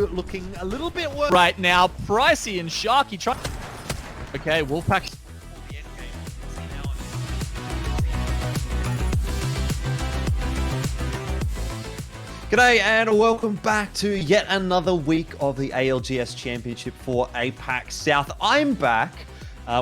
G2 looking a little bit worse right now. Pricey and Sharky try. Okay, Wolfpack. G'day and welcome back to yet another week of the ALGS Championship for APAC South. I'm back,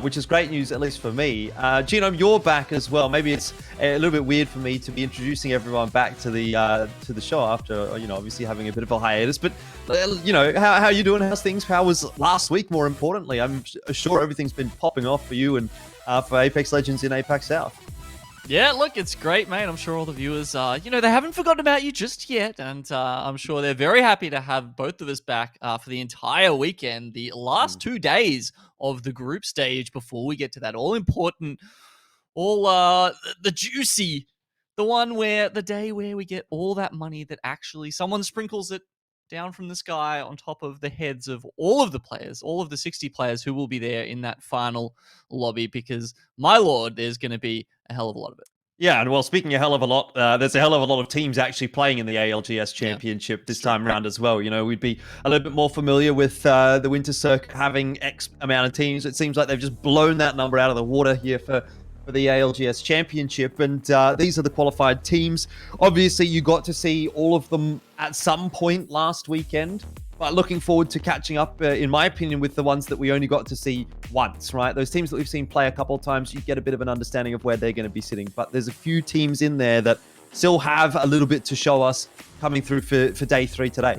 which is great news, at least for me. Genome, you're back as well. Maybe it's a little bit weird for me to be introducing everyone back to the show after, obviously having a bit of a hiatus. But, how are you doing? How's things? How was last week, more importantly? I'm sure everything's been popping off for you and for Apex Legends in APAC South. Yeah, look, it's great, mate. I'm sure all the viewers, they haven't forgotten about you just yet. And I'm sure they're very happy to have both of us back for the entire weekend, the last 2 days of the group stage before we get to that all-important, the juicy, the day where we get all that money that actually someone sprinkles it down from the sky on top of the heads of all of the players, all of the 60 players who will be there in that final lobby, because, my lord, there's going to be a hell of a lot of it. Yeah, and well, speaking a hell of a lot, there's a hell of a lot of teams actually playing in the ALGS Championship this time around as well. We'd be a little bit more familiar with the Winter Circuit having X amount of teams. It seems like they've just blown that number out of the water here for the ALGS Championship, and these are the qualified teams. Obviously, you got to see all of them at some point last weekend, but looking forward to catching up, in my opinion, with the ones that we only got to see once, right? Those teams that we've seen play a couple of times, you get a bit of an understanding of where they're going to be sitting, but there's a few teams in there that still have a little bit to show us coming through for day 3 today.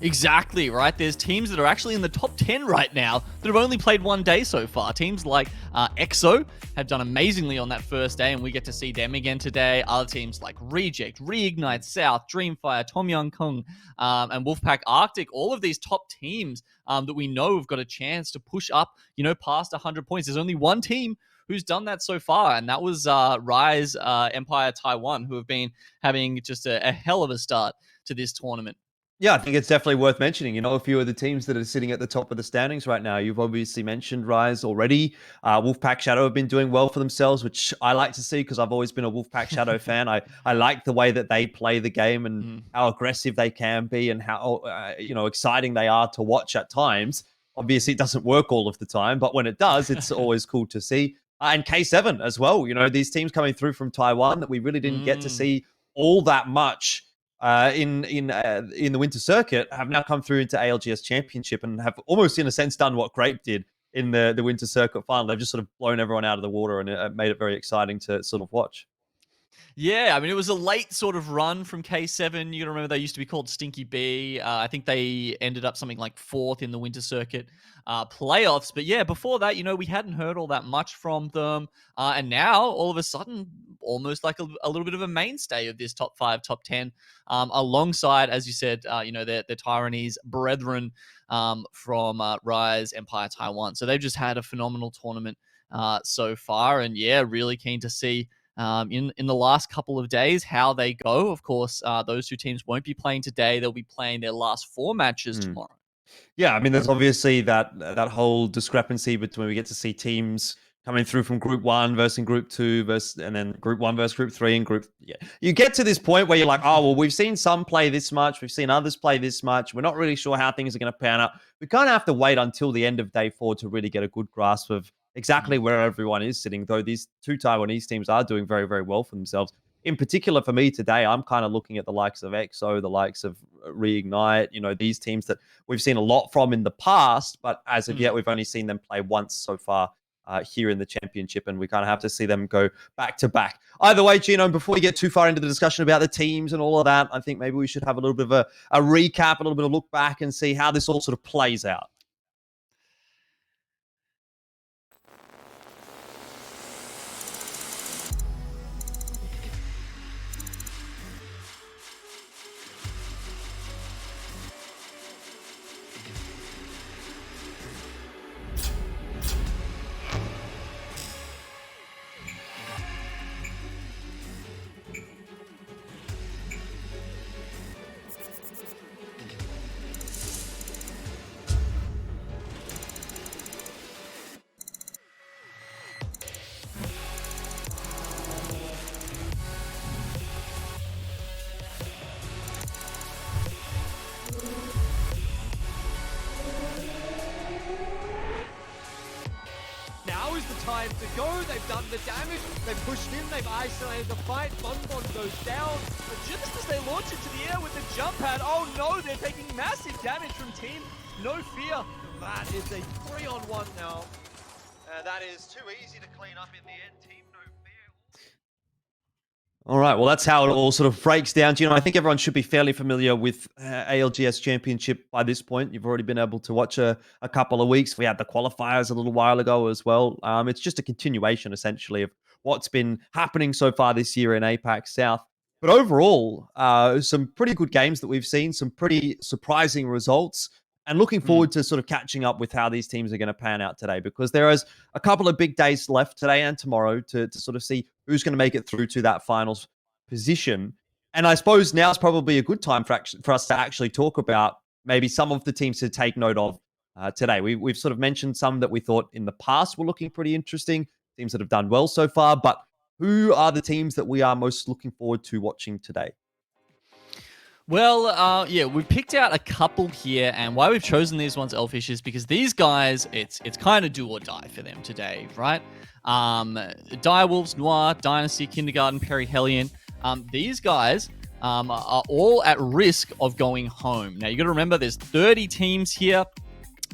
Exactly, right? There's teams that are actually in the top 10 right now that have only played 1 day so far. Teams like EXO have done amazingly on that first day, and we get to see them again today. Other teams like Reject, Reignite, South, Dreamfire, Tom Young Kung, and Wolfpack Arctic, all of these top teams that we know have got a chance to push up, past 100 points. There's only one team who's done that so far, and that was Rise Empire Taiwan, who have been having just a hell of a start to this tournament. Yeah, I think it's definitely worth mentioning. A few of the teams that are sitting at the top of the standings right now. You've obviously mentioned Rise already. Wolfpack Shadow have been doing well for themselves, which I like to see because I've always been a Wolfpack Shadow fan. I like the way that they play the game and how aggressive they can be and how exciting they are to watch at times. Obviously, it doesn't work all of the time, but when it does, it's always cool to see. And K7 as well. These teams coming through from Taiwan that we really didn't get to see all that much in the Winter Circuit have now come through into ALGS Championship and have almost, in a sense, done what Grape did in the Winter Circuit final. They've just sort of blown everyone out of the water, and it made it very exciting to sort of watch. Yeah, I mean, it was a late sort of run from K7. You gotta remember they used to be called Stinky B. I think they ended up something like 4th in the Winter Circuit playoffs. But yeah, before that, we hadn't heard all that much from them. And now, all of a sudden, almost like a little bit of a mainstay of this top 5, top 10, alongside, as you said, the Taiwanese brethren from Rise Empire Taiwan. So they've just had a phenomenal tournament so far. And yeah, really keen to see in the last couple of days how they go. Of course, those 2 teams won't be playing today. They'll be playing their last 4 matches tomorrow. Yeah, I mean, there's obviously that whole discrepancy between we get to see teams coming through from Group 1 versus Group 2 and then Group 1 versus Group 3 and You get to this point where you're like, oh, well, we've seen some play this much. We've seen others play this much. We're not really sure how things are going to pan out. We kind of have to wait until the end of day 4 to really get a good grasp of exactly where everyone is sitting, though these 2 Taiwanese teams are doing very, very well for themselves. In particular, for me today, I'm kind of looking at the likes of EXO, the likes of Reignite, these teams that we've seen a lot from in the past, but as of yet, we've only seen them play once so far here in the championship, and we kind of have to see them go back to back. Either way, Genome, before we get too far into the discussion about the teams and all of that, I think maybe we should have a little bit of a recap, a little bit of look back and see how this all sort of plays out. time to go. They've done the damage. They've pushed in. They've isolated the fight. Bonbon goes down. But just as they launch into the air with the jump pad, oh no, they're taking massive damage from Team No Fear. That is a 3-on-1 now. That is too easy to clean up in the end. Team No Fear. All right, well, that's how it all sort of breaks down. You know, I think everyone should be fairly familiar with ALGS Championship by this point. You've already been able to watch a couple of weeks. We had the qualifiers a little while ago as well. It's just a continuation, essentially, of what's been happening so far this year in APAC South. But overall, some pretty good games that we've seen, some pretty surprising results, and looking forward to sort of catching up with how these teams are going to pan out today, because there is a couple of big days left today and tomorrow to sort of see who's going to make it through to that finals position. And I suppose now is probably a good time for us to actually talk about maybe some of the teams to take note of today. We've sort of mentioned some that we thought in the past were looking pretty interesting, teams that have done well so far, but who are the teams that we are most looking forward to watching today? Well, yeah, we picked out a couple here, and why we've chosen these ones, Elfish, is because these guys, it's kind of do or die for them today, right? Direwolves, Noir, Dynasty, Kindergarten, Perihelion, these guys are all at risk of going home. Now, you got to remember there's 30 teams here,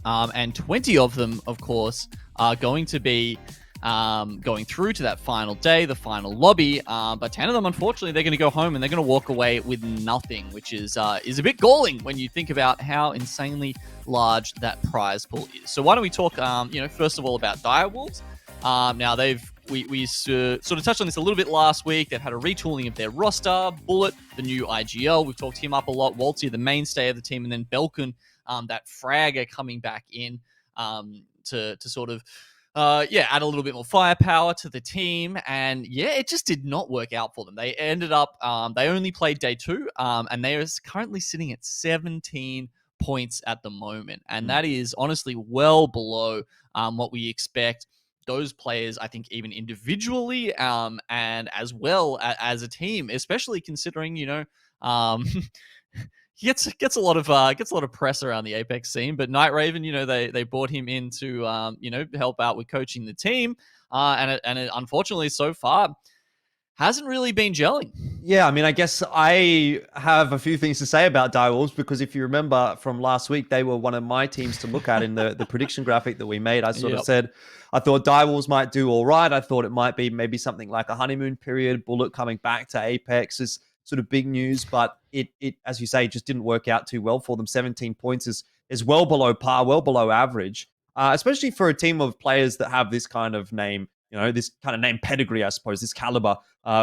and 20 of them, of course, are going to be going through to that final day, the final lobby. But 10 of them, unfortunately, they're going to go home and they're going to walk away with nothing, which is a bit galling when you think about how insanely large that prize pool is. So why don't we talk, first of all about Direwolves. Now we sort of touched on this a little bit last week. They've had a retooling of their roster. Bullet, the new IGL, we've talked him up a lot. Waltzy, the mainstay of the team, and then Belkin, that fragger coming back in to sort of add a little bit more firepower to the team. And yeah, it just did not work out for them. They ended up, they only played day 2, and they are currently sitting at 17 points at the moment. And that is honestly well below what we expect those players, I think, even individually, and as well as a team, especially considering, he gets a lot of press around the Apex scene. But Night Raven, they brought him in to help out with coaching the team, and it unfortunately so far hasn't really been gelling. Yeah, I mean, I guess I have a few things to say about Direwolves, because if you remember from last week, they were one of my teams to look at in the prediction graphic that we made. I sort of said I thought Direwolves might do all right. I thought it might be maybe something like a honeymoon period. Bullet coming back to Apex is sort of big news, but it as you say, just didn't work out too well for them. 17 points is well below par, well below average, especially for a team of players that have this kind of name, this kind of name pedigree, I suppose, this caliber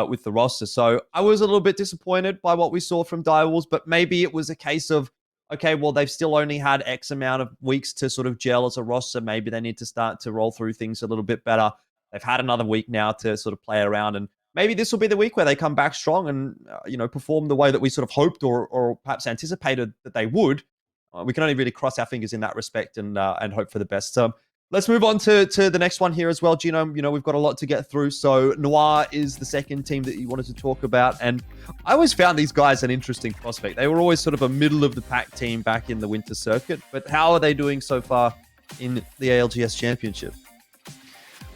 with the roster. So I was a little bit disappointed by what we saw from Direwolves, but maybe it was a case of, okay, well, they've still only had X amount of weeks to sort of gel as a roster. Maybe they need to start to roll through things a little bit better. They've had another week now to sort of play around, and maybe this will be the week where they come back strong and, perform the way that we sort of hoped or perhaps anticipated that they would. We can only really cross our fingers in that respect and hope for the best. Let's move on to the next one here as well, Gino. We've got a lot to get through. So Noir is the second team that you wanted to talk about. And I always found these guys an interesting prospect. They were always sort of a middle of the pack team back in the winter circuit. But how are they doing so far in the ALGS Championship?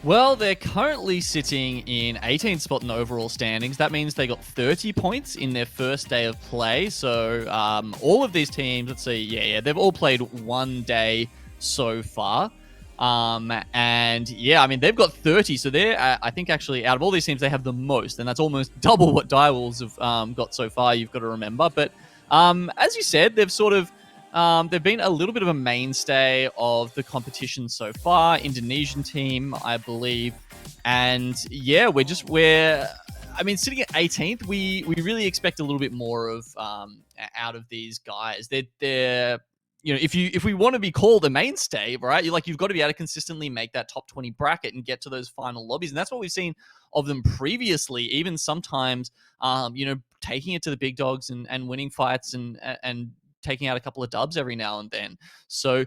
Well, they're currently sitting in 18th spot in the overall standings. That means they got 30 points in their first day of play. So all of these teams, let's see, they've all played one day so far. And yeah, I mean, they've got 30. So they're, I think actually out of all these teams, they have the most. And that's almost double what Direwolves have got so far, you've got to remember. But as you said, they've sort of, they've been a little bit of a mainstay of the competition so far. Indonesian team, I believe. And yeah, I mean, sitting at 18th, we really expect a little bit more of out of these guys. They're if we want to be called a mainstay, right? You've got to be able to consistently make that top 20 bracket and get to those final lobbies. And that's what we've seen of them previously, even sometimes, taking it to the big dogs and winning fights and taking out a couple of dubs every now and then. So,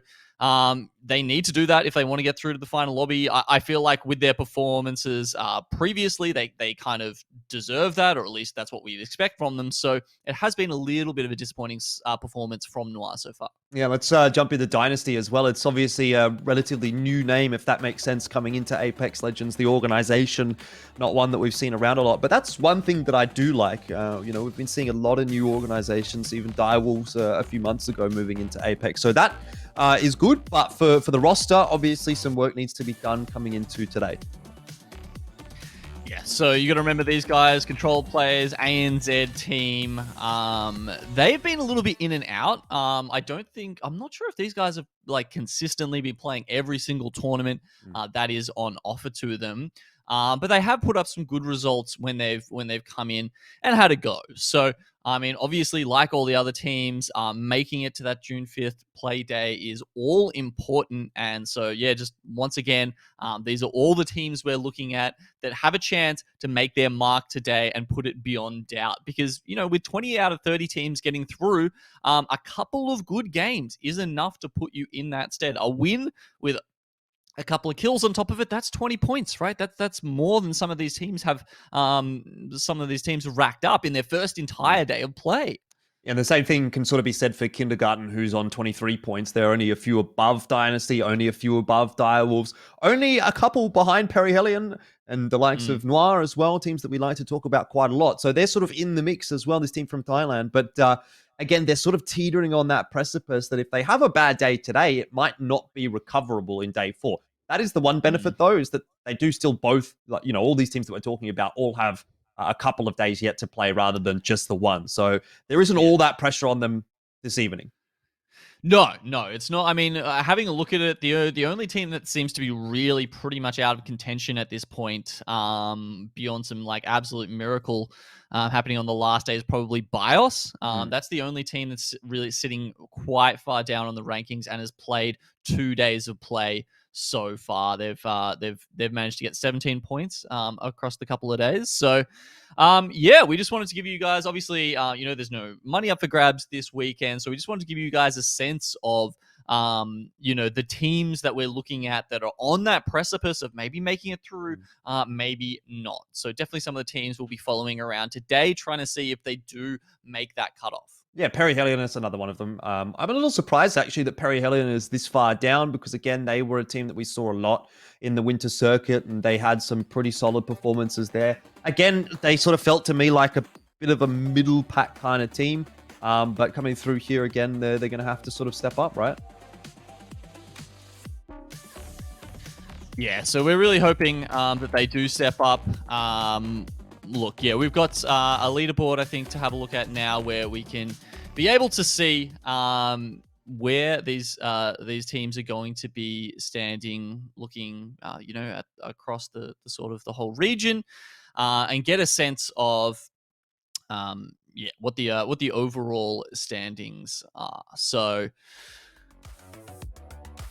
they need to do that if they want to get through to the final lobby. I feel like with their performances previously, they kind of deserve that, or at least that's what we'd expect from them. So it has been a little bit of a disappointing performance from Noir so far. Yeah, let's jump into Dynasty as well. It's obviously a relatively new name, if that makes sense, coming into Apex Legends, the organization, not one that we've seen around a lot. But that's one thing that I do like. We've been seeing a lot of new organizations, even Direwolves a few months ago moving into Apex. So that is good. But for the roster, obviously some work needs to be done coming into today. Yeah, so you got to remember these guys, Control players, ANZ team. They've been a little bit in and out. I'm not sure if these guys have like consistently been playing every single tournament that is on offer to them. But they have put up some good results when they've come in and had a go. So I mean, obviously, like all the other teams, making it to that June 5th play day is all important. And so, yeah, just once again, these are all the teams we're looking at that have a chance to make their mark today and put it beyond doubt. Because, with 20 out of 30 teams getting through, a couple of good games is enough to put you in that stead. A win with a couple of kills on top of it, that's 20 points, right? That's more than some of these teams have racked up in their first entire day of play. And the same thing can sort of be said for Kindergarten, who's on 23 points. They're only a few above Dynasty, only a few above Direwolves, only a couple behind Perihelion and the likes of Noir as well, teams that we like to talk about quite a lot. So they're sort of in the mix as well, this team from Thailand. But again, they're sort of teetering on that precipice that if they have a bad day today, it might not be recoverable in day 4. That is the one benefit, though, is that they do still both, all these teams that we're talking about all have a couple of days yet to play rather than just the one. So there isn't all that pressure on them this evening. No, it's not. I mean, having a look at it, the only team that seems to be really pretty much out of contention at this point, beyond some like absolute miracle happening on the last day, is probably BIOS. That's the only team that's really sitting quite far down on the rankings and has played 2 days of play so far. They've managed to get 17 points across the couple of days. So we just wanted to give you guys, obviously, there's no money up for grabs this weekend, so we just wanted to give you guys a sense of the teams that we're looking at that are on that precipice of maybe making it through, maybe not. So definitely some of the teams we'll be following around today, trying to see if they do make that cutoff. Yeah, Perihelion is another one of them. I'm a little surprised, actually, that Perihelion is this far down because, again, they were a team that we saw a lot in the winter circuit and they had some pretty solid performances there. Again, they sort of felt to me like a bit of a middle pack kind of team. But coming through here again, they're going to have to sort of step up, right? Yeah, so we're really hoping that they do step up. We've got a leaderboard, I think, to have a look at now where we can be able to see where these teams are going to be standing, looking, across the sort of the whole region, and get a sense of, what the overall standings are. So.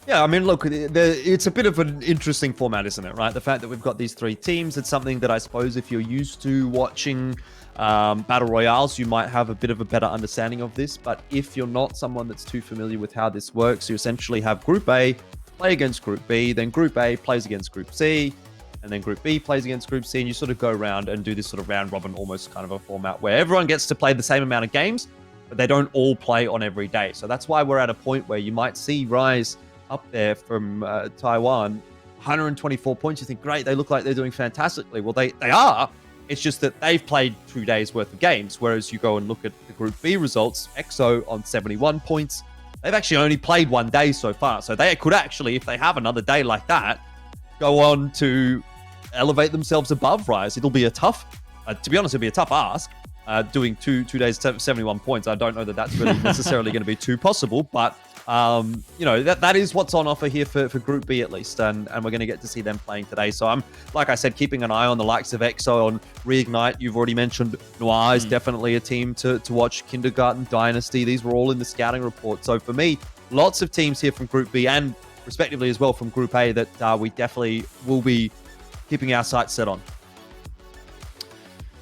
Yeah, I mean, look, it's a bit of an interesting format, isn't it, right? The fact that we've got these 3 teams, it's something that I suppose if you're used to watching Battle Royales, you might have a bit of a better understanding of this. But if you're not someone that's too familiar with how this works, you essentially have Group A play against Group B, then Group A plays against Group C, and then Group B plays against Group C, and you sort of go around and do this sort of round robin, almost kind of a format where everyone gets to play the same amount of games, but they don't all play on every day. So that's why we're at a point where you might see Rise up there from Taiwan, 124 points. You think, great, they look like they're doing fantastically. Well, they are. It's just that they've played 2 days worth of games, whereas you go and look at the Group B results, EXO on 71 points. They've actually only played 1 day so far. So they could actually, if they have another day like that, go on to elevate themselves above Rise. It'll be a tough, to be honest, it'll be a tough ask. Doing two days, 71 points. I don't know that that's really necessarily going to be too possible, but that is what's on offer here for Group B at least, and we're going to get to see them playing today. So I'm, like I said, keeping an eye on the likes of EXO, on Reignite. You've already mentioned Noir is definitely a team to watch. Kindergarten, Dynasty, these were all in the scouting report. So for me, lots of teams here from Group B and respectively as well from Group A that we definitely will be keeping our sights set on.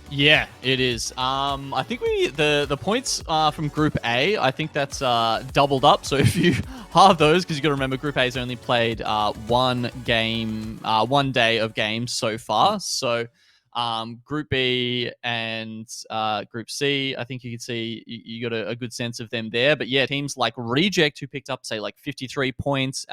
Yeah, it is. I think the points from Group A, I think that's doubled up. So if you halve those, because you got to remember Group A's only played one game, 1 day of games so far. So Group B and Group C, I think you can see you got a good sense of them there. But yeah, teams like Reject, who picked up say like 53 points.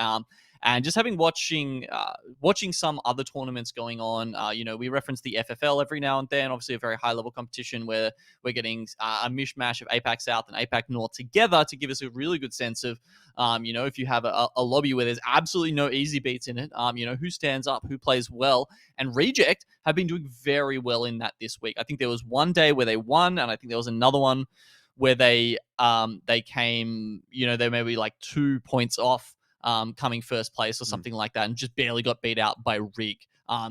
And just watching some other tournaments going on, we reference the FFL every now and then, obviously a very high level competition where we're getting a mishmash of APAC South and APAC North together to give us a really good sense of, if you have a lobby where there's absolutely no easy beats in it, who stands up, who plays well. And Reject have been doing very well in that this week. I think there was one day where they won, and I think there was another one where they came, they may be like 2 points off coming first place or something like that, and just barely got beat out by Rig.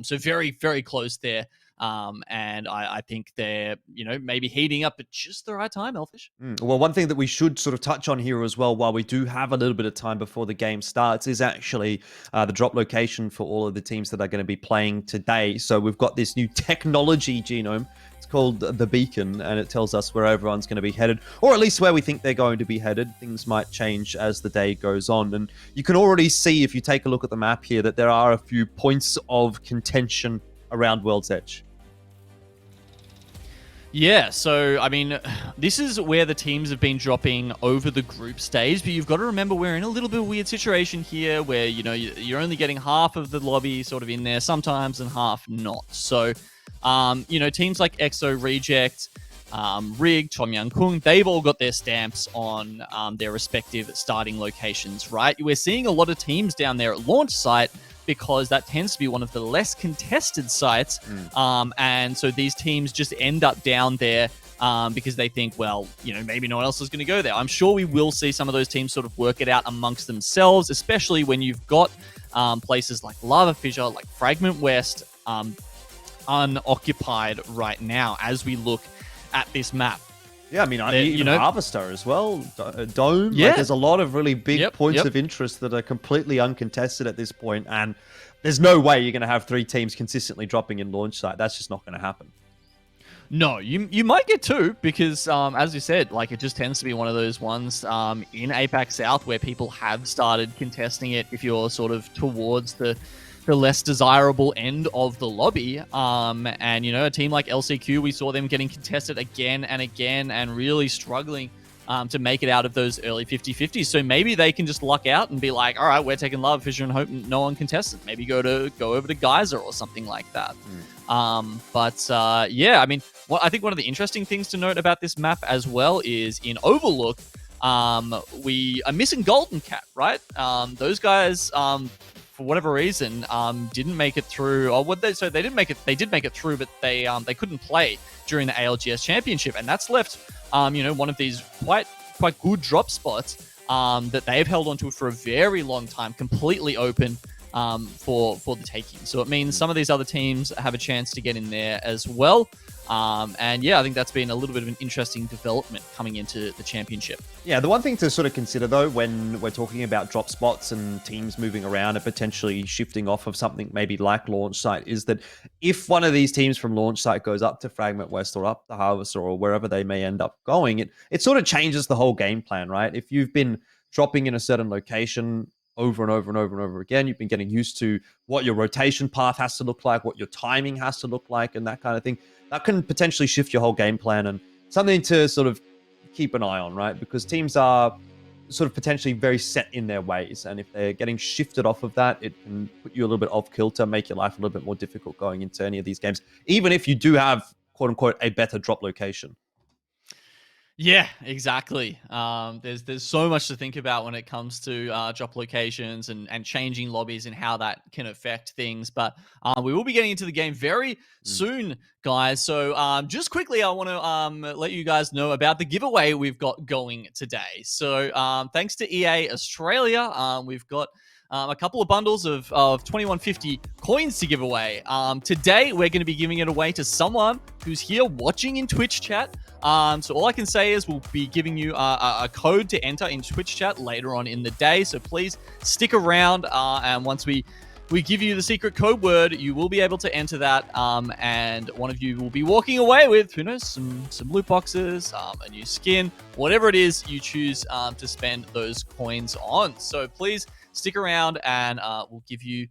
So very, very close there. And I think they're, maybe heating up at just the right time, Elfish. Well, one thing that we should sort of touch on here as well, while we do have a little bit of time before the game starts, is actually the drop location for all of the teams that are going to be playing today. So we've got this new technology genome. It's called the Beacon, and it tells us where everyone's going to be headed, or at least where we think they're going to be headed. Things might change as the day goes on. And you can already see, if you take a look at the map here, that there are a few points of contention around World's Edge. Yeah, so, I mean, this is where the teams have been dropping over the group stage, but you've got to remember we're in a little bit of a weird situation here where, you're only getting half of the lobby sort of in there sometimes and half not. So, teams like EXO, Reject, Rig, Tom Young Kung, they've all got their stamps on their respective starting locations, right? We're seeing a lot of teams down there at launch site because that tends to be one of the less contested sites. And so these teams just end up down there because they think, well, maybe no one else is going to go there. I'm sure we will see some of those teams sort of work it out amongst themselves, especially when you've got places like Lava Fissure, like Fragment West, unoccupied right now as we look at this map. Yeah, I mean, even Harvester as well, Dome. Yeah. Like, there's a lot of really big points of interest that are completely uncontested at this point, and there's no way you're going to have 3 teams consistently dropping in launch site. That's just not going to happen. No, you might get 2 because, as you said, like it just tends to be one of those ones in APAC South where people have started contesting it if you're sort of towards the less desirable end of the lobby. And, a team like LCQ, we saw them getting contested again and again and really struggling to make it out of those early 50-50s. So maybe they can just luck out and be like, all right, we're taking Lava Fissure and hope no one contests it. Maybe go over to Geyser or something like that. Yeah, I mean, I think one of the interesting things to note about this map as well is in Overlook, we are missing Golden Cat, right? Those guys, for whatever reason, didn't make it through. They did make it through, but they couldn't play during the ALGS Championship, and that's left one of these quite good drop spots that they've held onto for a very long time, completely open for the taking. So it means some of these other teams have a chance to get in there as well. And yeah, I think that's been a little bit of an interesting development coming into the championship. Yeah, the one thing to sort of consider, though, when we're talking about drop spots and teams moving around and potentially shifting off of something maybe like launch site, is that if one of these teams from launch site goes up to Fragment West or up to Harvester or wherever they may end up going, it sort of changes the whole game plan, right? If you've been dropping in a certain location over and over and over and over again, you've been getting used to what your rotation path has to look like, what your timing has to look like, and that kind of thing. That can potentially shift your whole game plan, and something to sort of keep an eye on, right? Because teams are sort of potentially very set in their ways, and if they're getting shifted off of that, it can put you a little bit off kilter, make your life a little bit more difficult going into any of these games, even if you do have, quote unquote, a better drop location. Yeah, exactly. There's so much to think about when it comes to drop locations and changing lobbies and how that can affect things. But we will be getting into the game very soon, guys. So just quickly, I want to let you guys know about the giveaway we've got going today. So thanks to EA Australia, we've got a couple of bundles of 2150 coins to give away. Today, we're going to be giving it away to someone who's here watching in Twitch chat. So all I can say is we'll be giving you a code to enter in Twitch chat later on in the day. So please stick around. And once we we give you the secret code word, you will be able to enter that, and one of you will be walking away with, who knows, some loot boxes, a new skin, whatever it is you choose to spend those coins on. So please stick around, and we'll give you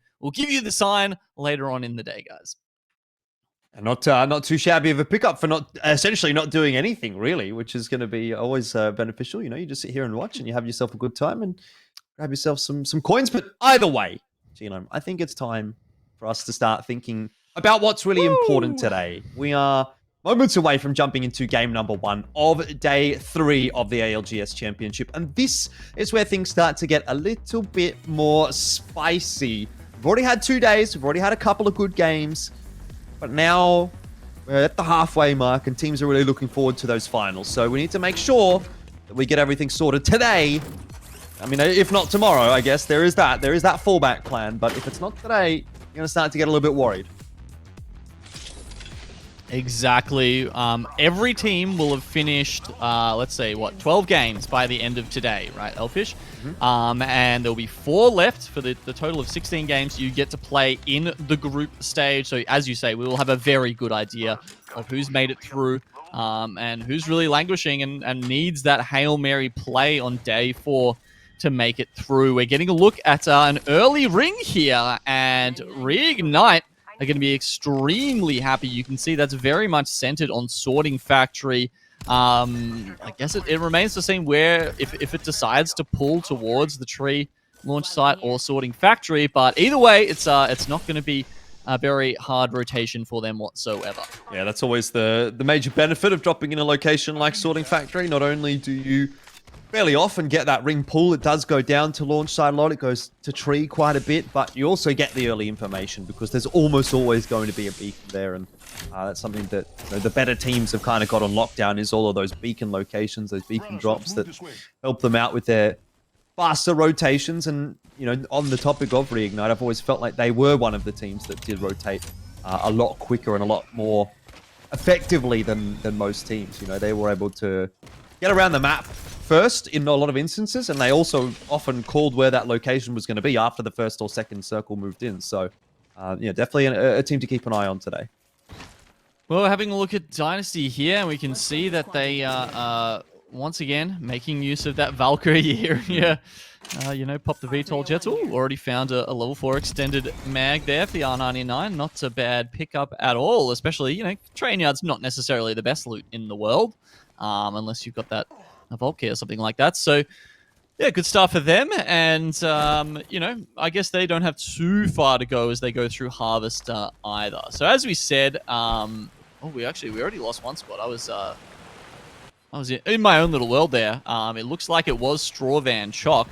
the sign later on in the day, guys. And not too shabby of a pickup for essentially not doing anything really, which is going to be always beneficial. You know, you just sit here and watch, and you have yourself a good time and grab yourself some coins. But either way, Genome, I think it's time for us to start thinking about what's really important today. We are moments away from jumping into game number 1 of day 3 of the ALGS Championship, and this is where things start to get a little bit more spicy. We've already had 2 days. We've already had a couple of good games. But now we're at the halfway mark, and teams are really looking forward to those finals. So we need to make sure that we get everything sorted today. I mean, if not tomorrow, I guess there is that fallback plan. But if it's not today, you're going to start to get a little bit worried. Exactly. Every team will have finished, let's say, 12 games by the end of today, right, Elfish? Mm-hmm. And there'll be 4 left for the total of 16 games you get to play in the group stage. So, as you say, we will have a very good idea of who's made it through and who's really languishing and needs that Hail Mary play on day 4 to make it through. We're getting a look at an early ring here, and Reignite are going to be extremely happy. You can see that's very much centered on Sorting Factory. I guess it remains to see where, if it decides to pull towards the tree launch site or Sorting Factory, but either way, it's not going to be a very hard rotation for them whatsoever. Yeah, that's always the major benefit of dropping in a location like Sorting Factory. Not only do you fairly often get that ring pull, it does go down to launch side a lot, it goes to tree quite a bit, but you also get the early information because there's almost always going to be a beacon there, and that's something that the better teams have kind of got on lockdown, is all of those beacon locations, those beacon drops that help them out with their faster rotations. And, you know, on the topic of Reignite, I've always felt like they were one of the teams that did rotate a lot quicker and a lot more effectively than most teams. You know, they were able to get around the map first in a lot of instances, and they also often called where that location was going to be after the first or second circle moved in. So, yeah, definitely a team to keep an eye on today. Well, having a look at Dynasty here, and we can see that they are once again making use of that Valkyrie here. Yeah, you know, pop the VTOL jets. Ooh, already found a level 4 extended mag there for the R99. Not a bad pickup at all, especially, you know, Train Yard's not necessarily the best loot in the world, unless you've got that a Volkey or something like that. So, yeah, good start for them. And, you know, I guess they don't have too far to go as they go through Harvest either. So, as we said, we already lost one squad. I was in my own little world there. It looks like it was Strawvan Chock.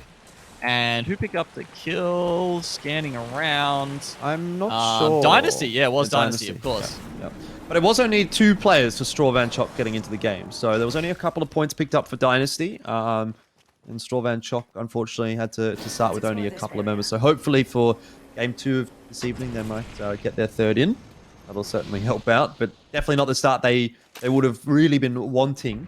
And who picked up the kill? Scanning around. I'm not sure. Dynasty. Yeah, it was Dynasty, of course. Yeah. But it was only 2 players for Strawvan Chock getting into the game. So there was only a couple of points picked up for Dynasty. And Strawvan Chock, unfortunately, had to start with only a couple of members. So hopefully for game 2 of this evening, they might get their 3rd in. That'll certainly help out. But definitely not the start they would have really been wanting.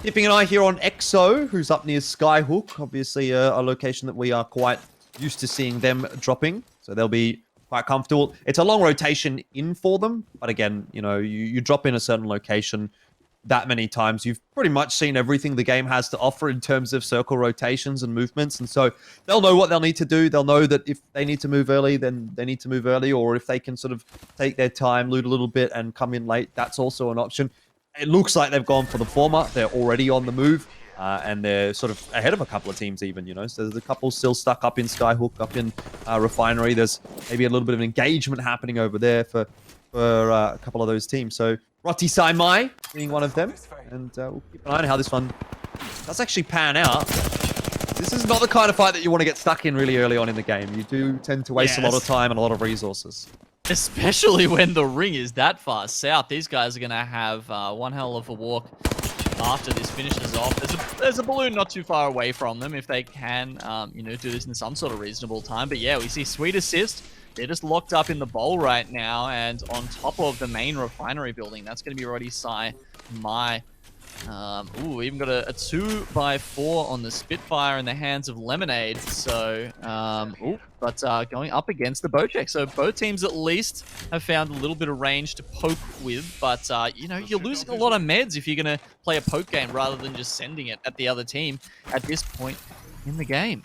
Keeping an eye here on EXO, who's up near Skyhook. Obviously a location that we are quite used to seeing them dropping. So they'll be quite comfortable. It's a long rotation in for them, but again, you know, you drop in a certain location that many times, you've pretty much seen everything the game has to offer in terms of circle rotations and movements, and so they'll know what they'll need to do. They'll know that if they need to move early, then they need to move early, or if they can sort of take their time, loot a little bit, and come in late, that's also an option. It looks like they've gone for the former. They're already on the move. And they're sort of ahead of a couple of teams even, you know. So there's a couple still stuck up in Skyhook, up in Refinery. There's maybe a little bit of engagement happening over there for a couple of those teams. So Roti Sai Mai being one of them. And we'll keep an eye on how this one does actually pan out. This is not the kind of fight that you want to get stuck in really early on in the game. You do tend to waste a lot of time and a lot of resources. Especially when the ring is that far south. These guys are going to have one hell of a walk after this finishes off. There's a balloon not too far away from them if they can, you know, do this in some sort of reasonable time. But yeah, we see Sweet Assist. They're just locked up in the bowl right now, and on top of the main refinery building. That's going to be Roti Sai Mai. Ooh, even got a 2x4 on the Spitfire in the hands of Lemonade. So, going up against the Bojek. So both teams at least have found a little bit of range to poke with. But, you know, you're losing a lot of meds if you're going to play a poke game rather than just sending it at the other team at this point in the game.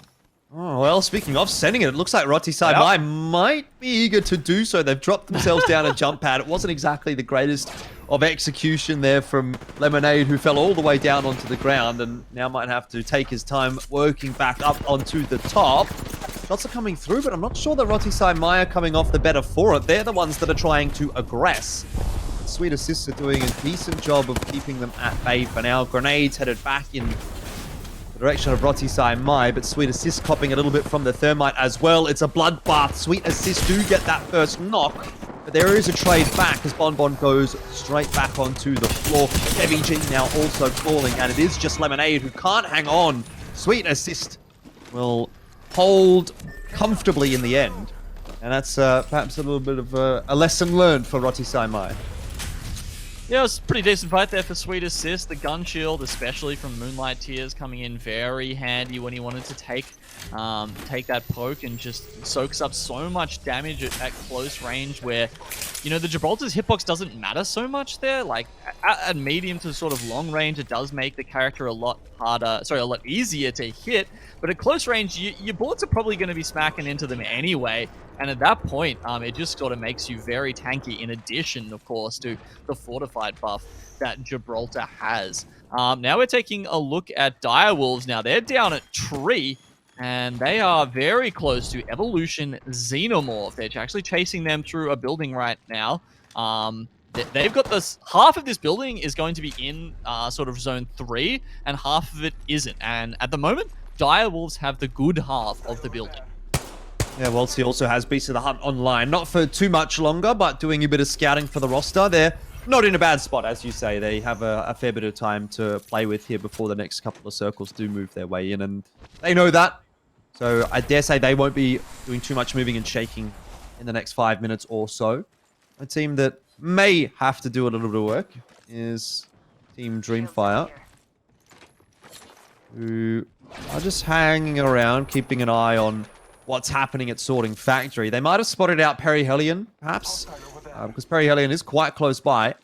Oh, well, speaking of sending it, it looks like Roti Sai might be eager to do so. They've dropped themselves down a jump pad. It wasn't exactly the greatest of execution there from Lemonade, who fell all the way down onto the ground and now might have to take his time working back up onto the top. Shots are coming through, but I'm not sure that Roti Sai are coming off the better for it. They're the ones that are trying to aggress. Sweet Assists are doing a decent job of keeping them at bay for now. Grenades headed back in direction of Roti Sai, but Sweet Assist copping a little bit from the Thermite as well. It's a bloodbath. Sweet Assist do get that first knock, but there is a trade back as Bonbon goes straight back onto the floor. Heavy G now also falling, and it is just Lemonade who can't hang on. Sweet Assist will hold comfortably in the end, and that's perhaps a little bit of a lesson learned for Roti Sai. Yeah, it was a pretty decent fight there for Sweet Assist. The gun shield, especially from Moonlight Tears, coming in very handy when he wanted to take that poke and just soaks up so much damage at close range where, you know, the Gibraltar's hitbox doesn't matter so much there. Like, at medium to sort of long range, it does make the character a lot easier to hit. But at close range, your bullets are probably going to be smacking into them anyway. And at that point, it just sort of makes you very tanky, in addition, of course, to the fortified buff that Gibraltar has. Now we're taking a look at Direwolves now. They're down at Tree, and they are very close to Evolution Xenomorph. They're actually chasing them through a building right now. They've got this, half of this building is going to be in sort of zone 3, and half of it isn't. And at the moment, Direwolves have the good half of the building. Yeah, Waltzy also has Beast of the Hunt online. Not for too much longer, but doing a bit of scouting for the roster. They're not in a bad spot, as you say. They have a fair bit of time to play with here before the next couple of circles do move their way in, and they know that. So I dare say they won't be doing too much moving and shaking in the next 5 minutes or so. A team that may have to do a little bit of work is Team Dreamfire, who are just hanging around, keeping an eye on what's happening at Sorting Factory. They might have spotted out Perihelion, perhaps, because Perihelion is quite close by.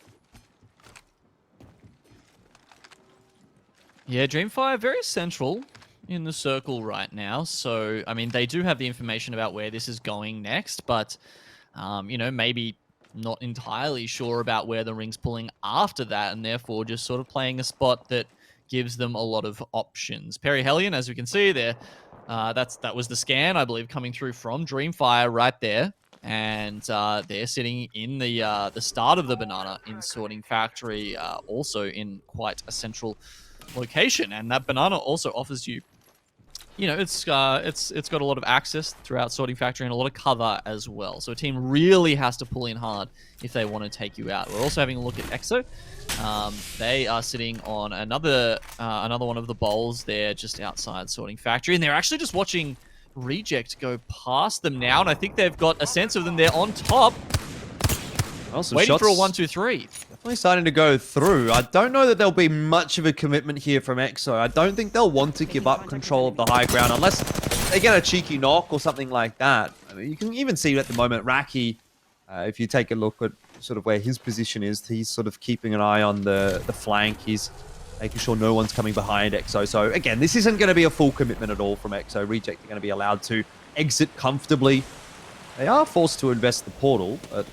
Yeah, Dreamfire, very central in the circle right now. So, I mean, they do have the information about where this is going next, but, you know, maybe not entirely sure about where the ring's pulling after that, and therefore just sort of playing a spot that gives them a lot of options. Perihelion, as we can see there, that was the scan, I believe, coming through from Dreamfire right there. And they're sitting in the start of the banana in Sorting Factory, also in quite a central location. And that banana also offers you, you know, it's got a lot of access throughout Sorting Factory and a lot of cover as well. So a team really has to pull in hard if they want to take you out. We're also having a look at EXO. They are sitting on another one of the bowls there just outside Sorting Factory, and they're actually just watching Reject go past them now, and I think they've got a sense of them. They're on top, waiting for a 1-2-3. Definitely starting to go through. I don't know that there'll be much of a commitment here from EXO. I don't think they'll want to give up control of the high ground unless they get a cheeky knock or something like that. I mean, you can even see at the moment, Raki, if you take a look at sort of where his position is, he's sort of keeping an eye on the flank. He's making sure no one's coming behind EXO. So again, this isn't going to be a full commitment at all from EXO. Reject are going to be allowed to exit comfortably. They are forced to invest the portal, but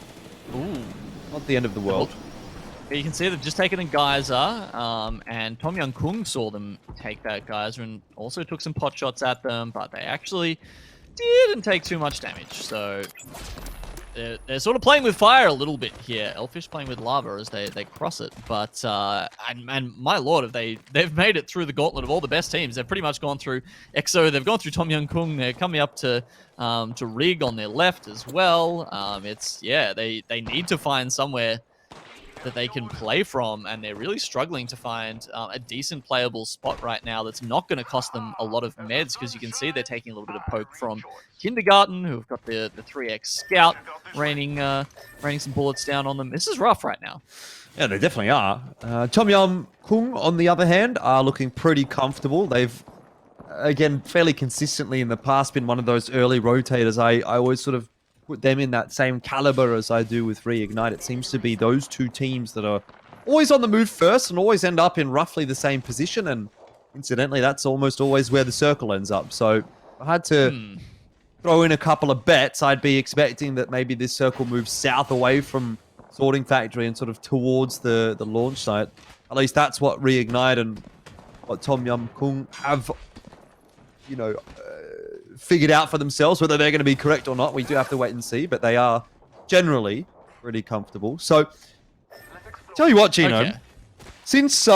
not the end of the world. You can see they've just taken a geyser, and Tom Young Kung saw them take that geyser and also took some pot shots at them, but they actually didn't take too much damage. So they're sort of playing with fire a little bit here. Elfish playing with lava as they cross it. But and my lord, they've made it through the gauntlet of all the best teams. They've pretty much gone through EXO. They've gone through Tom Young Kung. They're coming up to Rig on their left as well. They need to find somewhere that they can play from, and they're really struggling to find a decent playable spot right now that's not going to cost them a lot of meds, because you can see they're taking a little bit of poke from Kindergarten, who've got the 3x Scout raining some bullets down on them. This is rough right now. Yeah, they definitely are. Tom Yum Kung, on the other hand, are looking pretty comfortable. They've, again, fairly consistently in the past been one of those early rotators. I always sort of put them in that same caliber as I do with Reignite. It seems to be those two teams that are always on the move first and always end up in roughly the same position. And incidentally, that's almost always where the circle ends up. So if I had to throw in a couple of bets, I'd be expecting that maybe this circle moves south away from Sorting Factory and sort of towards the launch site. At least that's what Reignite and what Tom Yum Kung have, you know, figured out for themselves. Whether they're going to be correct or not, we do have to wait and see, but they are generally pretty comfortable. So, tell you what, Genome, Okay. since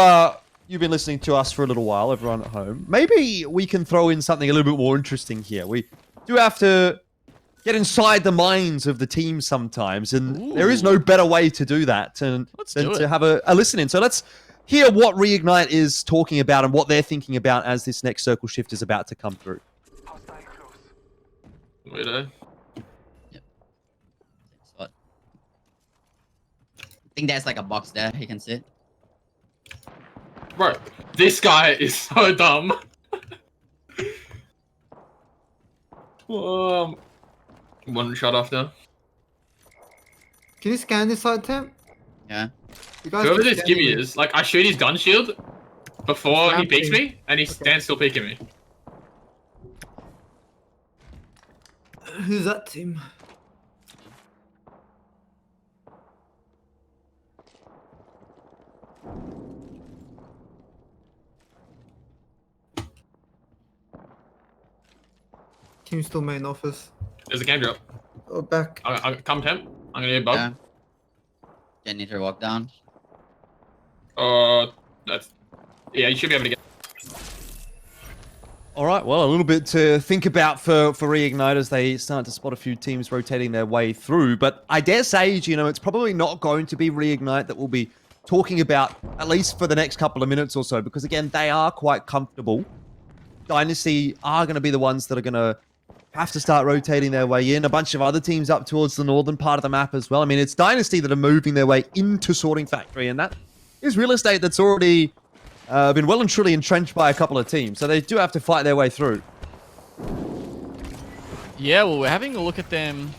you've been listening to us for a little while, everyone at home, maybe we can throw in something a little bit more interesting here. We do have to get inside the minds of the team sometimes, and there is no better way to do that than to have a listen in. So let's hear what Reignite is talking about and what they're thinking about as this next circle shift is about to come through. Weirdo. Yep. Spot. I think there's like a box there he can sit. Bro, this guy is so dumb. One shot off now. Can you scan this side, Tim? Yeah. You guys Whoever can this scan Gibby me. is, like, I shoot his gun shield before he peeks Exactly. me, and he stands still peeking me. Who's that, Tim? Team still main office. There's a game drop. Oh, back. Come temp. I'm gonna hit Bob. Yeah. Just need to walk down. That's... Yeah, you should be able to get... All right, well, a little bit to think about for Reignite as they start to spot a few teams rotating their way through. But I dare say, you know, it's probably not going to be Reignite that we'll be talking about, at least for the next couple of minutes or so, because, again, they are quite comfortable. Dynasty are going to be the ones that are going to have to start rotating their way in. A bunch of other teams up towards the northern part of the map as well. I mean, it's Dynasty that are moving their way into Sorting Factory, and that is real estate that's already been well and truly entrenched by a couple of teams. So they do have to fight their way through. Yeah, well, we're having a look at them.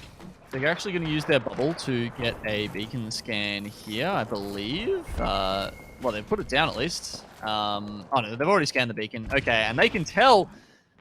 They're actually going to use their bubble to get a beacon scan here, I believe. Well, they've put it down at least. Oh, no, they've already scanned the beacon. Okay, and they can tell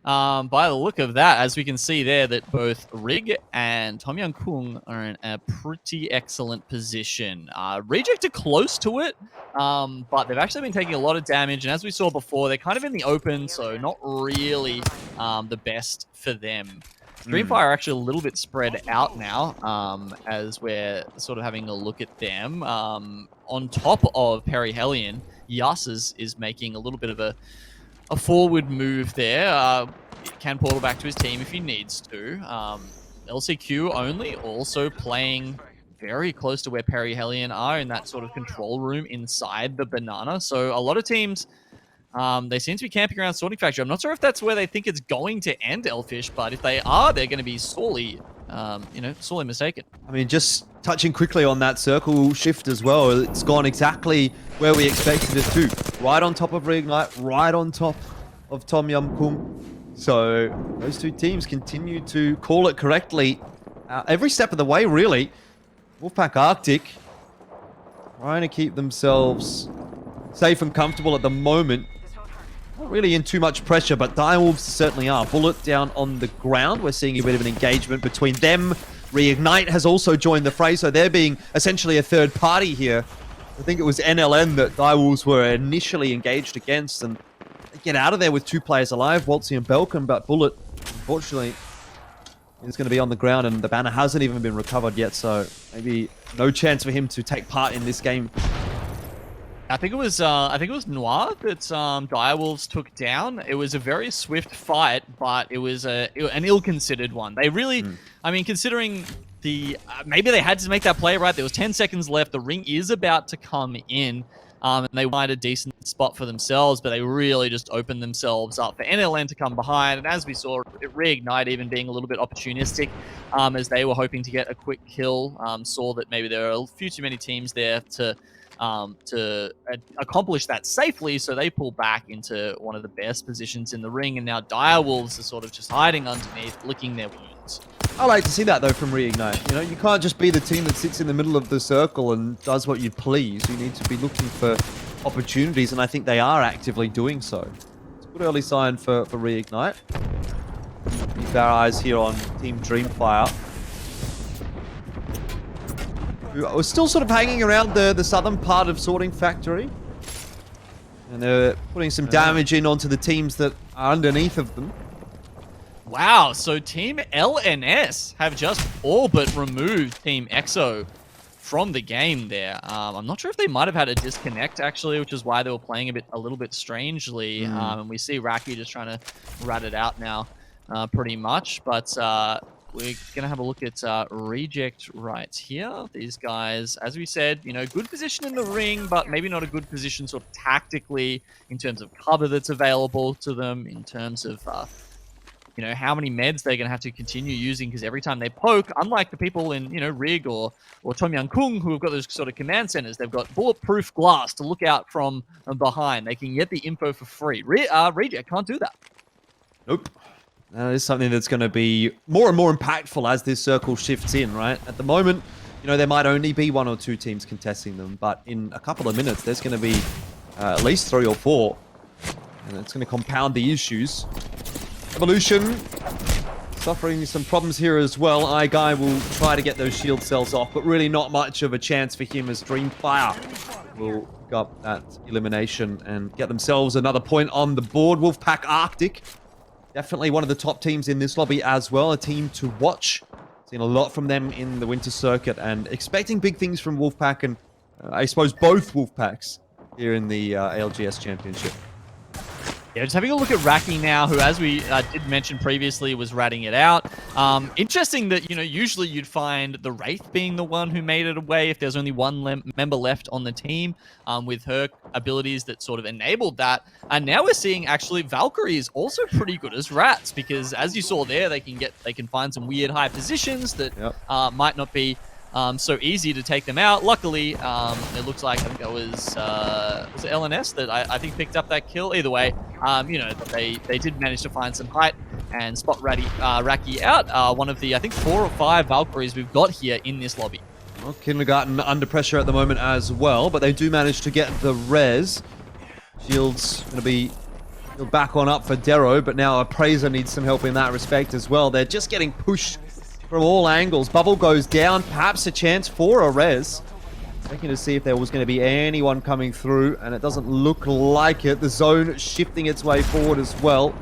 by the look of that, as we can see there, that both Rig and Tom Young Kung are in a pretty excellent position. Reject are close to it, but they've actually been taking a lot of damage, and as we saw before, they're kind of in the open, so not really the best for them. Streamfire are actually a little bit spread out now, as we're sort of having a look at them. On top of Perihelion, Yas is making a little bit of a forward move there. Can portal back to his team if he needs to. LCQ only also playing very close to where Perihelion are in that sort of control room inside the banana. So a lot of teams, they seem to be camping around Sorting Factory. I'm not sure if that's where they think it's going to end, Elfish, but if they are, they're going to be sorely, sorely mistaken. I mean, just touching quickly on that circle shift as well, it's gone exactly where we expected it to. Right on top of Reignite, right on top of Tom Yum Kung. So those two teams continue to call it correctly every step of the way, really. Wolfpack Arctic trying to keep themselves safe and comfortable at the moment. Not really in too much pressure, but Direwolves certainly are. Bullet down on the ground. We're seeing a bit of an engagement between them. Reignite has also joined the fray, so they're being essentially a third party here. I think it was NLN that Direwolves were initially engaged against, and they get out of there with two players alive, Waltzy and Belkin, but Bullet, unfortunately, is going to be on the ground, and the banner hasn't even been recovered yet, so maybe no chance for him to take part in this game. I think it was Noir that Direwolves took down. It was a very swift fight, but it was an ill-considered one. They really, I mean, considering the maybe they had to make that play right. There was 10 seconds left. The ring is about to come in, and they wanted a decent spot for themselves, but they really just opened themselves up for NLN to come behind. And as we saw, Reignite even being a little bit opportunistic, as they were hoping to get a quick kill, saw that maybe there are a few too many teams there to to accomplish that safely. So they pull back into one of the best positions in the ring, and now Direwolves are sort of just hiding underneath, licking their wounds. I like to see that though from Reignite. You know, you can't just be the team that sits in the middle of the circle and does what you please. You need to be looking for opportunities, and I think they are actively doing so. It's a good early sign for Reignite. Keep our eyes here on Team Dreamfire, who are still sort of hanging around the southern part of Sorting Factory. And they're putting some damage in onto the teams that are underneath of them. Wow, so Team LNS have just all but removed Team EXO from the game there. I'm not sure if they might have had a disconnect, actually, which is why they were playing a little bit strangely. And we see Raki just trying to rat it out now, pretty much. But we're going to have a look at Reject right here. These guys, as we said, you know, good position in the ring, but maybe not a good position sort of tactically in terms of cover that's available to them, in terms of you know, how many meds they're going to have to continue using, because every time they poke, unlike the people in, you know, Rig or Tom Yang Kung, who have got those sort of command centers, they've got bulletproof glass to look out from behind. They can get the info for free. Reject can't do that. Nope. That is something that's going to be more and more impactful as this circle shifts in, right? At the moment, you know, there might only be 1 or 2 teams contesting them, but in a couple of minutes, there's going to be at least 3 or 4, and it's going to compound the issues. Evolution suffering some problems here as well. iGuy will try to get those shield cells off, but really not much of a chance for him, as Dreamfire will pick up that elimination and get themselves another point on the board. Wolfpack Arctic, definitely one of the top teams in this lobby as well. A team to watch. Seen a lot from them in the winter circuit, and expecting big things from Wolfpack and I suppose both Wolfpacks here in the ALGS Championship. Yeah, just having a look at Raki now, who, as we did mention previously, was ratting it out. Interesting that, you know, usually you'd find the Wraith being the one who made it away if there's only one member left on the team, with her abilities that sort of enabled that. And now we're seeing actually Valkyrie is also pretty good as rats, because as you saw there, they can find some weird high positions that might not be so easy to take them out. Luckily, it looks like, I think it was it LNS that I think picked up that kill. Either way, you know, they did manage to find some height and spot Raki out. One of the, I think, 4 or 5 Valkyries we've got here in this lobby. Well, Kindergarten under pressure at the moment as well, but they do manage to get the res. Shield's going to be back on up for Dero, but now Appraiser needs some help in that respect as well. They're just getting pushed from all angles. Bubble goes down, perhaps a chance for a res. Checking to see if there was going to be anyone coming through, and it doesn't look like it. The zone shifting its way forward as well.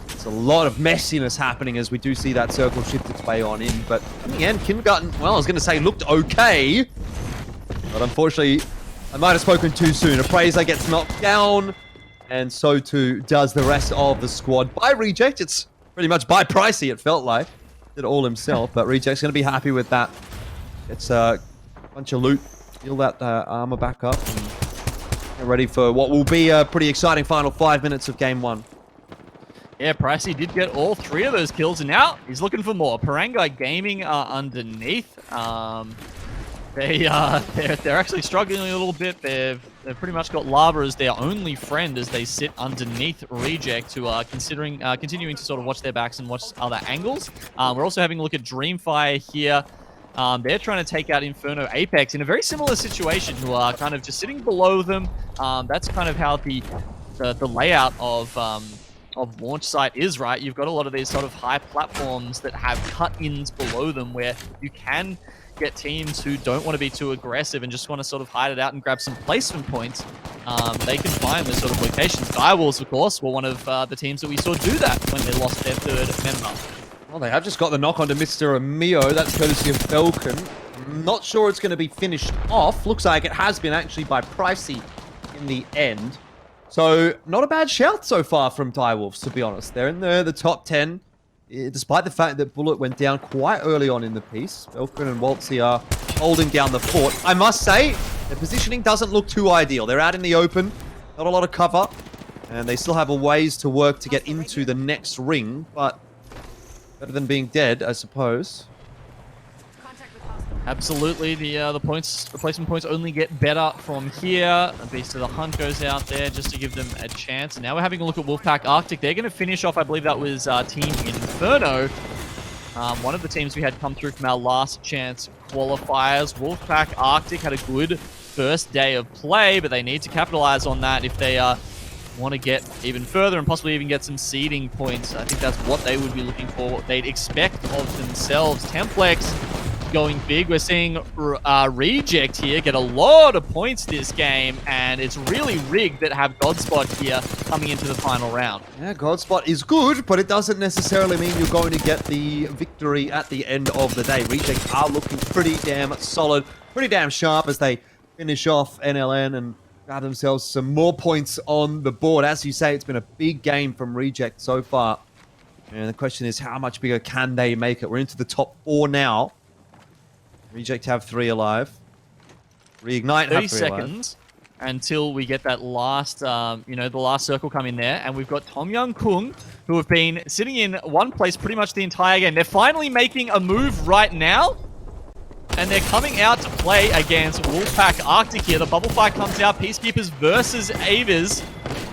It's a lot of messiness happening as we do see that circle shift its way on in, but in the end, Kindergarten, well, I was going to say looked okay, but unfortunately, I might have spoken too soon. Appraiser gets knocked down, and so too does the rest of the squad. By Reject, it's pretty much by Pricey, it felt like. Did it all himself, but Reject's going to be happy with that. It's a bunch of loot. Heal that armor back up and get ready for what will be a pretty exciting final 5 minutes of game 1. Yeah, Pricey did get all 3 of those kills, and now he's looking for more. Parangai Gaming are underneath. They're actually struggling a little bit. They've pretty much got Lava as their only friend as they sit underneath Reject, who are continuing to sort of watch their backs and watch other angles. We're also having a look at Dreamfire here. They're trying to take out Inferno Apex in a very similar situation, who are kind of just sitting below them. That's kind of how the layout of launch site is, right? You've got a lot of these sort of high platforms that have cut-ins below them where you can get teams who don't want to be too aggressive and just want to sort of hide it out and grab some placement points. They can find those sort of locations. Direwolves, of course, were one of the teams that we saw do that when they lost their 3rd member. Well, they have just got the knock onto Mr. Amio. That's courtesy of Falcon. I'm not sure it's going to be finished off. Looks like it has been actually by Pricey in the end. So, not a bad shout so far from Direwolves, to be honest. They're in the top 10, despite the fact that Bullet went down quite early on in the piece. Falcon and Waltzy are holding down the fort. I must say, their positioning doesn't look too ideal. They're out in the open, not a lot of cover, and they still have a ways to work to get into the next ring, but better than being dead, I suppose. Absolutely, the replacement points only get better from here. A Beast of the Hunt goes out there just to give them a chance. And now we're having a look at Wolfpack Arctic. They're going to finish off, I believe that was Team Inferno. One of the teams we had come through from our last chance qualifiers. Wolfpack Arctic had a good first day of play, but they need to capitalize on that if they want to get even further and possibly even get some seeding points. I think that's what they would be looking for, what they'd expect of themselves. Templex going big. We're seeing Reject here get a lot of points this game, and it's really rigged that have Godspot here coming into the final round. Yeah, Godspot is good, but it doesn't necessarily mean you're going to get the victory at the end of the day. Reject are looking pretty damn solid, pretty damn sharp as they finish off NLN and grab themselves some more points on the board. As you say, it's been a big game from Reject so far. And the question is, how much bigger can they make it? We're into the top 4 now. Reject have 3 alive. Reignite have 3 30 seconds until we get that last, the last circle come in there. And we've got Tom Young Kung, who have been sitting in one place pretty much the entire game. They're finally making a move right now. And they're coming out to play against Wolfpack Arctic here. The bubble fight comes out. Peacekeepers versus Avers.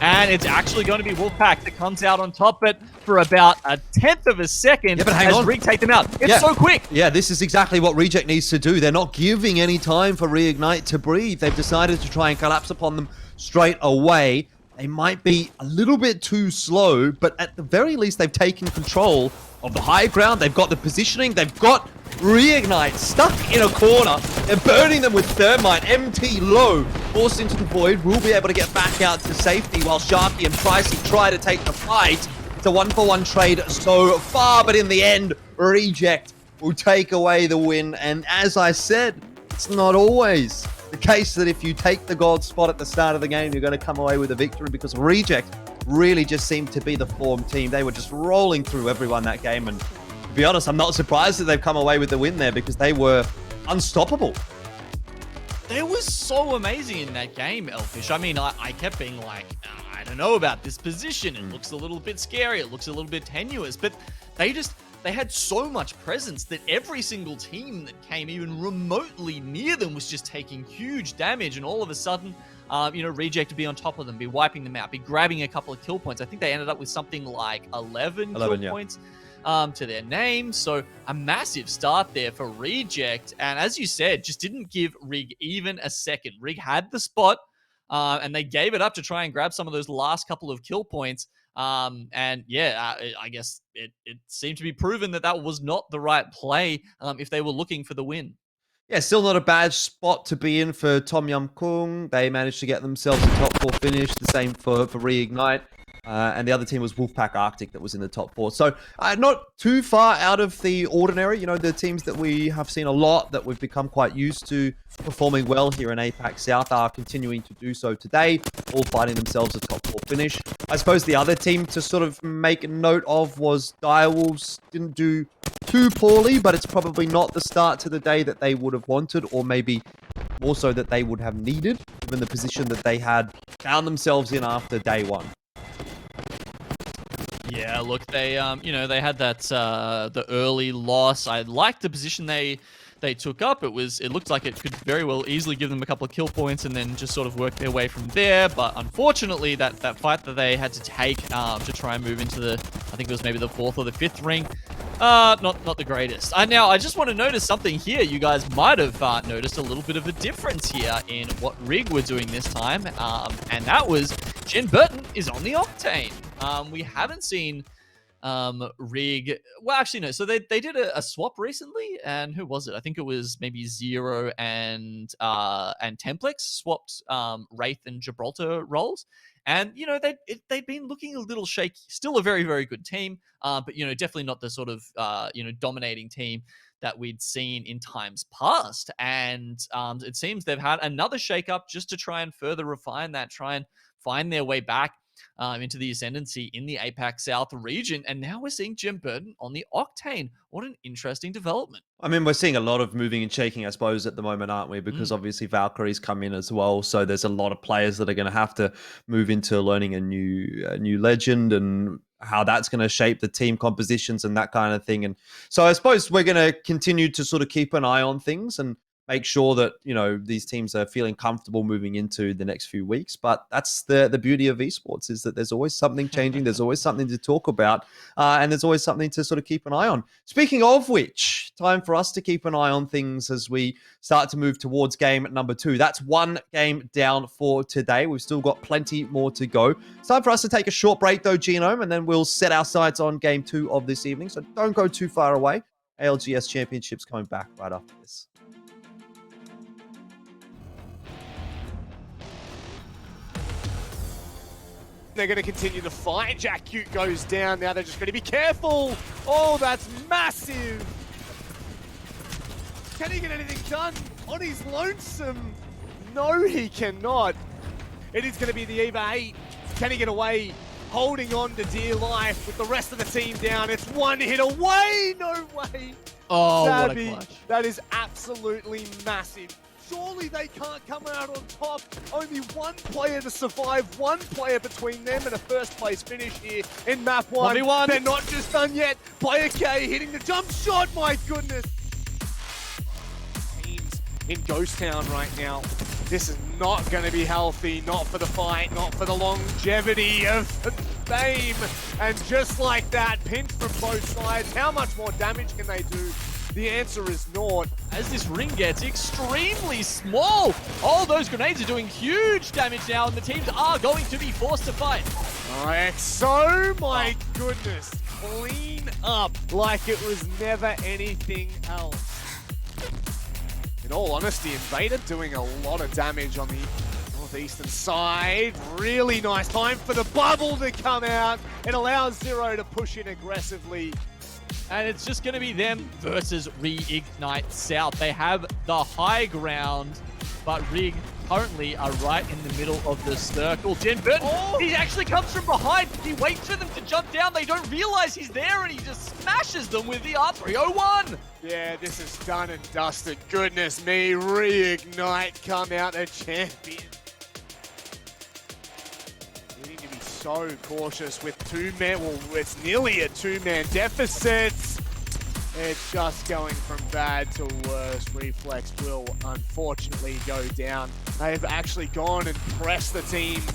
And it's actually going to be Wolfpack that comes out on top, but for about a 1/10 of a second as Rig take them out. It's so quick. Yeah, this is exactly what Reject needs to do. They're not giving any time for Reignite to breathe. They've decided to try and collapse upon them straight away. They might be a little bit too slow, but at the very least, they've taken control of the high ground. They've got the positioning. They've got Reignite stuck in a corner. They're burning them with Thermite. MT low, forced into the void. Will be able to get back out to safety while Sharky and Pricey try to take the fight. It's a 1-for-1 trade so far, but in the end, Reject will take away the win. And as I said, it's not always the case that if you take the gold spot at the start of the game, you're going to come away with a victory, because Reject really just seemed to be the form team. They were just rolling through everyone that game, and to be honest, I'm not surprised that they've come away with the win there, because they were unstoppable. They were so amazing in that game, Elfish. I mean, I kept being like, I don't know about this position. It looks a little bit scary. It looks a little bit tenuous, but they had so much presence that every single team that came even remotely near them was just taking huge damage. And all of a sudden, Reject to be on top of them, be wiping them out, be grabbing a couple of kill points. I think they ended up with something like 11 kill points to their name. So a massive start there for Reject. And as you said, just didn't give Rig even a second. Rig had the spot, and they gave it up to try and grab some of those last couple of kill points. I guess it seemed to be proven that that was not the right play if they were looking for the win. Yeah, still not a bad spot to be in for Tom Yum Kung. They managed to get themselves a top 4 finish. The same for Reignite. And the other team was Wolfpack Arctic that was in the top 4. So not too far out of the ordinary. You know, the teams that we have seen a lot, that we've become quite used to performing well here in APAC South, are continuing to do so today, all finding themselves a top 4 finish. I suppose the other team to sort of make a note of was Direwolves. Didn't do too poorly, but it's probably not the start to the day that they would have wanted, or maybe more so that they would have needed, given the position that they had found themselves in after day 1. Yeah, look, they they had that the early loss. I liked the position they took up. It looked like it could very well easily give them a couple of kill points and then just sort of work their way from there. But unfortunately, that fight that they had to take to try and move into the, I think it was maybe the 4th or the 5th ring, not the greatest. Now, I just want to notice something here. You guys might have noticed a little bit of a difference here in what Rig were doing this time, and that was Jin Burton is on the Octane. We haven't seen Rig. Well, actually, no. So they did a swap recently, and who was it? I think it was maybe Zero and Templex swapped Wraith and Gibraltar roles. And, they'd been looking a little shaky. Still a very, very good team, but, definitely not the sort of, dominating team that we'd seen in times past. And it seems they've had another shakeup just to try and further refine that, try and find their way back into the ascendancy in the APAC South region. And now we're seeing Jim Burton on the Octane. What an interesting development. I mean, we're seeing a lot of moving and shaking, I suppose, at the moment, aren't we? Because obviously Valkyrie's come in as well. So there's a lot of players that are going to have to move into learning a new legend and how that's going to shape the team compositions and that kind of thing. And so I suppose we're going to continue to sort of keep an eye on things and make sure that, you know, these teams are feeling comfortable moving into the next few weeks. But that's the beauty of esports, is that there's always something changing. There's always something to talk about. And there's always something to sort of keep an eye on. Speaking of which, time for us to keep an eye on things as we start to move towards game number 2. That's one game down for today. We've still got plenty more to go. It's time for us to take a short break though, Genome, and then we'll set our sights on game 2 of this evening. So don't go too far away. ALGS Championships coming back right after this. They're going to continue to fight. Jack Cute goes down. Now they're just going to be careful. Oh, that's massive. Can he get anything done on his lonesome? No, he cannot. It is going to be the EVA 8. Can he get away? Holding on to dear life with the rest of the team down. It's one hit away. No way. Oh, Savvy, what a clutch. that is absolutely massive. Surely they can't come out on top. Only one player to survive, one player between them and a first place finish here in map 1. 1v1. They're not just done yet. Player K hitting the jump shot, my goodness. Teams in Ghost Town right now. This is not going to be healthy, not for the fight, not for the longevity of fame. And just like that, pinned from both sides. How much more damage can they do? The answer is naught. As this ring gets extremely small. Oh, those grenades are doing huge damage now, and the teams are going to be forced to fight. So, my goodness, clean up like it was never anything else. In all honesty, Invader doing a lot of damage on the northeastern side. Really nice time for the bubble to come out. It allows Zero to push in aggressively. And it's just going to be them versus Reignite South. They have the high ground, but Rig currently are right in the middle of the circle. Jen Burton, he actually comes from behind. He waits for them to jump down. They don't realize he's there, and he just smashes them with the R301. Yeah, this is done and dusted. Goodness me, Reignite come out a champion. Needing to be so cautious with 2 men. Well, it's nearly a 2-man deficit. It's just going from bad to worse. Reflex will unfortunately go down. They've actually gone and pressed the teams,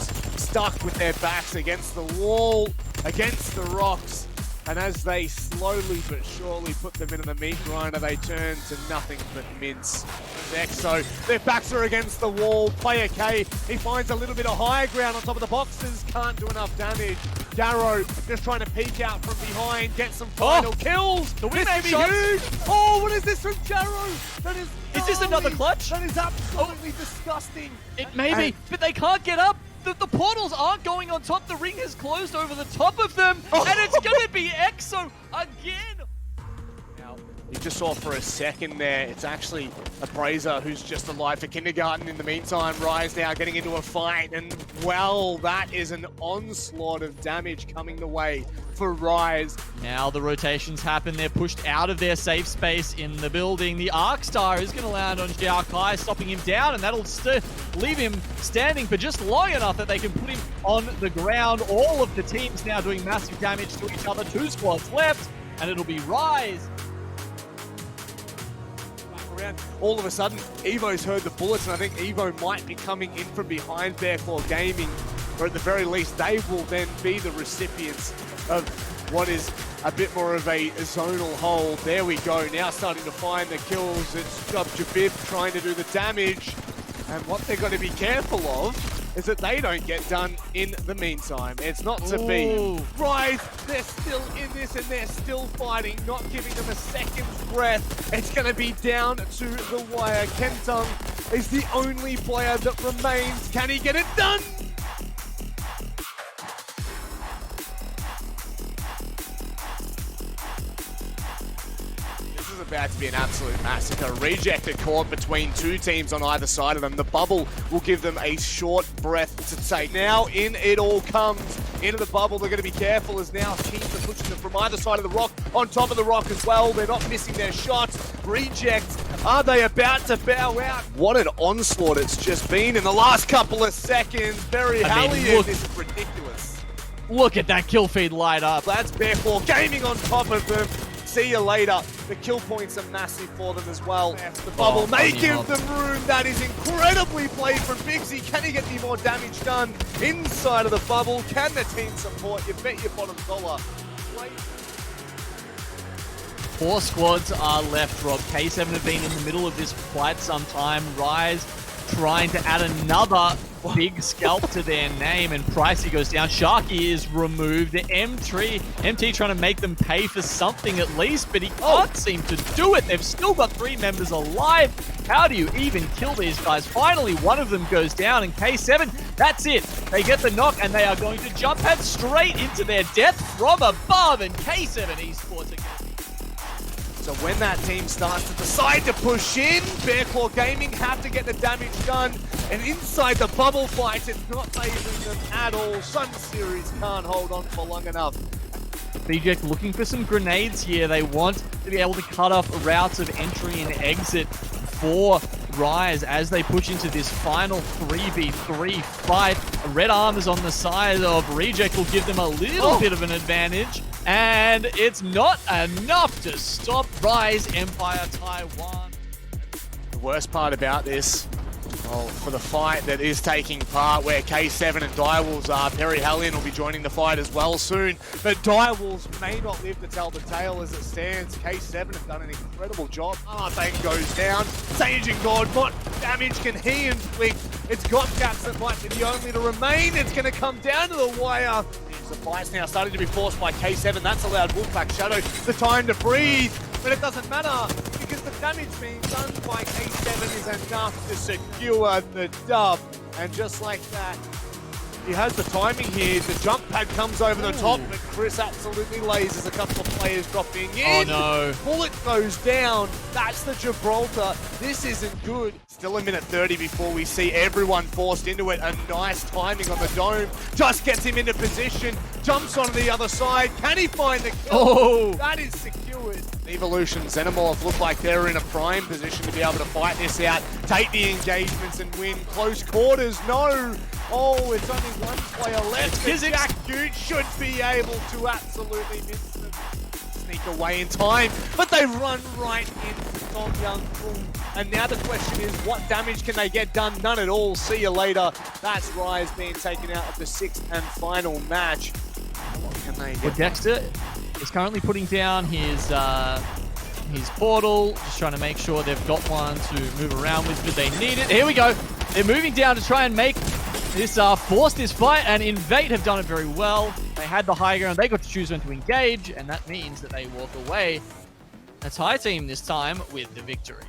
stuck with their backs against the wall, against the rocks. And as they slowly but surely put them into the meat grinder, they turn to nothing but mince. Exo, their backs are against the wall. Player K, he finds a little bit of higher ground on top of the boxes, can't do enough damage. Darrow just trying to peek out from behind, get some final kills. The win This may be shots. huge. Oh, what is this from Darrow? That is this another gnarly. clutch? That is absolutely disgusting. It may be, but they can't get up. The portals aren't going on top. The ring has closed over the top of them, and it's going to be Exo again. Now, you just saw for a second there, it's actually a Brazer who's just alive for kindergarten. In the meantime, Rise now getting into a fight, and well, that is an onslaught of damage coming the way for Rise. Now the rotations happen. They're pushed out of their safe space in the building. The Arc Star is going to land on Xiao Kai, stopping him down, and that'll leave him standing for just long enough that they can put him on the ground. All of the teams now doing massive damage to each other. 2 squads left, and it'll be Rise. Around. All of a sudden, Evo's heard the bullets, and I think Evo might be coming in from behind Bearclaw Gaming, or at the very least, they will then be the recipients of what is a bit more of a zonal hold. There we go, now starting to find the kills. It's Jabib trying to do the damage, and what they've got to be careful of is that they don't get done in the meantime. It's not to be. Rise, they're still in this and they're still fighting, not giving them a second's breath. It's going to be down to the wire. Kentung is the only player that remains. Can he get it done? About to be an absolute massacre. Rejected caught between 2 teams on either side of them. The bubble will give them a short breath to take. Now in it all comes. Into the bubble, they're going to be careful as now teams are pushing them from either side of the rock, on top of the rock as well. They're not missing their shots. Reject, are they about to bow out? What an onslaught it's just been in the last couple of seconds. Barry Hallian, this is ridiculous. Look at that kill feed light up. That's Bearclaw Gaming on top of them. See you later. The kill points are massive for them as well. The bubble may give them room. That is incredibly played from Bigsy. Can he get any more damage done inside of the bubble? Can the team support? You bet your bottom dollar. 4 squads are left, Rob. K7 have been in the middle of this for quite some time. Rise trying to add another big scalp to their name, and Pricey goes down. Sharky is removed. The MT trying to make them pay for something at least, but he can't seem to do it. They've still got 3 members alive. How do you even kill these guys? Finally, one of them goes down, and K7, that's it. They get the knock, and they are going to jump head straight into their death from above, and K7 Esports again. So when that team starts to decide to push in, Bearclaw Gaming have to get the damage done. And inside the bubble fight, it's not favoring them at all. Sun Series can't hold on for long enough. BJ looking for some grenades here. They want to be able to cut off routes of entry and exit for Rise as they push into this final 3v3 fight. Red Armors on the side of Reject will give them a little bit of an advantage. And it's not enough to stop Rise Empire Taiwan. The worst part about this, for the fight that is taking part where K7 and Direwolves are, Perry Hellion will be joining the fight as well soon. But Direwolves may not live to tell the tale as it stands. K7 have done an incredible job. Arthane goes down. Sage and God, what damage can he inflict? It's got gaps that might be the only to remain. It's going to come down to the wire. The fight's now starting to be forced by K7. That's allowed Wolfpack Shadow the time to breathe. But it doesn't matter because the damage being done by K7 is enough to secure the dub. And just like that, he has the timing here. The jump pad comes over the top, but Chris absolutely lasers a couple of players dropping in. Oh no. Bullet goes down. That's the Gibraltar. This isn't good. Still a minute 30 before we see everyone forced into it. A nice timing on the dome. Just gets him into position. Jumps on the other side. Can he find the kill? That is secured. Evolution Xenomorph look like they're in a prime position to be able to fight this out. Take the engagements and win. Close quarters, no. Oh, it's only one player left. But Jack Dude should be able to absolutely miss them. Sneak away in time, but they run right into Tom Young. And now the question is, what damage can they get done? None at all. See you later. That's Rise being taken out of the 6th and final match. What can they get? Well, Dexter is currently putting down his portal, just trying to make sure they've got one to move around with, but they need it. Here we go. They're moving down to try and make this force this fight, and Invade have done it very well. They had the high ground, they got to choose when to engage, and that means that they walk away. A Thai team this time with the victory.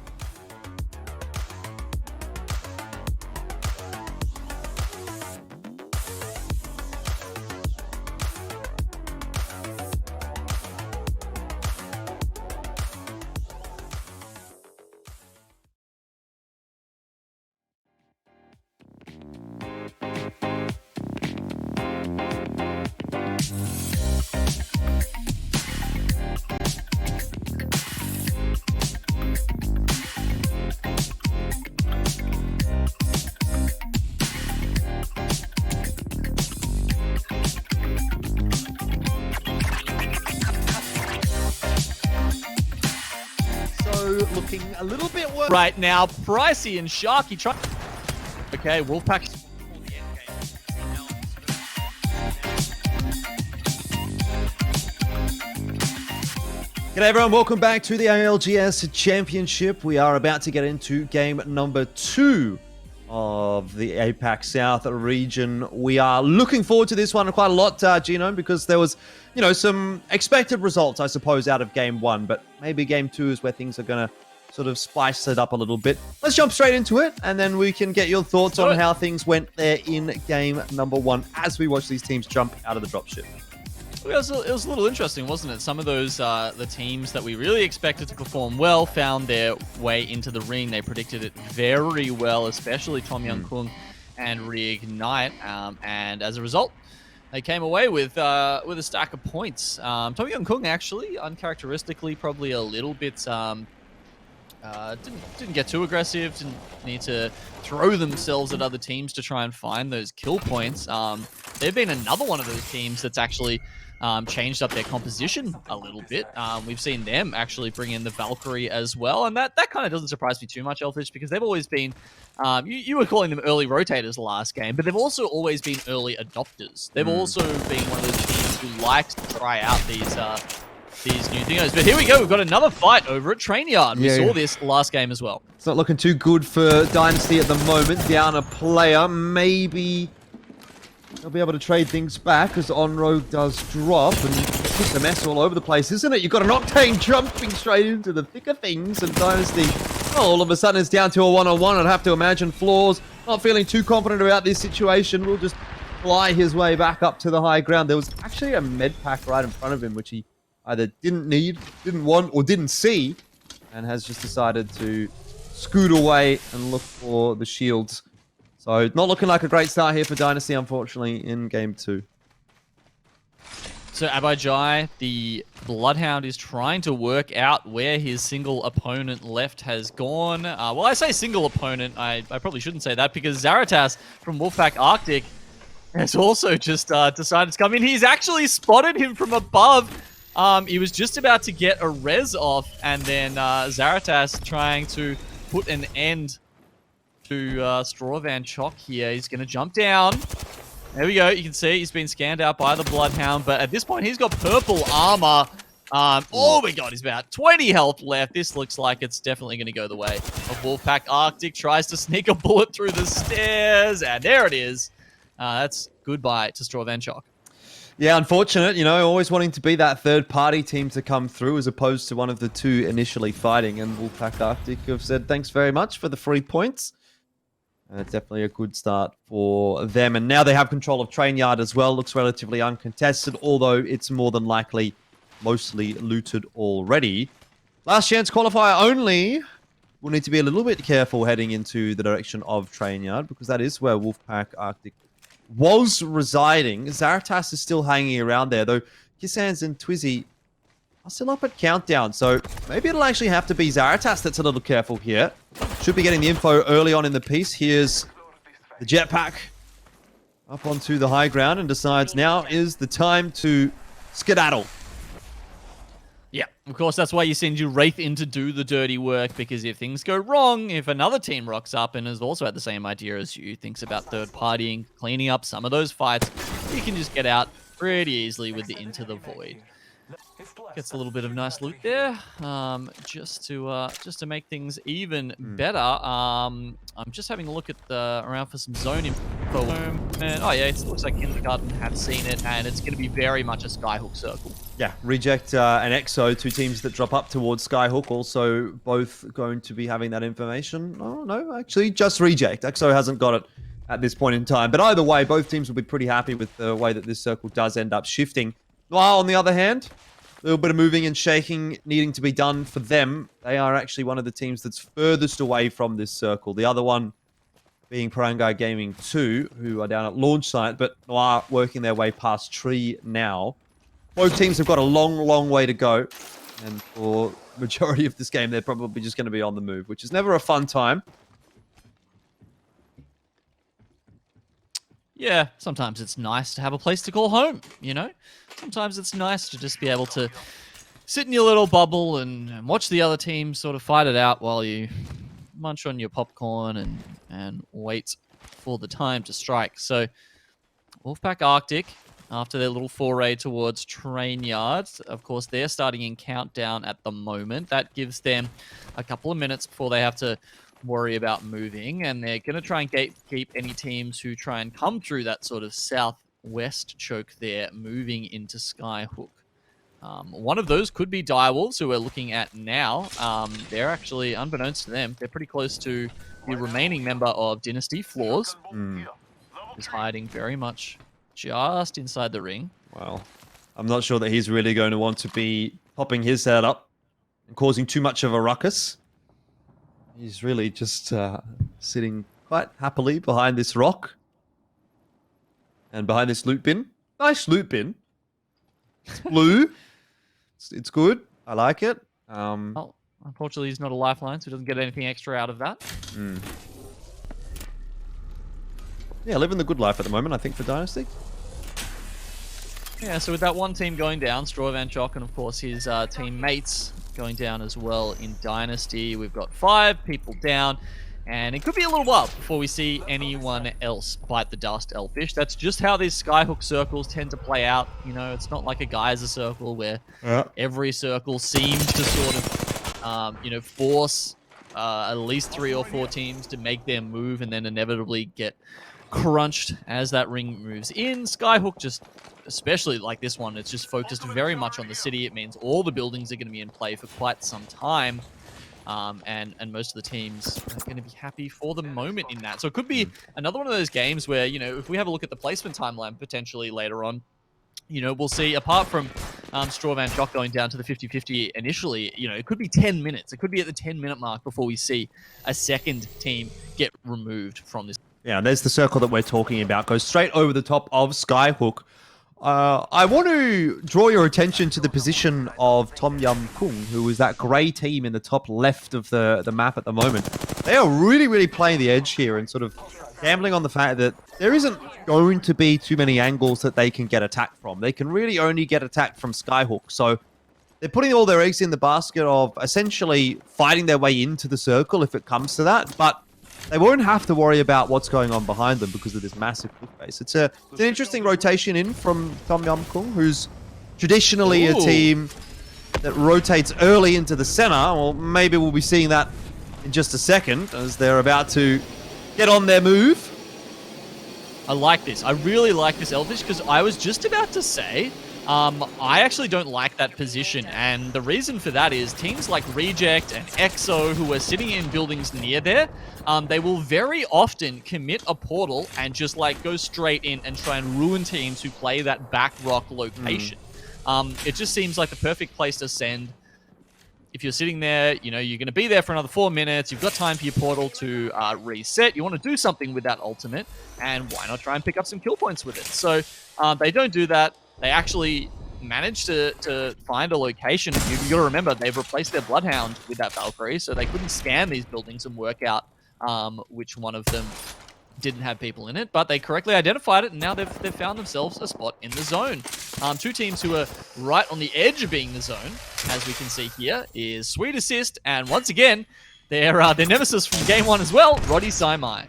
Looking a little bit worse right now. Pricey and Sharky try. Okay, Wolfpack. G'day everyone, welcome back to the ALGS Championship. We are about to get into game number 2 of the APAC South region. We are looking forward to this one quite a lot, Genome, because there was, some expected results, I suppose, out of game 1, but maybe game 2 is where things are going to sort of spice it up a little bit. Let's jump straight into it, and then we can get your thoughts on how things went there in game number 1 as we watch these teams jump out of the dropship. It was a little interesting, wasn't it? Some of those, the teams that we really expected to perform well found their way into the ring. They predicted it very well, especially Tom Young Kung and Reignite. And as a result, they came away with a stack of points. Tom Young Kung actually, uncharacteristically, probably a little bit Didn't get too aggressive. Didn't need to throw themselves at other teams to try and find those kill points. They've been another one of those teams that's actually changed up their composition a little bit. We've seen them actually bring in the Valkyrie as well, and that kind of doesn't surprise me too much, Elfish, because they've always been. You were calling them early rotators last game, but they've also always been early adopters. They've also been one of those teams who likes to try out these new thingos. But here we go. We've got another fight over at Train Yard. We saw this last game as well. It's not looking too good for Dynasty at the moment. Down a player. Maybe they'll be able to trade things back as On-Road does drop. And it's a mess all over the place, isn't it? You've got an Octane jumping straight into the thick of things. And Dynasty, all of a sudden, it's down to a one-on-one. I'd have to imagine Floors not feeling too confident about this situation. Will just fly his way back up to the high ground. There was actually a med pack right in front of him, which he either didn't need, didn't want, or didn't see, and has just decided to scoot away and look for the shields. So not looking like a great start here for Dynasty, unfortunately, in game 2. So Abijai, the Bloodhound, is trying to work out where his single opponent left has gone. Well, I say single opponent. I probably shouldn't say that, because Zaratas from Wolfpack Arctic has also just decided to come in. He's actually spotted him from above. He was just about to get a res off, and then Zaratas trying to put an end to Strawvan Chok here. He's going to jump down. There we go. You can see he's been scanned out by the Bloodhound, but at this point, he's got purple armor. Oh my god, he's about 20 health left. This looks like it's definitely going to go the way of Wolfpack Arctic. Tries to sneak a bullet through the stairs, and there it is. That's goodbye to Strawvan Chok. Yeah, unfortunate, you know, always wanting to be that third-party team to come through as opposed to one of the two initially fighting. And Wolfpack Arctic have said thanks very much for the 3 points. Definitely a good start for them. And now they have control of Train Yard as well. Looks relatively uncontested, although it's more than likely mostly looted already. Last chance qualifier only. We'll need to be a little bit careful heading into the direction of Train Yard, because that is where Wolfpack Arctic was residing. Zaratas is still hanging around there, though Kissans and Twizzy are still up at countdown, so maybe it'll actually have to be Zaratas that's a little careful here. Should be getting the info early on in the piece. Here's the jetpack up onto the high ground and decides now is the time to skedaddle. Yeah, of course, that's why you send your Wraith in to do the dirty work, because if things go wrong, if another team rocks up and has also had the same idea as you, thinks about third-partying, cleaning up some of those fights, you can just get out pretty easily with the Into the Void. Gets a little bit of nice loot there, just to make things even better. I'm just having a look at around for some zone info. And, oh yeah, it looks like Kindergarten have seen it, and it's going to be very much a Skyhook circle. Yeah, Reject and EXO, two teams that drop up towards Skyhook, also both going to be having that information. Oh no, actually just Reject. EXO hasn't got it at this point in time. But either way, both teams will be pretty happy with the way that this circle does end up shifting. While on the other hand, a little bit of moving and shaking needing to be done for them. They are actually one of the teams that's furthest away from this circle. The other one being Parangai Gaming 2, who are down at launch site, but are working their way past Tree now. Both teams have got a long, long way to go. And for the majority of this game, they're probably just going to be on the move, which is never a fun time. Yeah, sometimes it's nice to have a place to call home, you know? Sometimes it's nice to just be able to sit in your little bubble and watch the other team sort of fight it out while you munch on your popcorn and wait for the time to strike. So, Wolfpack Arctic, after their little foray towards Train Yards, of course, they're starting in countdown at the moment. That gives them a couple of minutes before they have to worry about moving, and they're going to try and keep any teams who try and come through that sort of southwest choke there moving into Skyhook. One of those could be Direwolves, who we're looking at now. They're actually, unbeknownst to them, they're pretty close to the remaining member of Dynasty, Floors, who's hiding very much just inside the ring. Well, I'm not sure that he's really going to want to be popping his head up and causing too much of a ruckus. He's really just sitting quite happily behind this rock. And behind this loot bin. Nice loot bin. It's blue. It's good. I like it. Oh, Unfortunately, he's not a lifeline, so he doesn't get anything extra out of that. Yeah, living the good life at the moment, I think, for Dynasty. Yeah, so with that one team going down, Straw Van Chock and of course his teammates going down as well in Dynasty. We've got 5 people down, and it could be a little while before we see anyone else bite the dust, Elfish. That's just how these Skyhook circles tend to play out. You know, it's not like a Geyser circle where every circle seems to sort of, you know, force at least 3 or 4 teams to make their move and then inevitably get crunched as that ring moves in. Skyhook just, especially like this one, it's just focused very much on the city. It means all the buildings are going to be in play for quite some time. And most of the teams are going to be happy for the moment in that. So it could be another one of those games where, you know, if we have a look at the placement timeline potentially later on, you know, we'll see, apart from Straw Van Chock going down to the 50-50 initially, you know, it could be 10 minutes. It could be at the 10-minute mark before we see a second team get removed from this. Yeah, there's the circle that we're talking about. Goes straight over the top of Skyhook. I want to draw your attention to the position of Tom Yum Kung, who is that grey team in the top left of the map at the moment. They are really, really playing the edge here and sort of gambling on the fact that there isn't going to be too many angles that they can get attacked from. They can really only get attacked from Skyhook. So they're putting all their eggs in the basket of essentially fighting their way into the circle if it comes to that. But they won't have to worry about what's going on behind them because of this massive cliff base. It's an interesting rotation in from Tom Yum Kung, who's traditionally a team that rotates early into the center. Well, maybe we'll be seeing that in just a second as they're about to get on their move. I like this. I really like this, Elvish, because I was just about to say, I actually don't like that position, and the reason for that is teams like Reject and EXO, who are sitting in buildings near there, they will very often commit a portal and just like go straight in and try and ruin teams who play that back rock location. It just seems like the perfect place to send. If you're sitting there, you know, you're going to be there for another 4 minutes, you've got time for your portal to reset, you want to do something with that ultimate, and why not try and pick up some kill points with it? So they don't do that. They actually managed to find a location. You got to remember, they've replaced their Bloodhound with that Valkyrie, so they couldn't scan these buildings and work out which one of them didn't have people in it, but they correctly identified it, and now they've found themselves a spot in the zone. 2 teams who are right on the edge of being the zone, as we can see here, is Sweet Assist, and once again, their nemesis from game 1 as well, Roddy Saimai.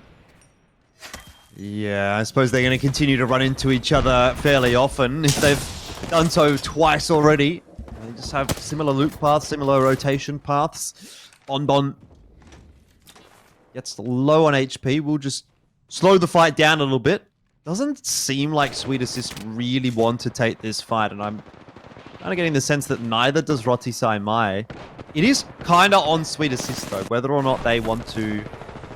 Yeah, I suppose they're going to continue to run into each other fairly often. If they've done so twice already, they just have similar loop paths, similar rotation paths. Bonbon gets low on HP. We'll just slow the fight down a little bit. Doesn't seem like Sweet Assist really want to take this fight, and I'm kind of getting the sense that neither does Roti Saimai. It is kind of on Sweet Assist, though, whether or not they want to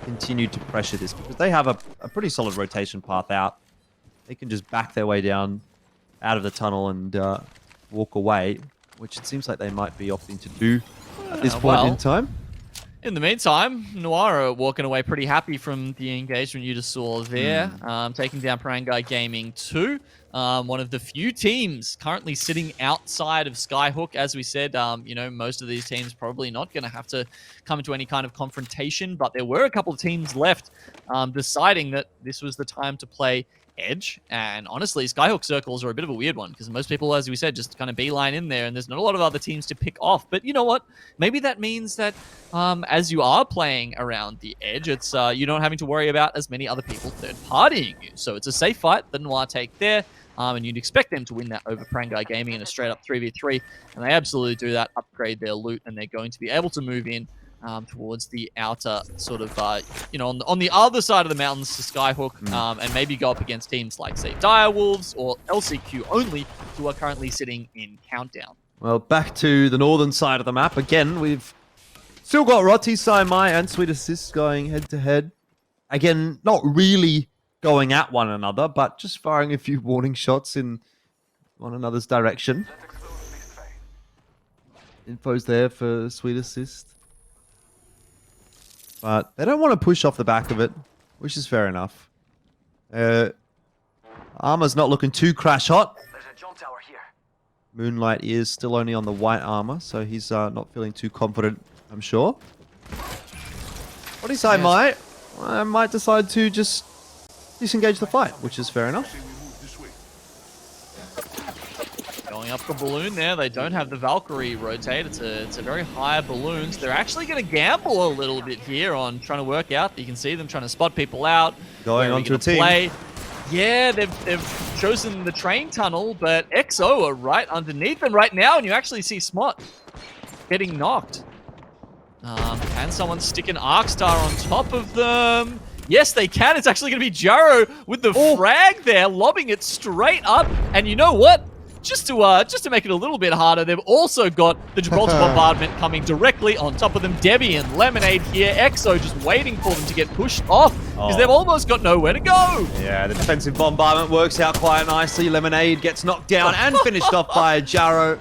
continue to pressure this, because they have a pretty solid rotation path out. They can just back their way down out of the tunnel and walk away, which it seems like they might be opting to do at this point in time. In the meantime, Noir are walking away pretty happy from the engagement you just saw there, taking down Parangai Gaming 2. One of the few teams currently sitting outside of Skyhook. As we said, you know, most of these teams probably not going to have to come into any kind of confrontation, but there were a couple of teams left deciding that this was the time to play edge. And honestly, Skyhook circles are a bit of a weird one because most people, as we said, just kind of beeline in there and there's not a lot of other teams to pick off. But you know what? Maybe that means that as you are playing around the edge, it's you're not having to worry about as many other people third-partying you. So it's a safe fight that Noir take there. And you'd expect them to win that over Parangai Gaming in a straight-up 3v3. And they absolutely do that, upgrade their loot, and they're going to be able to move in towards the outer sort of, you know, on the other side of the mountains to Skyhook, and maybe go up against teams like, say, Direwolves or LCQ only, who are currently sitting in Countdown. Well, back to the northern side of the map. Again, we've still got Roti Saimai and Sweet Assist going head-to-head. Again, not really going at one another, but just firing a few warning shots in one another's direction. Info's there for Sweet Assist. But they don't want to push off the back of it, which is fair enough. Armor's not looking too crash hot. Moonlight is still only on the white armor, so he's not feeling too confident I'm sure. What is I might decide to just disengage the fight, which is fair enough. Going up the balloon there, they don't have the Valkyrie rotate. It's a very high balloon. So they're actually going to gamble a little bit here on trying to work out. You can see them trying to spot people out. Going onto a team. Play. Yeah, they've chosen the train tunnel, but XO are right underneath them right now, and you actually see Smot getting knocked. Can someone stick an Arc Star on top of them? Yes, they can. It's actually going to be Jaro with the frag there, lobbing it straight up. And you know what? Just to make it a little bit harder, they've also got the Gibraltar bombardment coming directly on top of them. Debbie and Lemonade here. XO just waiting for them to get pushed off because they've almost got nowhere to go. Yeah, the defensive bombardment works out quite nicely. Lemonade gets knocked down and finished off by Jaro.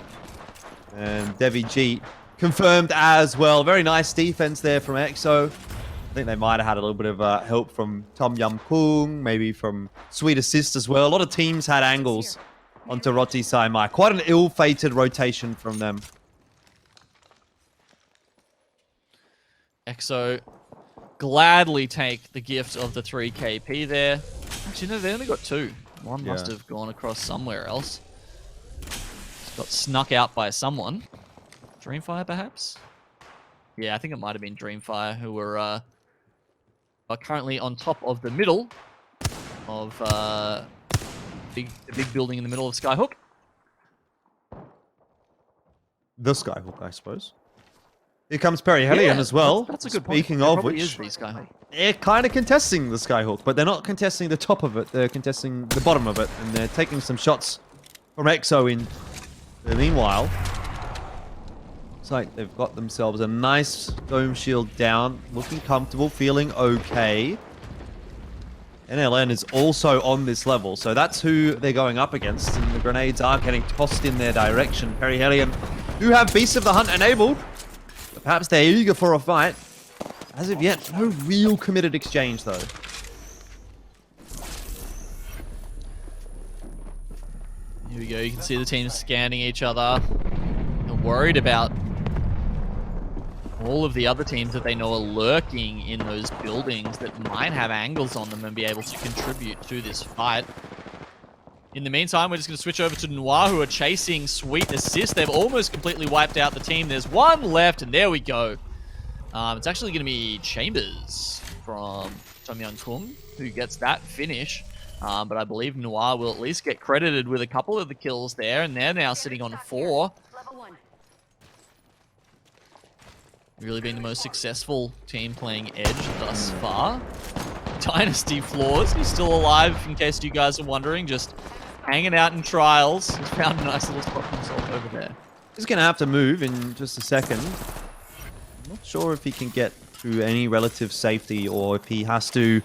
And Debbie G confirmed as well. Very nice defense there from XO. I think they might have had a little bit of help from Tom Yum Kung, maybe from Sweet Assist as well. A lot of teams had angles onto Roti Sai Mai. Quite an ill-fated rotation from them. XO gladly take the gift of the 3 KP there. Actually, no, they only got 2. One must have gone across somewhere else. Just got snuck out by someone. Dreamfire, perhaps? Yeah, I think it might have been Dreamfire, who are currently on top of the middle of the big building in the middle of Skyhook. The Skyhook, I suppose. Here comes Perry Hellion as well. That's a good point. Speaking of which, is the Skyhook. they're kind of contesting the Skyhook, but they're not contesting the top of it. They're contesting the bottom of it, and they're taking some shots from XO in the meanwhile. Looks like they've got themselves a nice dome shield down, looking comfortable, feeling okay. NLN is also on this level, so that's who they're going up against, and the grenades are getting tossed in their direction. Perry Hellion do have Beast of the Hunt enabled, but perhaps they're eager for a fight. As of yet, no real committed exchange, though. Here we go, you can see the teams scanning each other. They're worried about all of the other teams that they know are lurking in those buildings that might have angles on them and be able to contribute to this fight. In the meantime, we're just going to switch over to Noir, who are chasing Sweet Assist. They've almost completely wiped out the team. There's one left, and there we go. It's actually going to be Chambers from Tom Young Kung who gets that finish. But I believe Noir will at least get credited with a couple of the kills there, and they're now sitting on 4. Really being the most successful team playing Edge thus far. Dynasty Floors, he's still alive in case you guys are wondering, just hanging out in trials. He's found a nice little spot for himself over there. He's going to have to move in just a second. I'm not sure if he can get to any relative safety or if he has to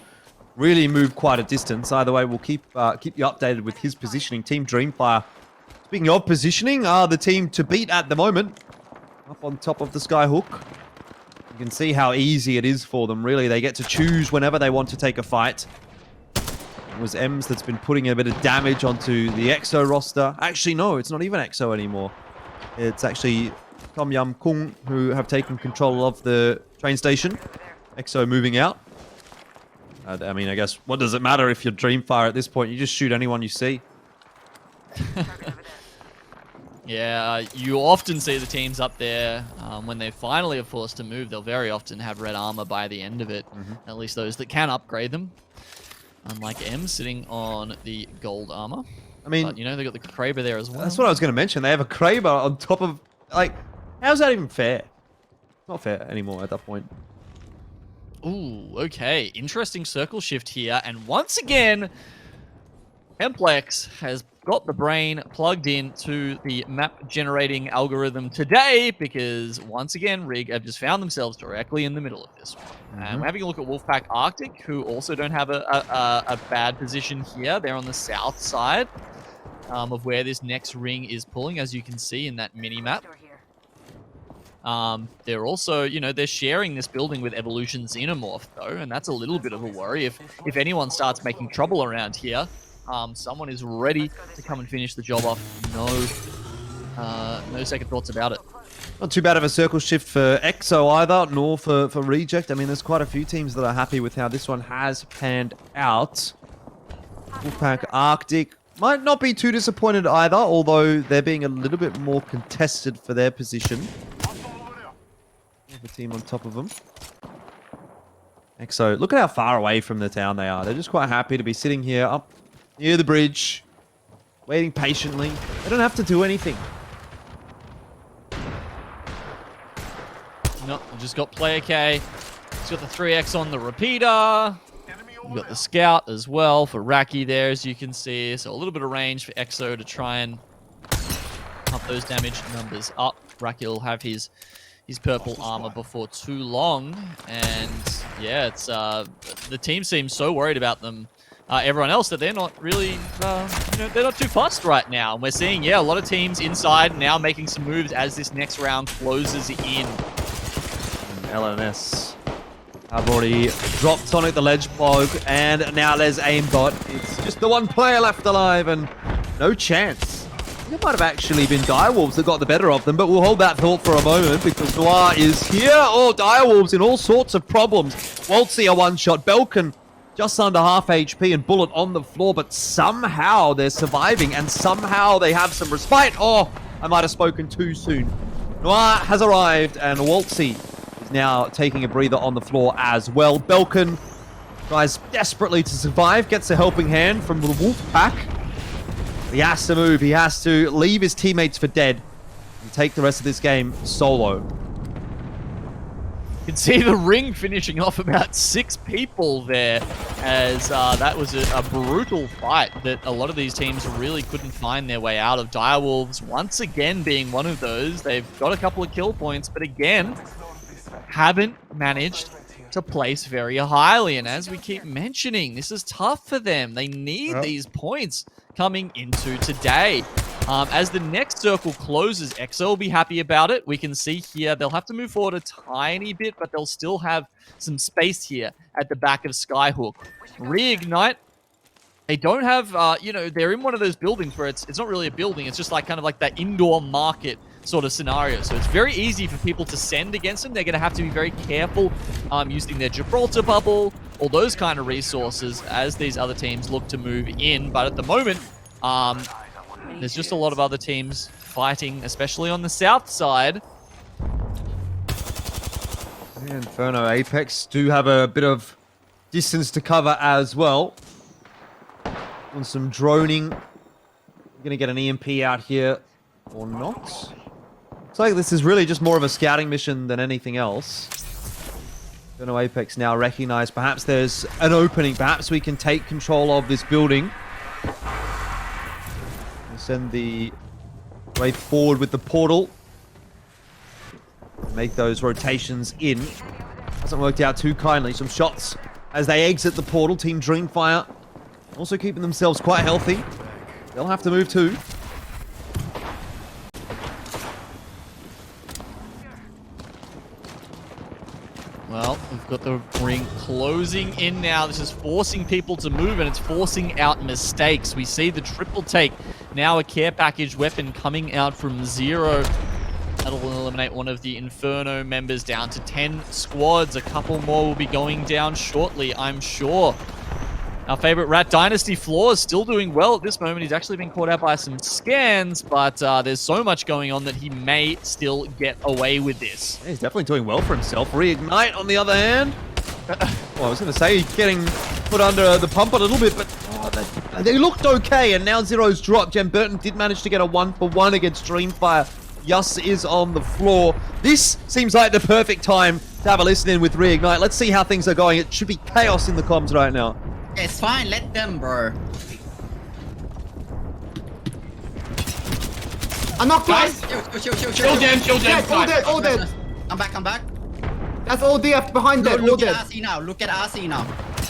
really move quite a distance. Either way, we'll keep you updated with his positioning. Team Dreamfire, speaking of positioning, are the team to beat at the moment. Up on top of the Skyhook. You can see how easy it is for them, really. They get to choose whenever they want to take a fight. It was Ems that's been putting a bit of damage onto the EXO roster. Actually, no, it's not even EXO anymore. It's actually Tom Yum Kung who have taken control of the train station. EXO moving out. I mean, I guess, what does it matter if you're Dreamfire at this point? You just shoot anyone you see. Yeah, you often see the teams up there when they finally are forced to move. They'll very often have red armor by the end of it. At least those that can upgrade them. Unlike M sitting on the gold armor. I mean, but, you know, they got the Kraber there as well. That's what I was going to mention. They have a Kraber on top of, like, how's that even fair? It's not fair anymore at that point. Ooh, okay. Interesting circle shift here. And once again, Templex has got the brain plugged in to the map generating algorithm today because once again, Rig have just found themselves directly in the middle of this one. And we're having a look at Wolfpack Arctic, who also don't have a bad position here. They're on the south side of where this next ring is pulling, as you can see in that mini map. They're also, you know, they're sharing this building with Evolution Xenomorph though, and that's a little bit of a worry. If anyone starts making trouble around here, someone is ready to come and finish the job off. No second thoughts about it. Not too bad of a circle shift for EXO either, nor for Reject. I mean, there's quite a few teams that are happy with how this one has panned out. Wolfpack Arctic might not be too disappointed either, although they're being a little bit more contested for their position. The team on top of them. EXO, look at how far away from the town they are. They're just quite happy to be sitting here up near the bridge, waiting patiently. They don't have to do anything. No, we just got player K. He's got the 3x on the repeater. We've got the scout as well for Raki there, as you can see. So a little bit of range for EXO to try and up those damage numbers up. Raki will have his purple armor before too long. And yeah, it's the team seems so worried about them. Everyone else that they're not really, they're not too fussed right now. And we're seeing, a lot of teams inside now making some moves as this next round closes in. LNS have already dropped Sonic the Ledgepog, and now there's aimbot. It's just the one player left alive, and no chance. It might have actually been Direwolves that got the better of them, but we'll hold that thought for a moment because Noir is here. Oh, Direwolves in all sorts of problems. Waltzy a one-shot. Belkin just under half HP and Bullet on the floor, but somehow they're surviving, and somehow they have some respite. Oh, I might have spoken too soon. Noir has arrived, and Waltzy now taking a breather on the floor as well. Belkin tries desperately to survive, gets a helping hand from the Wolfpack. He has to move. He has to leave his teammates for dead and take the rest of this game solo. You can see the ring finishing off about 6 people there, as that was a brutal fight that a lot of these teams really couldn't find their way out of. Direwolves once again being one of those. They've got a couple of kill points, but again, haven't managed to place very highly. And as we keep mentioning, this is tough for them. They need these points coming into today. As the next circle closes, EXO will be happy about it. We can see here they'll have to move forward a tiny bit, but they'll still have some space here at the back of Skyhook. Reignite, they don't have, they're in one of those buildings where it's not really a building. It's just like kind of like that indoor market sort of scenario. So it's very easy for people to send against them. They're going to have to be very careful using their Gibraltar bubble, all those kind of resources as these other teams look to move in. But at the moment, there's just a lot of other teams fighting, especially on the south side. Inferno Apex do have a bit of distance to cover as well. On some droning. We're going to get an EMP out here or not. Looks like this is really just more of a scouting mission than anything else. Inferno Apex now recognize perhaps there's an opening. Perhaps we can take control of this building. We'll send the way forward with the portal. Make those rotations in. Hasn't worked out too kindly. Some shots as they exit the portal. Team Dreamfire also keeping themselves quite healthy. They'll have to move too. Well, we've got the ring closing in now. This is forcing people to move, and it's forcing out mistakes. We see the triple take. Now a care package weapon coming out from Zero. That'll eliminate one of the Inferno members down to 10 squads. A couple more will be going down shortly, I'm sure. Our favorite Rat Dynasty Floor is still doing well at this moment. He's actually been caught out by some scans, but there's so much going on that he may still get away with this. He's definitely doing well for himself. Reignite, on the other hand. Well, I was going to say, getting put under the pump a little bit, but they looked okay, and now Zero's dropped. Jen Burton did manage to get a 1-for-1 against Dreamfire. Yus is on the floor. This seems like the perfect time to have a listen in with Reignite. Let's see how things are going. It should be chaos in the comms right now. It's fine, let them, bro. I knocked Guys, one. Chill, Jen. Dead, all dead, all dead. Come back. That's all DF behind dead, all Look dead. at RC now, look at RC now.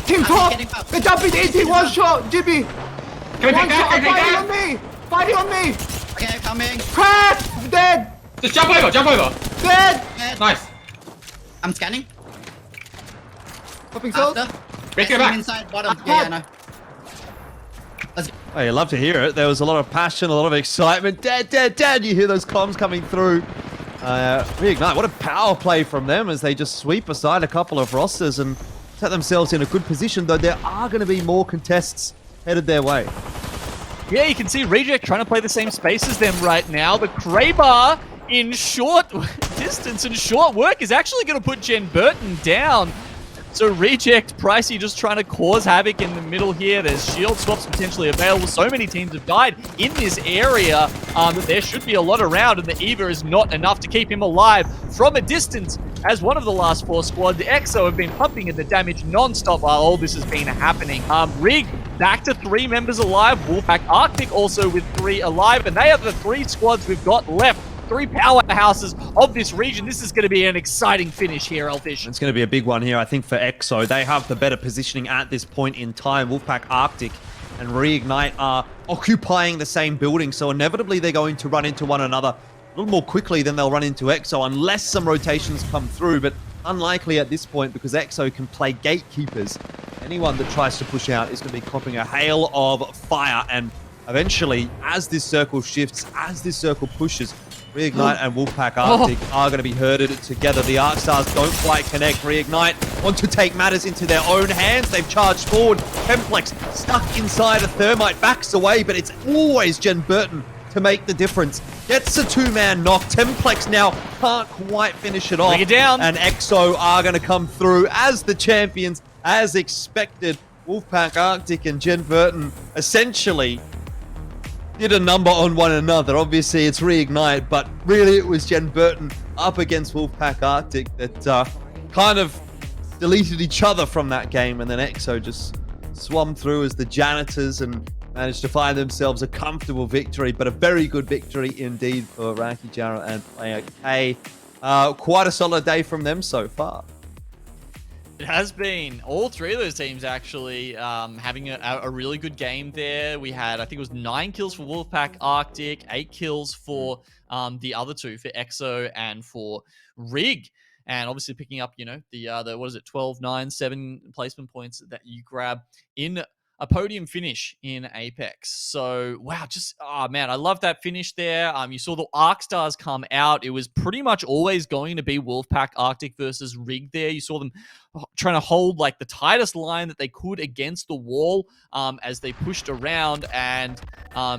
Team top! The jumping 18, one shot, Jimmy! Can we One take shot, that? fighting on me! Fighting on me! Okay, coming. Crash! Dead! Just jump over. Dead! Dead. Nice. I'm scanning. Popping souls? After. Get back. Inside, bottom. Yeah, I know. Let's go. Oh, you love to hear it. There was a lot of passion, a lot of excitement. Dead. You hear those comms coming through. Reignite, what a power play from them as they just sweep aside a couple of rosters and set themselves in a good position, though there are going to be more contests headed their way. Yeah, you can see Reject trying to play the same space as them right now. The Kraber in short distance and short work is actually going to put Jen Burton down. So Reject, Pricey just trying to cause havoc in the middle here. There's shield swaps potentially available. So many teams have died in this area that there should be a lot around, and the Eva is not enough to keep him alive from a distance. As one of the last 4 squads, the EXO have been pumping in the damage non-stop while all this has been happening. Rig back to 3 members alive. Wolfpack Arctic also with 3 alive, and they are the 3 squads we've got left. 3 powerhouses of this region. This is going to be an exciting finish here, Elfish. It's going to be a big one here, I think, for EXO. They have the better positioning at this point in time. Wolfpack Arctic and Reignite are occupying the same building, so inevitably they're going to run into one another a little more quickly than they'll run into EXO, unless some rotations come through, but unlikely at this point because EXO can play gatekeepers. Anyone that tries to push out is going to be copping a hail of fire, and eventually, as this circle shifts, as this circle pushes, Reignite and Wolfpack Arctic are going to be herded together. The ArcStars don't quite connect. Reignite want to take matters into their own hands. They've charged forward. Templex stuck inside a Thermite, backs away, but it's always Jen Burton to make the difference. Gets a 2-man knock. Templex now can't quite finish it off. Bring it down. And EXO are going to come through as the champions, as expected. Wolfpack Arctic and Jen Burton essentially did a number on one another. Obviously, it's Reignite, but really it was Jen Burton up against Wolfpack Arctic that kind of deleted each other from that game, and then EXO just swum through as the janitors and managed to find themselves a comfortable victory, but a very good victory indeed for Raki Jara and Player K. Quite a solid day from them so far. It has been. All 3 of those teams actually having a really good game there. We had, I think it was 9 kills for Wolfpack Arctic, 8 kills for the other 2, for EXO and for Rig. And obviously picking up, you know, the what is it, 12, 9, 7 placement points that you grab in a podium finish in Apex. So, wow, just, oh man, I love that finish there. You saw the ArcStars come out. It was pretty much always going to be Wolfpack Arctic versus Rig there. You saw them trying to hold like the tightest line that they could against the wall as they pushed around, and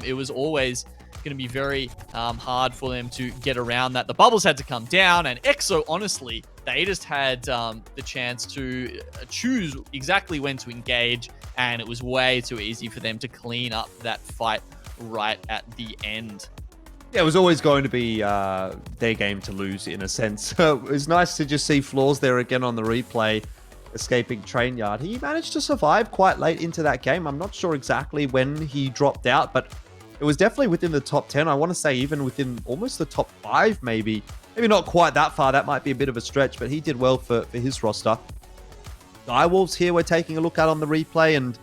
it was always going to be very hard for them to get around that. The bubbles had to come down, and EXO, honestly, they just had the chance to choose exactly when to engage, and it was way too easy for them to clean up that fight right at the end. Yeah, it was always going to be their game to lose in a sense. It was nice to just see Flaws there again on the replay, escaping train yard. He managed to survive quite late into that game. I'm not sure exactly when he dropped out, but it was definitely within the top 10. I want to say even within almost the top 5 maybe. Maybe not quite that far. That might be a bit of a stretch, but he did well for his roster. Direwolves here we're taking a look at on the replay, and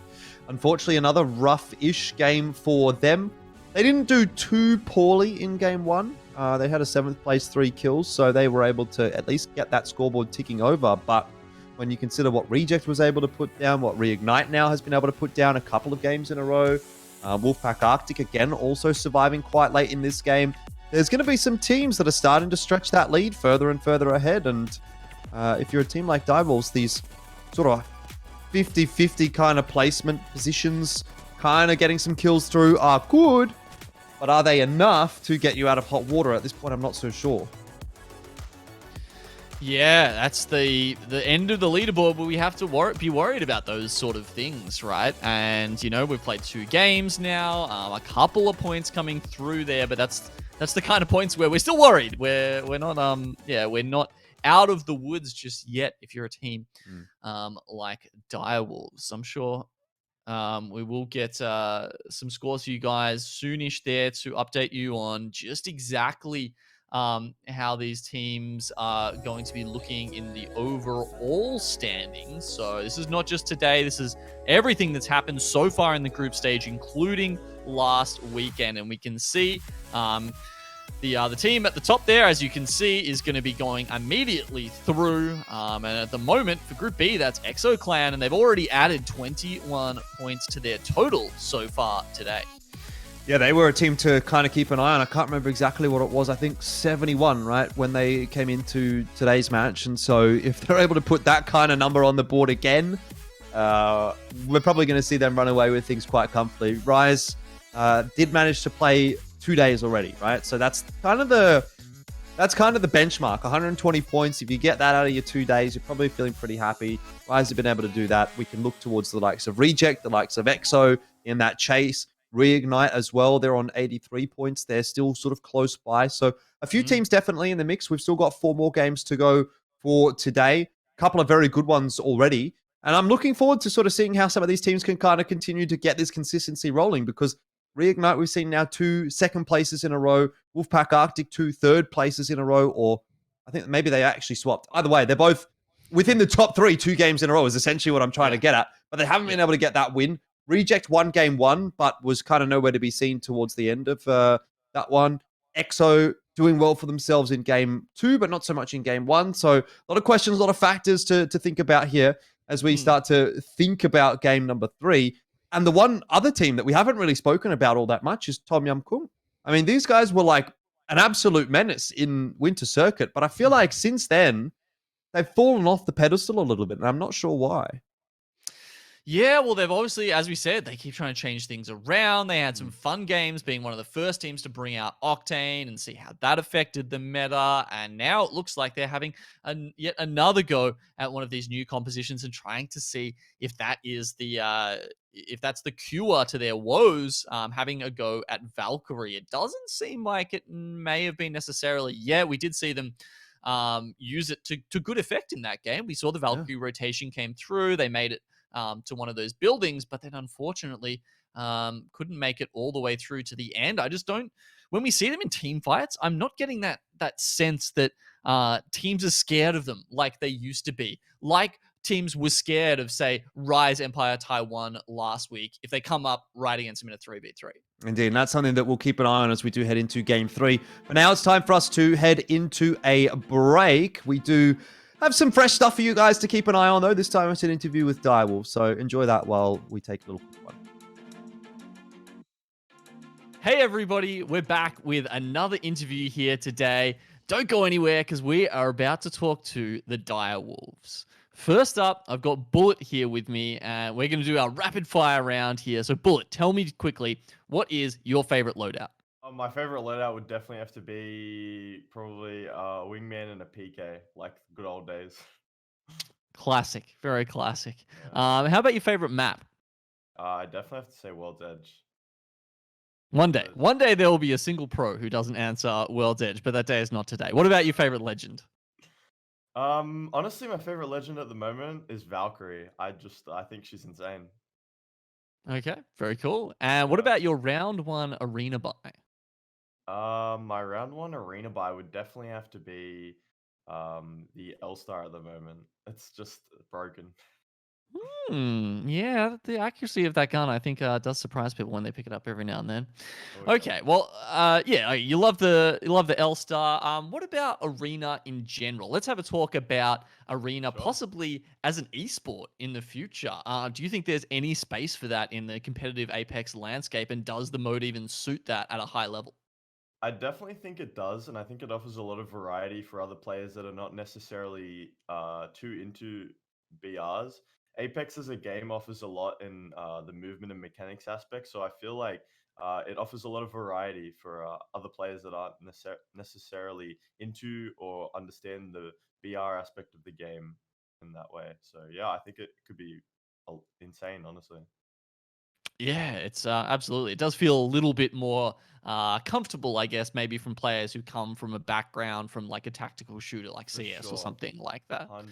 unfortunately another rough-ish game for them. They didn't do too poorly in game 1. They had a 7th place, 3 kills, so they were able to at least get that scoreboard ticking over. But when you consider what Reject was able to put down, what Reignite now has been able to put down a couple of games in a row, Wolfpack Arctic again also surviving quite late in this game, there's going to be some teams that are starting to stretch that lead further and further ahead. And if you're a team like Direwolves, these sort of 50-50 kind of placement positions, kind of getting some kills through are good, but are they enough to get you out of hot water? At this point, I'm not so sure. Yeah, that's the end of the leaderboard, but we have to be worried about those sort of things, right? And, you know, we've played 2 games now, a couple of points coming through there, but that's the kind of points where we're still worried. We're not we're not out of the woods just yet if you're a team like Direwolves. I'm sure we will get some scores for you guys soonish there to update you on just exactly how these teams are going to be looking in the overall standings. So this is not just today, this is everything that's happened so far in the group stage, including last weekend. And we can see the team at the top there, as you can see, is going to be going immediately through. And at the moment, for Group B, that's EXO Clan, and they've already added 21 points to their total so far today. Yeah, they were a team to kind of keep an eye on. I can't remember exactly what it was. I think 71, right, when they came into today's match. And so if they're able to put that kind of number on the board again, we're probably going to see them run away with things quite comfortably. Rise did manage to play 2 days already, right? So that's kind of the benchmark. 120 points. If you get that out of your 2 days, you're probably feeling pretty happy. Rise have been able to do that. We can look towards the likes of Reject, the likes of EXO in that chase. Reignite as well. They're on 83 points. They're still sort of close by. So a few teams definitely in the mix. We've still got 4 more games to go for today. A couple of very good ones already. And I'm looking forward to sort of seeing how some of these teams can kind of continue to get this consistency rolling, because Reignite, we've seen now 2 second places in a row. Wolfpack Arctic, 2 third places in a row, or I think maybe they actually swapped. Either way, they're both within the top 3, 2 games in a row is essentially what I'm trying to get at. But they haven't been able to get that win. Reject won game 1, but was kind of nowhere to be seen towards the end of that one. EXO doing well for themselves in game 2, but not so much in game 1. So a lot of questions, a lot of factors to think about here as we start to think about game number 3. And the one other team that we haven't really spoken about all that much is Tom Yum Kung. I mean, these guys were like an absolute menace in Winter Circuit, but I feel like since then, they've fallen off the pedestal a little bit, and I'm not sure why. Yeah, well, they've obviously, as we said, they keep trying to change things around. They had some fun games, being one of the first teams to bring out Octane and see how that affected the meta. And now it looks like they're having yet another go at one of these new compositions and trying to see if that is if that's the cure to their woes. Having a go at Valkyrie, it doesn't seem like it may have been necessarily. Yeah, we did see them use it to good effect in that game. We saw the Valkyrie rotation came through. They made it to one of those buildings, but then unfortunately couldn't make it all the way through to the end. I just don't. When we see them in team fights, I'm not getting that sense that teams are scared of them like they used to be. Like teams were scared of, say, Rise, Empire, Taiwan last week if they come up right against them in a 3v3. Indeed, and that's something that we'll keep an eye on as we do head into game 3. But now it's time for us to head into a break. We do have some fresh stuff for you guys to keep an eye on, though. This time it's an interview with Direwolf, so enjoy that while we take a little quick one. Hey everybody, we're back with another interview here today. Don't go anywhere because we are about to talk to the Direwolves. First up, I've got Bullet here with me, and we're going to do our rapid fire round here. So Bullet, tell me quickly, what is your favorite loadout? My favorite loadout would definitely have to be probably a wingman and a PK, like the good old days. Classic, very classic. How about your favorite map? I definitely have to say World's Edge. One day there will be a single pro who doesn't answer World's Edge, but that day is not today. What about your favorite legend? Honestly, my favorite legend at the moment is Valkyrie. I think she's insane. Okay, very cool. And what about your round 1 arena buy? My round 1 arena buy would definitely have to be the L-Star at the moment. It's just broken. Yeah, the accuracy of that gun, I think, does surprise people when they pick it up every now and then. Oh, yeah. Okay, well, yeah, you love the L-Star. What about Arena in general? Let's have a talk about Arena, possibly as an esport in the future. Do you think there's any space for that in the competitive Apex landscape, and does the mode even suit that at a high level? I definitely think it does, and I think it offers a lot of variety for other players that are not necessarily too into BRs. Apex as a game offers a lot in the movement and mechanics aspect, so I feel like it offers a lot of variety for other players that aren't necessarily into or understand the BR aspect of the game in that way. So yeah, I think it could be insane, honestly. Yeah, it's absolutely. It does feel a little bit more comfortable, I guess, maybe from players who come from a background from like a tactical shooter like For CS or sure. something like that. 100%,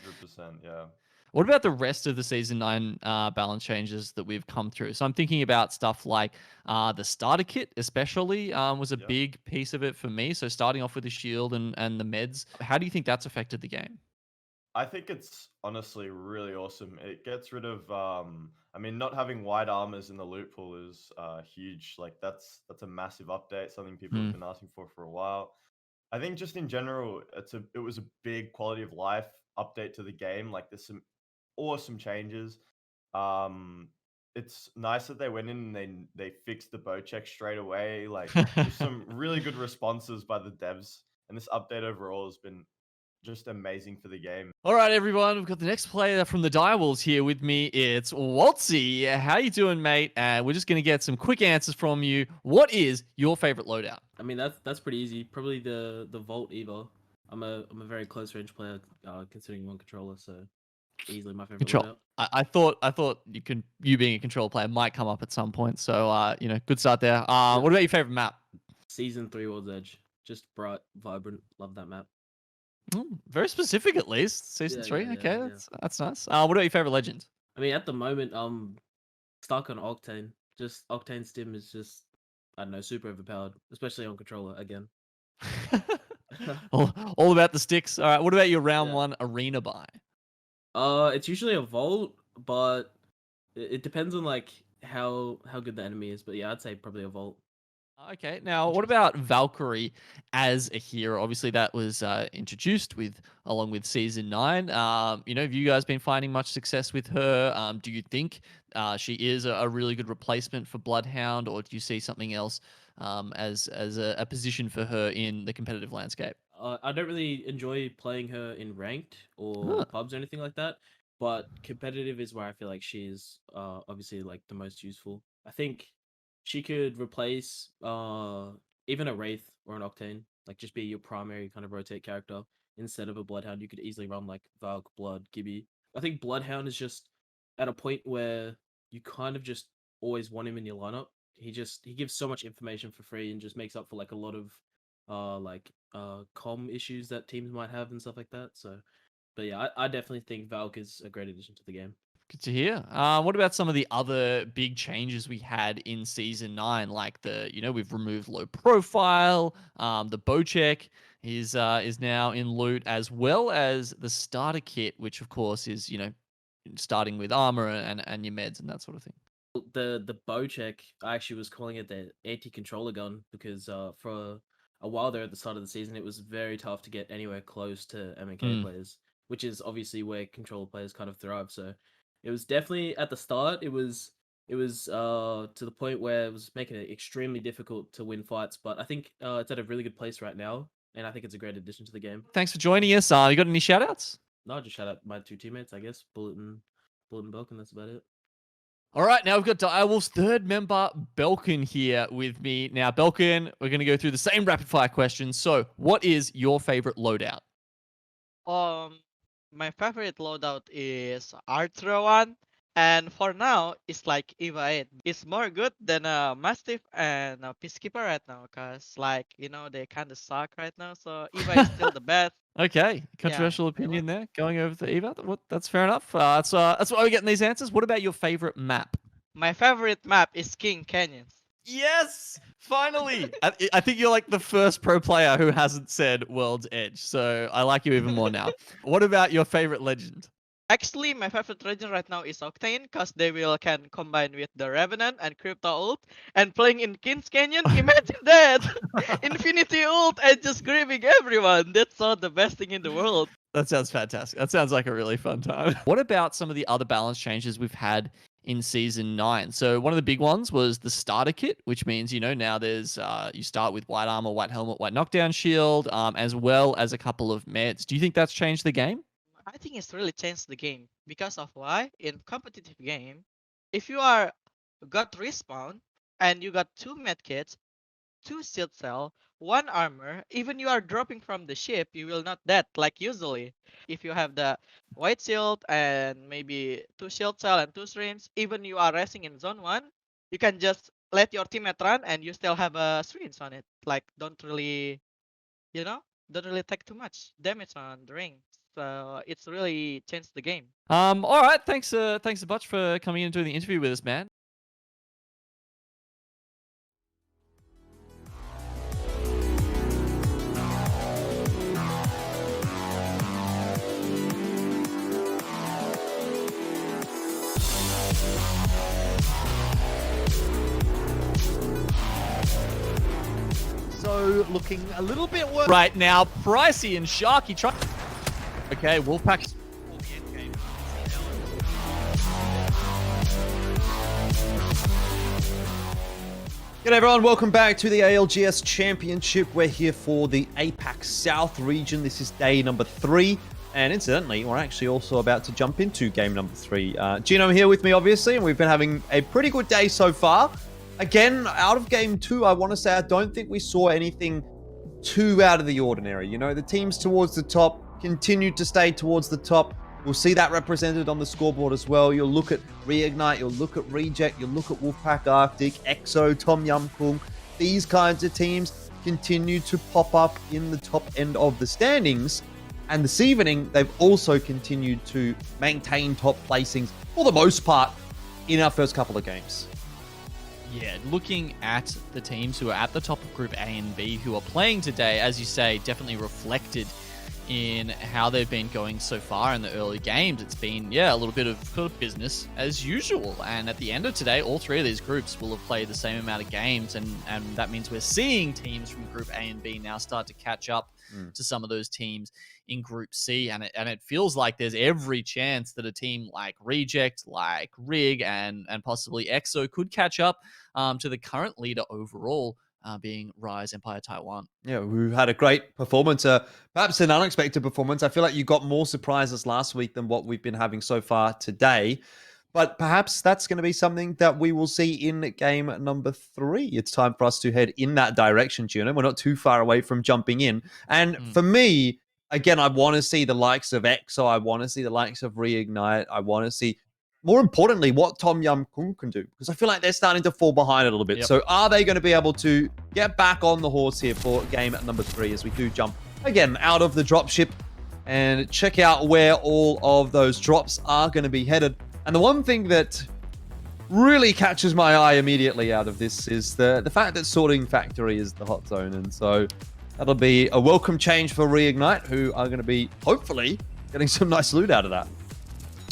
yeah. What about the rest of the Season 9 balance changes that we've come through? So I'm thinking about stuff like the starter kit, especially, was a big piece of it for me. So starting off with the shield and the meds, how do you think that's affected the game? I think it's honestly really awesome. It gets rid of, I mean, not having wide armors in the loot pool is huge. Like that's a massive update, something people have been asking for a while. I think just in general, it was a big quality of life update to the game. Like there's some awesome changes. it's nice that they went in and they fixed the bow check straight away. Like, just some really good responses by the devs, and this update overall has been just amazing for the game. All right, everyone, we've got the next player from the Direwolves here with me. It's Waltzy. How you doing, mate? We're just going to get some quick answers from you. What is your favorite loadout? I mean, that's pretty easy. Probably the Volt Evo. I'm a very close range player, considering one controller, so easily my favorite Control. loadout. I thought you being a control player might come up at some point. So good start there. What about your favorite map? Season 3 World's Edge. Just bright, vibrant. Love that map. Very specific, at least. Season 3. Yeah, Okay, yeah. that's nice. What about your favorite legend? I mean, at the moment, stuck on Octane. Just Octane Stim is just, I don't know, super overpowered, especially on controller again. all about the sticks. All right. What about your round Yeah. 1 arena buy? It's usually a Volt, but it depends on like how good the enemy is. But yeah, I'd say probably a Volt. Okay. Now, what about Valkyrie as a hero? Obviously, that was introduced along with Season 9. Have you guys been finding much success with her? Do you think she is a really good replacement for Bloodhound, or do you see something else as a position for her in the competitive landscape? I don't really enjoy playing her in ranked or pubs or anything like that, but competitive is where I feel like she's obviously like the most useful. I think she could replace even a Wraith or an Octane, like just be your primary kind of rotate character instead of a Bloodhound. You could easily run like Valk, Blood, Gibby. I think Bloodhound is just at a point where you kind of just always want him in your lineup. He gives so much information for free and just makes up for like a lot of comm issues that teams might have and stuff like that. So, but yeah, I definitely think Valk is a great addition to the game. Good to hear. What about some of the other big changes we had in Season 9? Like we've removed low profile. The bow check is now in loot, as well as the starter kit, which of course is starting with armor and your meds and that sort of thing. The bow check, I actually was calling it the anti-controller gun because for a while there at the start of the season, it was very tough to get anywhere close to MNK players, which is obviously where controller players kind of thrive. So it was definitely at the start. It was to the point where it was making it extremely difficult to win fights. But I think it's at a really good place right now, and I think it's a great addition to the game. Thanks for joining us. You got any shout outs? No, just shout out my 2 teammates, I guess, Bullet and Belkin. That's about it. All right, now we've got Direwolves' third member, Belkin, here with me. Now, Belkin, we're going to go through the same rapid fire questions. So, what is your favorite loadout? My favorite loadout is Arthur 1, and for now, it's like EVA 8. It's more good than a Mastiff and a Peacekeeper right now, because they kind of suck right now, so EVA is still the best. Okay, controversial opinion there, going over to Eva. That's fair enough. That's why we're getting these answers. What about your favorite map? My favorite map is King Canyons. Yes, finally. I think you're like the first pro player who hasn't said World's Edge, so I like you even more now. What about your favorite legend? Actually, my favorite legend right now is Octane, because they can combine with the Revenant and Crypto ult, and playing in King's Canyon, imagine that! Infinity ult and just grieving everyone. That's the best thing in the world. That sounds fantastic. That sounds like a really fun time. What about some of the other balance changes we've had in Season 9? So one of the big ones was the starter kit, which means, now there's, you start with white armor, white helmet, white knockdown shield, as well as a couple of meds. Do you think that's changed the game? I think it's really changed the game. Because of why? In competitive game, if you got respawn and you got 2 medkits, 2 shield cell, 1 armor, even you are dropping from the ship, you will not dead like usually. If you have the white shield and maybe 2 shield cell and 2 syringe, even you are racing in zone 1, you can just let your teammate run and you still have a syringe on it. Like don't really take too much damage on the ring. So it's really changed the game. All right. Thanks a bunch for coming in and doing the interview with us, man. So looking a little bit worse right now. Pricey and Sharky try. Okay, Wolfpack. G'day everyone, welcome back to the ALGS Championship. We're here for the APAC South region. This is day number 3. And incidentally, we're actually also about to jump into game number 3. Gino here with me, obviously, and we've been having a pretty good day so far. Again, out of game 2, I want to say I don't think we saw anything too out of the ordinary. You know, the teams towards the top continued to stay towards the top. We'll see that represented on the scoreboard as well. You'll look at Reignite, you'll look at Reject, you'll look at Wolfpack Arctic, EXO, Tom Yum Kung. These kinds of teams continue to pop up in the top end of the standings. And this evening, they've also continued to maintain top placings for the most part in our first couple of games. Yeah, looking at the teams who are at the top of Group A and B who are playing today, as you say, definitely reflected in how they've been going so far in the early games. It's been, a little bit of business as usual. And at the end of today, all 3 of these groups will have played the same amount of games. And that means we're seeing teams from Group A and B now start to catch up to some of those teams in Group C. And it feels like there's every chance that a team like Reject, like Rig, and possibly EXO could catch up to the current leader overall, being Rise Empire Taiwan. Yeah, who had a great performance, perhaps an unexpected performance. I feel like you got more surprises last week than what we've been having so far today. But perhaps that's going to be something that we will see in game number 3. It's time for us to head in that direction, Juno. We're not too far away from jumping in. And for me, again, I want to see the likes of EXO. I want to see the likes of Reignite. I want to see, more importantly, what Tom Yum Kung can do, because I feel like they're starting to fall behind a little bit. So are they going to be able to get back on the horse here for game number 3 as we do jump again out of the dropship and check out where all of those drops are going to be headed? And the one thing that really catches my eye immediately out of this is the fact that Sorting Factory is the hot zone. And so that'll be a welcome change for Reignite, who are going to be hopefully getting some nice loot out of that.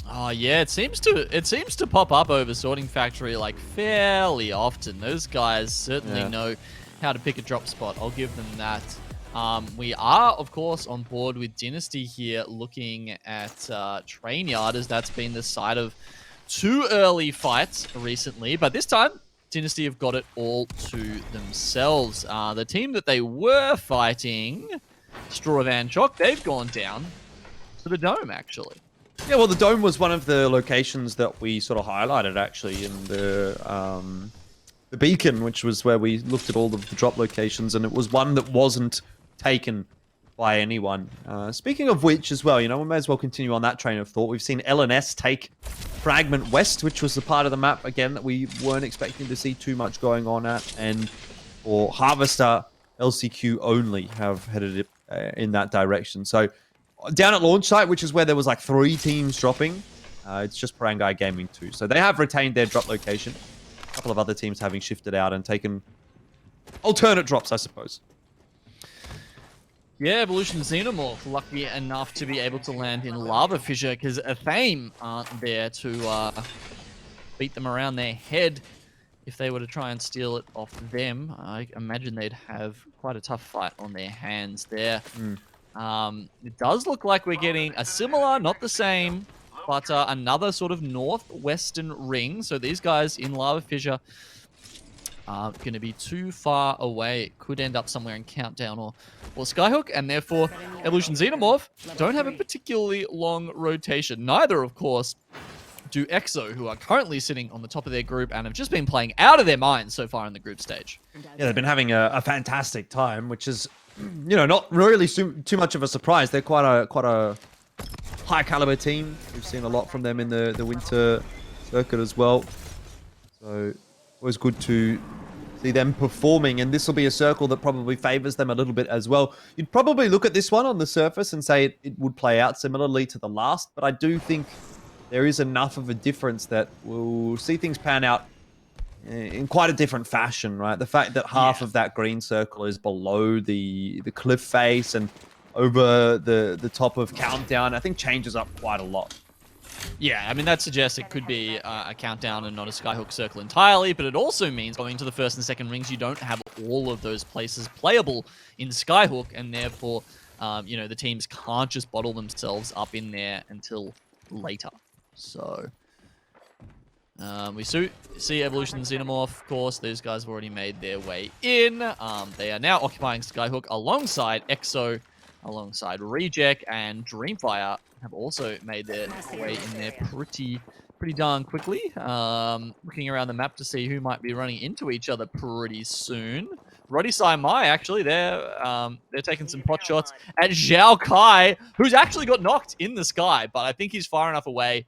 Oh yeah, it seems to pop up over Sorting Factory like fairly often. Those guys certainly know how to pick a drop spot. I'll give them that. We are, of course, on board with Dynasty here, looking at Trainyard, as that's been the side of 2 early fights recently. But this time, Dynasty have got it all to themselves. The team that they were fighting, Straw Van Chock, they've gone down to the Dome, actually. Yeah, well, the Dome was one of the locations that we sort of highlighted, actually, in the Beacon, which was where we looked at all of the drop locations, and it was one that wasn't taken by anyone. Speaking of which, as well, we may as well continue on that train of thought. We've seen LNS take Fragment West, which was the part of the map, again, that we weren't expecting to see too much going on at, and for Harvester, LCQ only have headed it in that direction. So down at launch site, which is where there was like 3 teams dropping, it's just Parangai Gaming 2. So they have retained their drop location. A couple of other teams having shifted out and taken alternate drops, I suppose. Yeah, Evolution Xenomorph lucky enough to be able to land in Lava Fissure, because Athame aren't there to beat them around their head. If they were to try and steal it off them, I imagine they'd have quite a tough fight on their hands there. It does look like we're getting a similar, not the same, but another sort of northwestern ring. So these guys in Lava Fissure are going to be too far away. It could end up somewhere in Countdown or Skyhook, and therefore Evolution Xenomorph don't have a particularly long rotation. Neither, of course, do EXO, who are currently sitting on the top of their group and have just been playing out of their minds so far in the group stage. Yeah, they've been having a fantastic time, which is, not really too much of a surprise. They're quite a high caliber team. We've seen a lot from them in the winter circuit as well. So always good to see them performing, and this will be a circle that probably favors them a little bit as well. You'd probably look at this one on the surface and say it would play out similarly to the last, but I do think there is enough of a difference that we'll see things pan out in quite a different fashion, right? The fact that half of that green circle is below the cliff face and over the top of Countdown, I think changes up quite a lot. Yeah, I mean, that suggests it could be a Countdown and not a Skyhook circle entirely, but it also means going to the first and second rings, you don't have all of those places playable in Skyhook, and therefore, the teams can't just bottle themselves up in there until later. So We see Evolution and Xenomorph, of course. Those guys have already made their way in. They are now occupying Skyhook alongside EXO, alongside Reject, and Dreamfire have also made their way in there pretty darn quickly. Looking around the map to see who might be running into each other pretty soon. Roddy Sai Mai, actually, they're taking some pot shots at Zhao Kai, who's actually got knocked in the sky, but I think he's far enough away.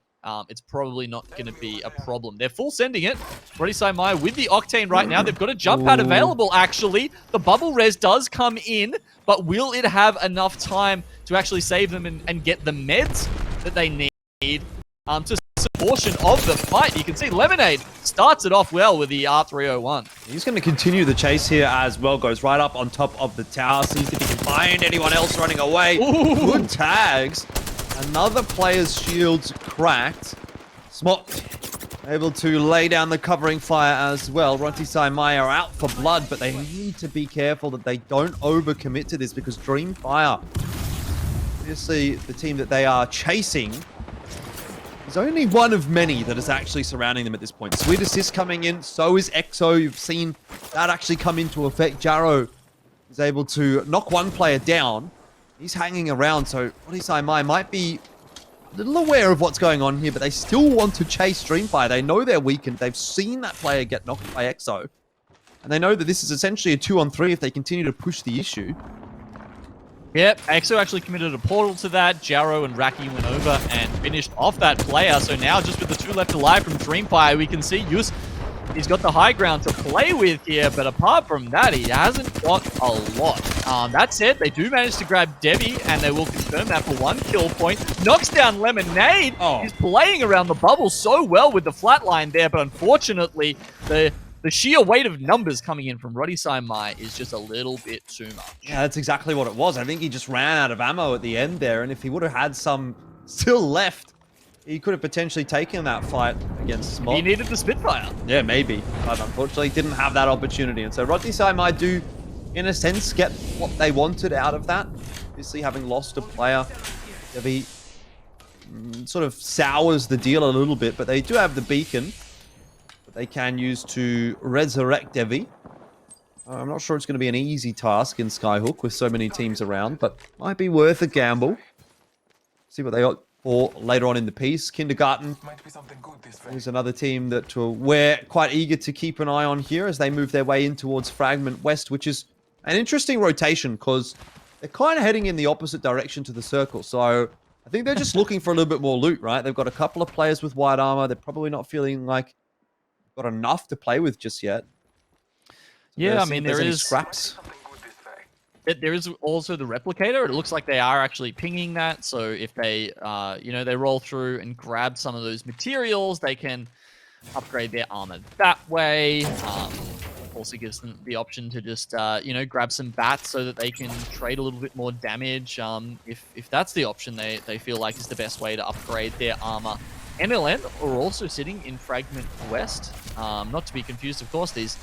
It's probably not going to be a problem. They're full sending it. Roddy Sai Mai with the Octane right now. They've got a jump pad available, actually. The bubble res does come in, but will it have enough time to actually save them and get the meds that they need to portion of the fight? You can see Lemonade starts it off well with the R301. He's going to continue the chase here as well. Goes right up on top of the tower. Sees if he can find anyone else running away. Ooh. Good tags. Another player's shields cracked. Smok able to lay down the covering fire as well. Roddy Sai Mai are out for blood, but they need to be careful that they don't overcommit to this because Dreamfire, obviously the team that they are chasing, is only one of many that is actually surrounding them at this point. Sweet assist coming in, so is EXO. You've seen that actually come into effect. Jarrow is able to knock one player down. He's hanging around, so Roddy Sai Mai might be a little aware of what's going on here, but they still want to chase Dreamfire. They know they're weakened. They've seen that player get knocked by EXO. And they know that this is essentially a 2-on-3 if they continue to push the issue. Yep, EXO actually committed a portal to that. Jarrow and Raki went over and finished off that player. So now just with the 2 left alive from Dreamfire, we can see Yus, he's got the high ground to play with here, but apart from that, he hasn't got a lot. That said, they do manage to grab Debbie, and they will confirm that for 1 kill point. Knocks down Lemonade. Oh. He's playing around the bubble so well with the flatline there, but unfortunately, the sheer weight of numbers coming in from Roddy Sai Mai is just a little bit too much. Yeah, that's exactly what it was. I think he just ran out of ammo at the end there, and if he would have had some still left, he could have potentially taken that fight against Smok. He needed the Spitfire. Yeah, maybe. But unfortunately, didn't have that opportunity. And so Roddy Sai Mai do, in a sense, get what they wanted out of that. Obviously, having lost a player, Debbie sort of sours the deal a little bit. But they do have the beacon that they can use to resurrect Debbie. I'm not sure it's going to be an easy task in Skyhook with so many teams around, but might be worth a gamble. See what they got for later on in the piece. Kindergarten is another team that we're quite eager to keep an eye on here as they move their way in towards Fragment West, which is an interesting rotation because they're kind of heading in the opposite direction to the circle. So I think they're just looking for a little bit more loot, right? They've got a couple of players with white armor. They're probably not feeling like they've got enough to play with just yet. So Yeah, I mean, there is scraps. There is also the replicator. It looks like they are actually pinging that. So if they, they roll through and grab some of those materials, they can upgrade their armor that way. Also gives them the option to just, grab some bats so that they can trade a little bit more damage. If that's the option they feel like is the best way to upgrade their armor. NLN are also sitting in Fragment West. Not to be confused, of course, these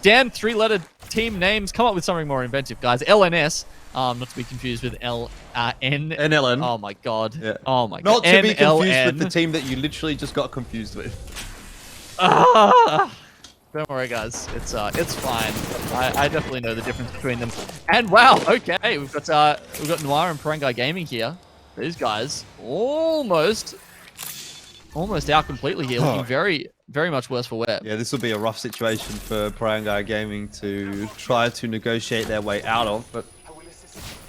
damn 3-letter team names. Come up with something more inventive, guys. LNS, not to be confused with NLN. Oh my god. Yeah. Oh my Not god. to be confused NLN. with the team that you literally just got confused with. Don't worry, guys. It's fine. I definitely know the difference between them. And wow, okay, we've got Noir and Parangai Gaming here. These guys almost out completely here, looking very, very much worse for wear. Yeah, this will be a rough situation for Parangai Gaming to try to negotiate their way out of, but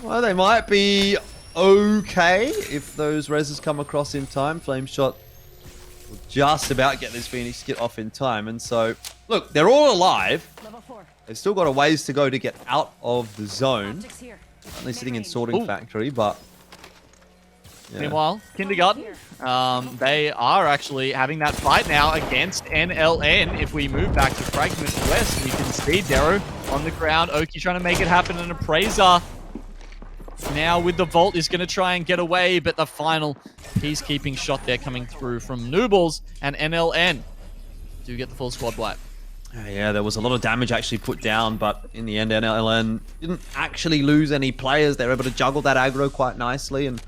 well, they might be okay if those reses come across in time. Flame Shot will just about get this Phoenix kit off in time, and so look, they're all alive. They've still got a ways to go to get out of the zone. Only sitting in Sorting Factory, but yeah. Meanwhile, Kindergarten, they are actually having that fight now against NLN. If we move back to Fragment West, we can see Darrow on the ground. Oki trying to make it happen, and Appraiser now with the Vault is going to try and get away, but the final peacekeeping shot there coming through from Noobles, and NLN do get the full squad wipe. Yeah, there was a lot of damage actually put down, but in the end, NLN didn't actually lose any players. They were able to juggle that aggro quite nicely and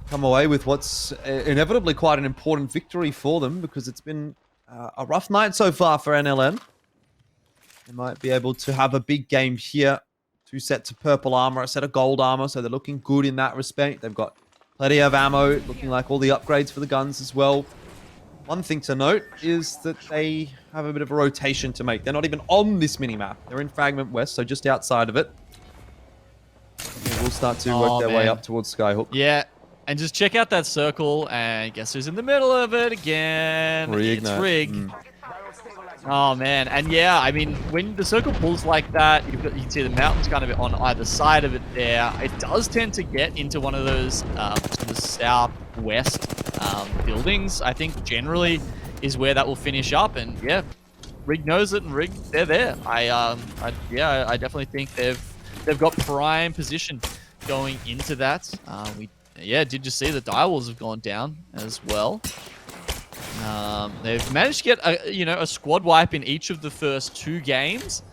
come away with what's inevitably quite an important victory for them, because it's been a rough night so far for NLN. They might be able to have a big game here. 2 sets of purple armor, a set of gold armor, so they're looking good in that respect. They've got plenty of ammo, looking like all the upgrades for the guns as well. One thing to note is that they have a bit of a rotation to make. They're not even on this mini-map. They're in Fragment West, so just outside of it. They will start to work their way up towards Skyhook. Yeah, and just check out that circle, and guess who's in the middle of it again? It's Rig. Oh, man. And yeah, I mean, when the circle pulls like that, you can see the mountains kind of on either side of it there. It does tend to get into one of those sort of southwest buildings, I think generally is where that will finish up. And yeah, Rig knows it, and Rig, they're there. I definitely think they've got prime position going into that. We did just see the die walls have gone down as well. They've managed to get a squad wipe in each of the first 2 games.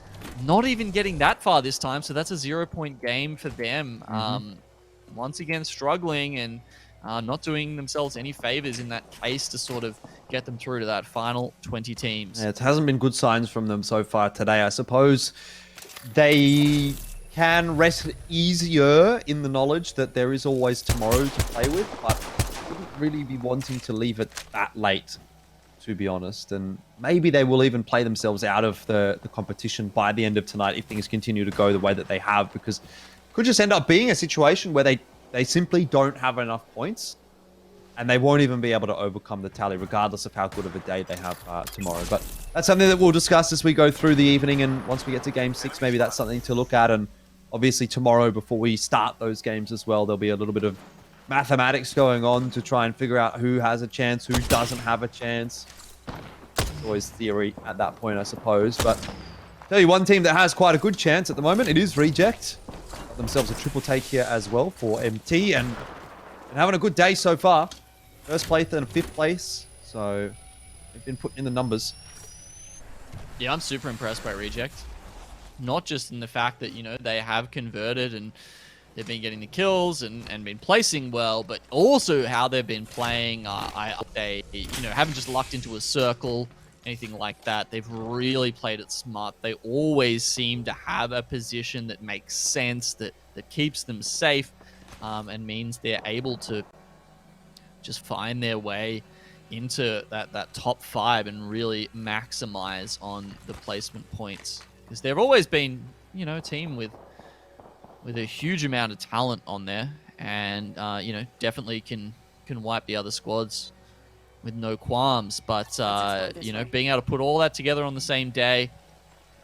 Not even getting that far this time, so that's a 0-point game for them. Once again, struggling and not doing themselves any favors in that case to sort of get them through to that final 20 teams. Yeah, it hasn't been good signs from them so far today. I suppose they can rest easier in the knowledge that there is always tomorrow to play with, but wouldn't really be wanting to leave it that late, to be honest. And maybe they will even play themselves out of the competition by the end of tonight if things continue to go the way that they have, because it could just end up being a situation where they simply don't have enough points and they won't even be able to overcome the tally regardless of how good of a day they have tomorrow. But that's something that we'll discuss as we go through the evening, and once we get to game 6, maybe that's something to look at. And obviously tomorrow, before we start those games as well, there'll be a little bit of mathematics going on to try and figure out who has a chance, who doesn't have a chance. It's always theory at that point, I suppose. But tell you one team that has quite a good chance at the moment, it is Reject. Got themselves a triple take here as well for MT, and having a good day so far. First place and 5th place, so they've been putting in the numbers. Yeah, I'm super impressed by Reject. Not just in the fact that, they have converted and they've been getting the kills and been placing well, but also how they've been playing. They haven't just lucked into a circle, anything like that. They've really played it smart. They always seem to have a position that makes sense, that keeps them safe, and means they're able to just find their way into that top 5 and really maximize on the placement points. Because they've always been, a team with a huge amount of talent on there, and definitely can wipe the other squads with no qualms. But being able to put all that together on the same day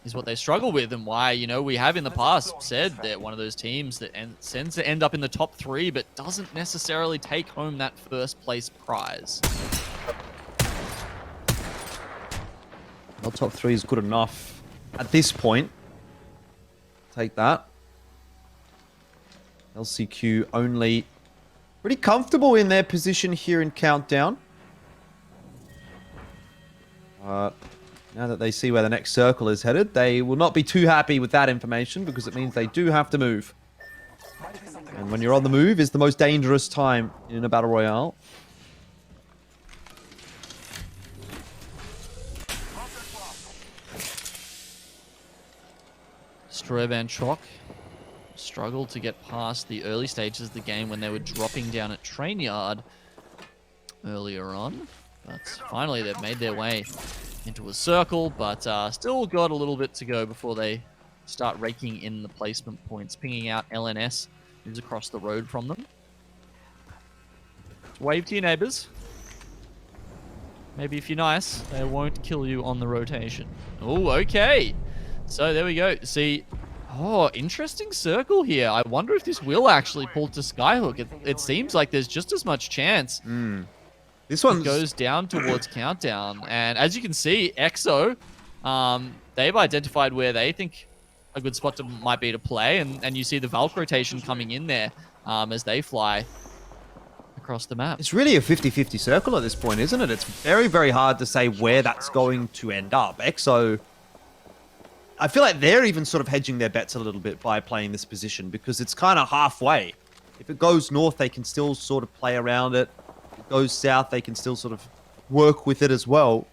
is what they struggle with, and why we have in the past said they're one of those teams that tends to end up in the top 3, but doesn't necessarily take home that first place prize. Well, top 3 is good enough at this point. Take that. LCQ only pretty comfortable in their position here in Countdown. Now that they see where the next circle is headed, they will not be too happy with that information, because it means they do have to move. And when you're on the move is the most dangerous time in a Battle Royale. Stroev and Choc struggled to get past the early stages of the game when they were dropping down at Train Yard earlier on. But finally they've made their way into a circle, but still got a little bit to go before they start raking in the placement points, pinging out LNS, who's across the road from them. Wave to your neighbors. Maybe if you're nice, they won't kill you on the rotation. Oh, okay. So there we go. See, interesting circle here. I wonder if this will actually pull to Skyhook. It seems like there's just as much chance. This one goes down towards Countdown. And as you can see, EXO, they've identified where they think a good spot might be to play. And you see the Valk rotation coming in there as they fly across the map. It's really a 50-50 circle at this point, isn't it? It's very, very hard to say where that's going to end up. EXO, I feel like they're even sort of hedging their bets a little bit by playing this position, because it's kind of halfway. If it goes north, they can still sort of play around it. If it goes south, they can still sort of work with it as well.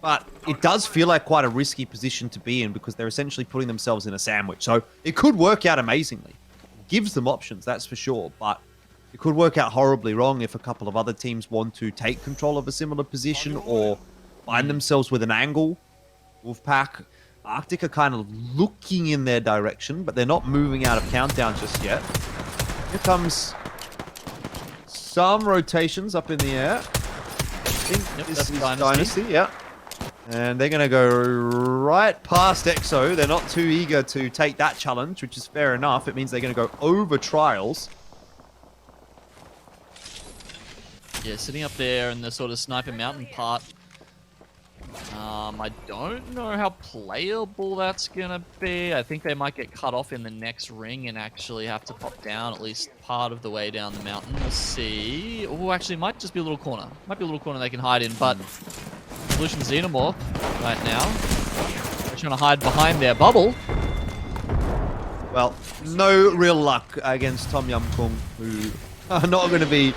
But it does feel like quite a risky position to be in because they're essentially putting themselves in a sandwich. So it could work out amazingly. It gives them options, that's for sure. But it could work out horribly wrong if a couple of other teams want to take control of a similar position or find themselves with an angle. Wolfpack, Arctic are kind of looking in their direction, but they're not moving out of countdown just yet. Here comes some rotations up in the air. I think this is Dynasty, yeah. And they're going to go right past EXO. They're not too eager to take that challenge, which is fair enough. It means they're going to go over Trials. Yeah, sitting up there in the sort of Sniper Mountain part. I don't know how playable that's going to be. I think they might get cut off in the next ring and actually have to pop down at least part of the way down the mountain. We'll see. Oh, actually, it might just be a little corner. Might be a little corner they can hide in, but Evolution Xenomorph right now. They're trying to hide behind their bubble. Well, no real luck against Tom Yum Kung, who are not going to be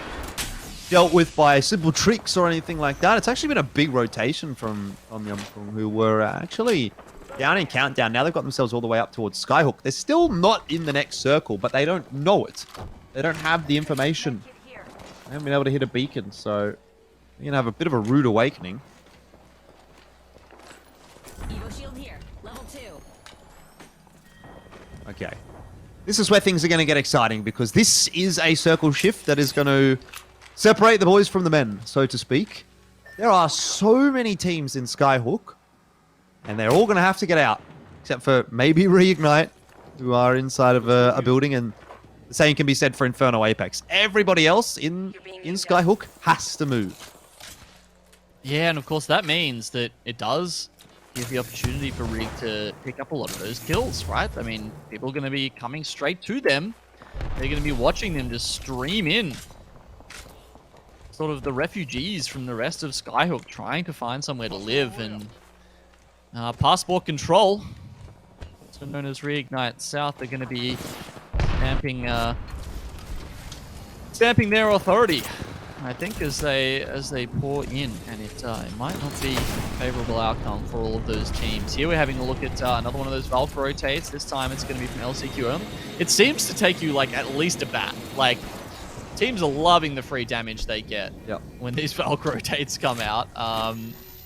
dealt with by simple tricks or anything like that. It's actually been a big rotation from Tom Yum Kung, who were actually down in countdown. Now they've got themselves all the way up towards Skyhook. They're still not in the next circle, but they don't know it. They don't have the information. They haven't been able to hit a beacon, so they're going to have a bit of a rude awakening. Okay. This is where things are going to get exciting because this is a circle shift that is going to separate the boys from the men, so to speak. There are so many teams in Skyhook, and they're all going to have to get out, except for maybe Reignite, who are inside of a building, and the same can be said for Inferno Apex. Everybody else in Skyhook has to move. Yeah, and of course that means that it does give the opportunity for Rig to pick up a lot of those kills, right? I mean, people are going to be coming straight to them. They're going to be watching them just stream in. Sort of the refugees from the rest of Skyhook trying to find somewhere to live, and Passport Control, also known as Reignite South, are going to be stamping their authority, I think, as they pour in, and it might not be a favorable outcome for all of those teams. Here we're having a look at another one of those Valk rotates. This time it's going to be from LCQ only. It seems to take you like at least a bat. Like, teams are loving the free damage they get when these Valk rotates come out.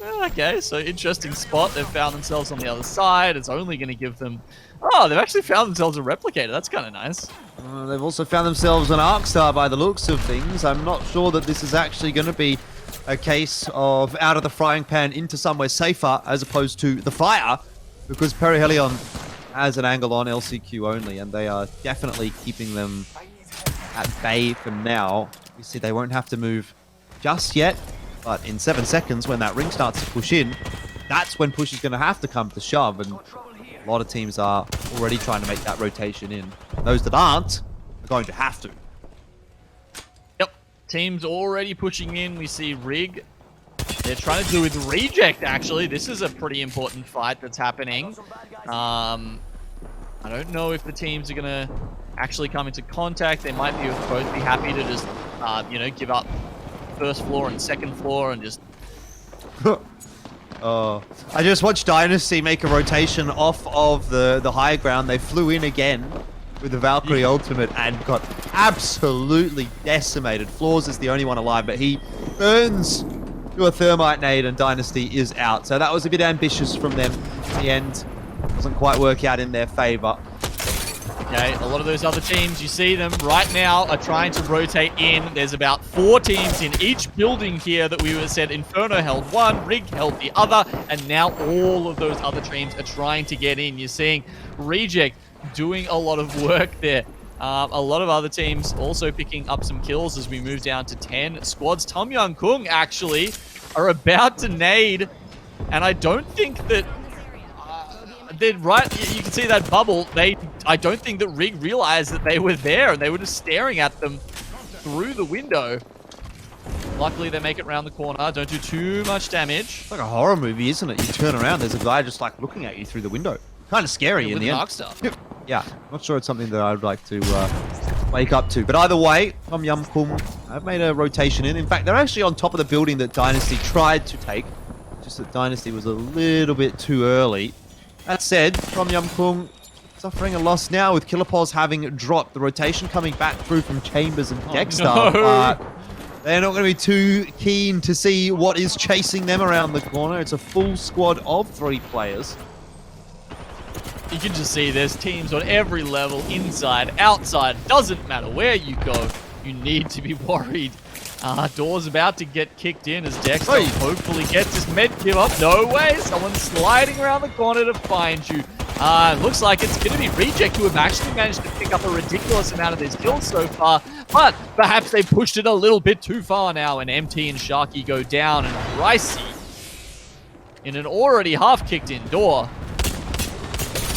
Okay, so interesting spot. They've found themselves on the other side. It's only going to give them... Oh, they've actually found themselves a replicator. That's kind of nice. They've also found themselves an Arcstar by the looks of things. I'm not sure that this is actually going to be a case of out of the frying pan into somewhere safer as opposed to the fire, because Perihelion has an angle on LCQ only, and they are definitely keeping them at bay for now. You see, they won't have to move just yet, but in 7 seconds, when that ring starts to push in, that's when push is going to have to come to shove, and a lot of teams are already trying to make that rotation in. Those that aren't are going to have to. Yep, teams already pushing in. We see Rig. They're trying to do with Reject, actually. This is a pretty important fight that's happening. I don't know if the teams are going to actually come into contact. They might be both be happy to just, give up first floor and second floor and just... I just watched Dynasty make a rotation off of the high ground. They flew in again with the Valkyrie ultimate and got absolutely decimated. Floors is the only one alive, but he burns to a thermite nade and Dynasty is out. So that was a bit ambitious from them in the end. Doesn't quite work out in their favor. Okay, a lot of those other teams, you see them right now, are trying to rotate in. There's about 4 teams in each building here that we said Inferno held one, Rig held the other, and now all of those other teams are trying to get in. You're seeing Reject doing a lot of work there. A lot of other teams also picking up some kills as we move down to 10 squads. Tom Young Kung actually are about to nade, and I don't think that... you can see that bubble. I don't think that Rig realized that they were there, and they were just staring at them through the window. Luckily, they make it around the corner. Don't do too much damage. It's like a horror movie, isn't it? You turn around, there's a guy just like looking at you through the window. Kind of scary in the end. Arcstar. Yeah, not sure it's something that I'd like to wake up to. But either way, Tom Yum Kung have made a rotation in. In fact, they're actually on top of the building that Dynasty tried to take. just that Dynasty was a little bit too early. That said, Tom Yum Kung suffering a loss now with Killer Pulse having dropped. The rotation coming back through from Chambers and Dexter. no. But they're not going to be too keen to see what is chasing them around the corner. It's a full squad of 3 players. You can just see there's teams on every level, inside, outside, doesn't matter where you go, you need to be worried. Door's about to get kicked in as Dexter hopefully gets his med give up. No way, someone's sliding around the corner to find you. Looks like it's going to be Reject who have actually managed to pick up a ridiculous amount of his kills so far, but perhaps they pushed it a little bit too far now, and MT and Sharky go down, and Pricey in an already half-kicked in Door.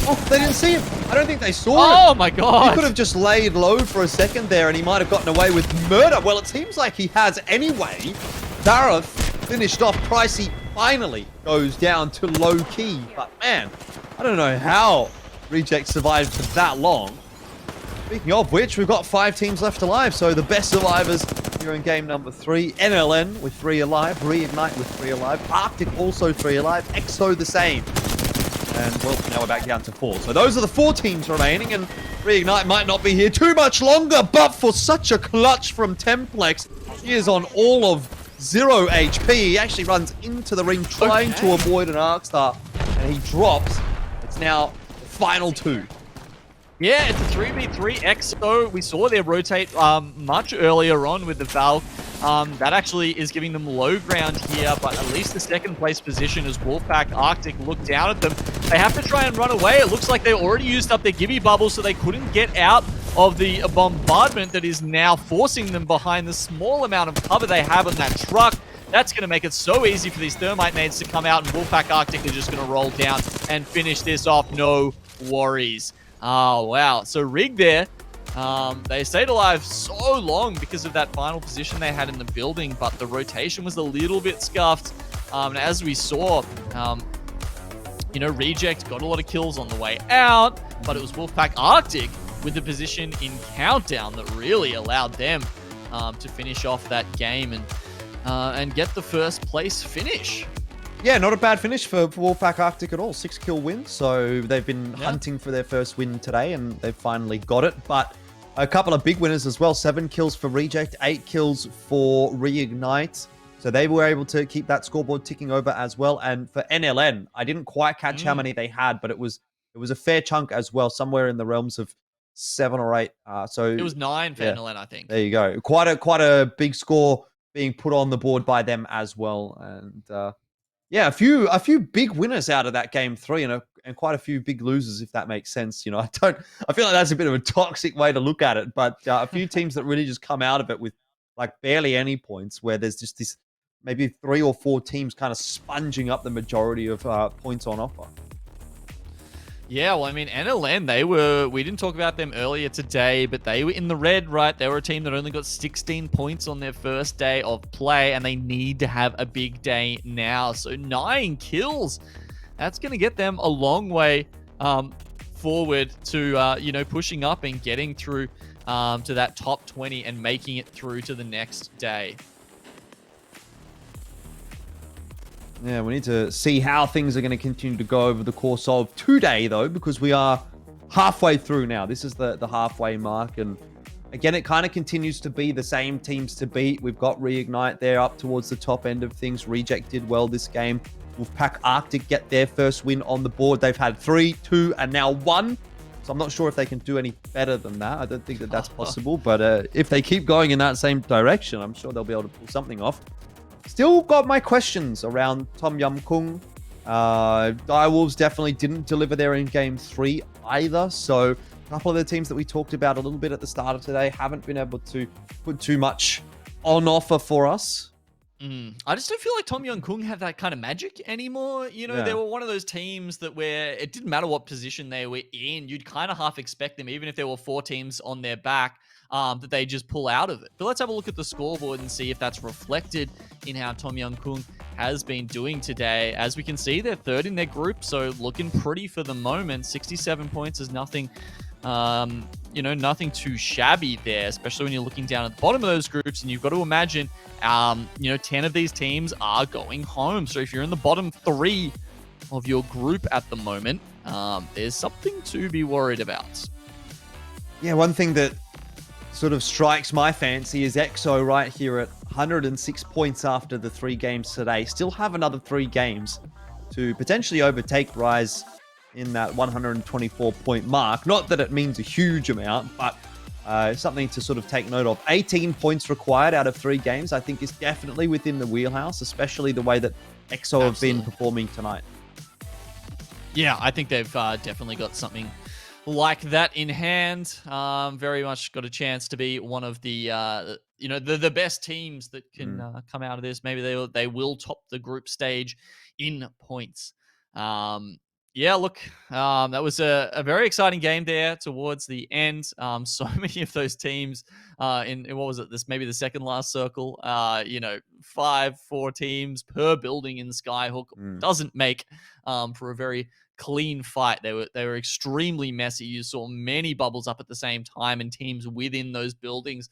Oh, they didn't see him. I don't think they saw him. Oh my god. He could have just laid low for a second there and he might have gotten away with murder. Well, it seems like he has anyway. Zareth finished off. Pricey finally goes down to low key. But man, I don't know how Reject survived for that long. Speaking of which, we've got 5 teams left alive. So the best survivors here in game number 3. NLN with 3 alive. Reignite with 3 alive. Arctic also 3 alive. EXO the same. And, well, now we're back down to 4. So those are the 4 teams remaining, and Reignite might not be here too much longer, but for such a clutch from Templex, he is on all of 0 HP. He actually runs into the ring trying to avoid an Arcstar, and he drops. It's now the final 2. Yeah, it's a 3v3 EXO. We saw their rotate much earlier on with the Valk. That actually is giving them low ground here, but at least the second place position as Wolfpack Arctic look down at them. They have to try and run away. It looks like they already used up their Gibby bubble, so they couldn't get out of the bombardment that is now forcing them behind the small amount of cover they have on that truck. That's going to make it so easy for these Thermite nades to come out, and Wolfpack Arctic are just going to roll down and finish this off. No worries. Oh, wow. So Rig there, they stayed alive so long because of that final position they had in the building, but the rotation was a little bit scuffed. As we saw, you know, Reject got a lot of kills on the way out, but it was Wolfpack Arctic with the position in Countdown that really allowed them to finish off that game and get the first place finish. Yeah, not a bad finish for Wolfpack Arctic at all. 6 kill wins, so they've been hunting for their first win today, and they've finally got it. But a couple of big winners as well. 7 kills for Reject, 8 kills for Reignite. So they were able to keep that scoreboard ticking over as well. And for NLN, I didn't quite catch how many they had, but it was a fair chunk as well, somewhere in the realms of 7 or 8. So it was 9 for NLN, I think. There you go. Quite a big score being put on the board by them as well. And yeah, a few big winners out of that game 3, and quite a few big losers, if that makes sense. You know, I feel like that's a bit of a toxic way to look at it, but a few teams that really just come out of it with like barely any points, where there's just this maybe 3 or 4 teams kind of sponging up the majority of points on offer. Yeah, well, I mean, NLN, we didn't talk about them earlier today, but they were in the red, right? They were a team that only got 16 points on their first day of play, and they need to have a big day now. So 9 kills, that's going to get them a long way forward to, you know, pushing up and getting through to that top 20 and making it through to the next day. Yeah, we need to see how things are going to continue to go over the course of today, though, because we are halfway through now. This is the halfway mark, and again, it kind of continues to be the same teams to beat. We've got Reignite there up towards the top end of things. Reject did well this game. Wolfpack Arctic get their first win on the board. They've had 3, 2, and now 1. So I'm not sure if they can do any better than that. I don't think that that's possible, but if they keep going in that same direction, I'm sure they'll be able to pull something off. Still got my questions around Tom Yum Kung. Direwolves definitely didn't deliver there in game 3 either. So a couple of the teams that we talked about a little bit at the start of today haven't been able to put too much on offer for us. I just don't feel like Tom Yum Kung have that kind of magic anymore. You know, they were one of those teams that where it didn't matter what position they were in. You'd kind of half expect them, even if there were 4 teams on their back, that they just pull out of it. But let's have a look at the scoreboard and see if that's reflected in how Tom Yum Kung has been doing today. As we can see, they're 3rd in their group, so looking pretty for the moment. 67 points is nothing You know, nothing too shabby there, especially when you're looking down at the bottom of those groups, and you've got to imagine, you know, 10 of these teams are going home. So if you're in the bottom 3 of your group at the moment, there's something to be worried about. Yeah, one thing that sort of strikes my fancy is EXO right here at 106 points after the 3 games today. Still have another 3 games to potentially overtake Rise in that 124-point mark. Not that it means a huge amount, but something to sort of take note of. 18 points required out of 3 games, I think, is definitely within the wheelhouse, especially the way that EXO have been performing tonight. Yeah, I think they've definitely got something like that in hand. Very much got a chance to be one of the you know, the best teams that can come out of this. Maybe they will top the group stage in points. Yeah, look, that was a very exciting game there towards the end. So many of those teams in what was it? This maybe the second last circle. You know, 4 teams per building in Skyhook doesn't make for a very clean fight. They were extremely messy. You saw many bubbles up at the same time, and teams within those buildings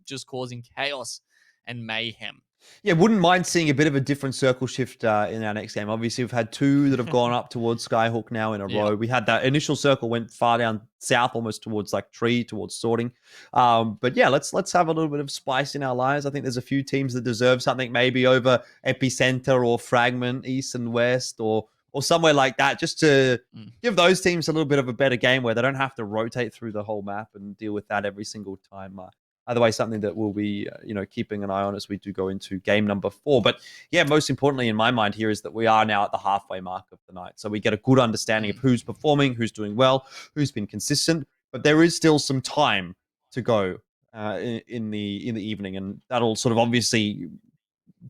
just causing chaos and mayhem. Yeah, wouldn't mind seeing a bit of a different circle shift in our next game. Obviously, we've had 2 that have gone up towards Skyhook now in a row. We had that initial circle went far down south, almost towards like Tree, towards Sorting. But yeah, let's have a little bit of spice in our lives. I think there's a few teams that deserve something, maybe over Epicenter or Fragment, East and West, or somewhere like that, just to give those teams a little bit of a better game where they don't have to rotate through the whole map and deal with that every single time. Either way, something that we'll be, you know, keeping an eye on as we do go into game number 4. But yeah, most importantly in my mind here is that we are now at the halfway mark of the night. So we get a good understanding of who's performing, who's doing well, who's been consistent. But there is still some time to go in the evening, and that'll sort of obviously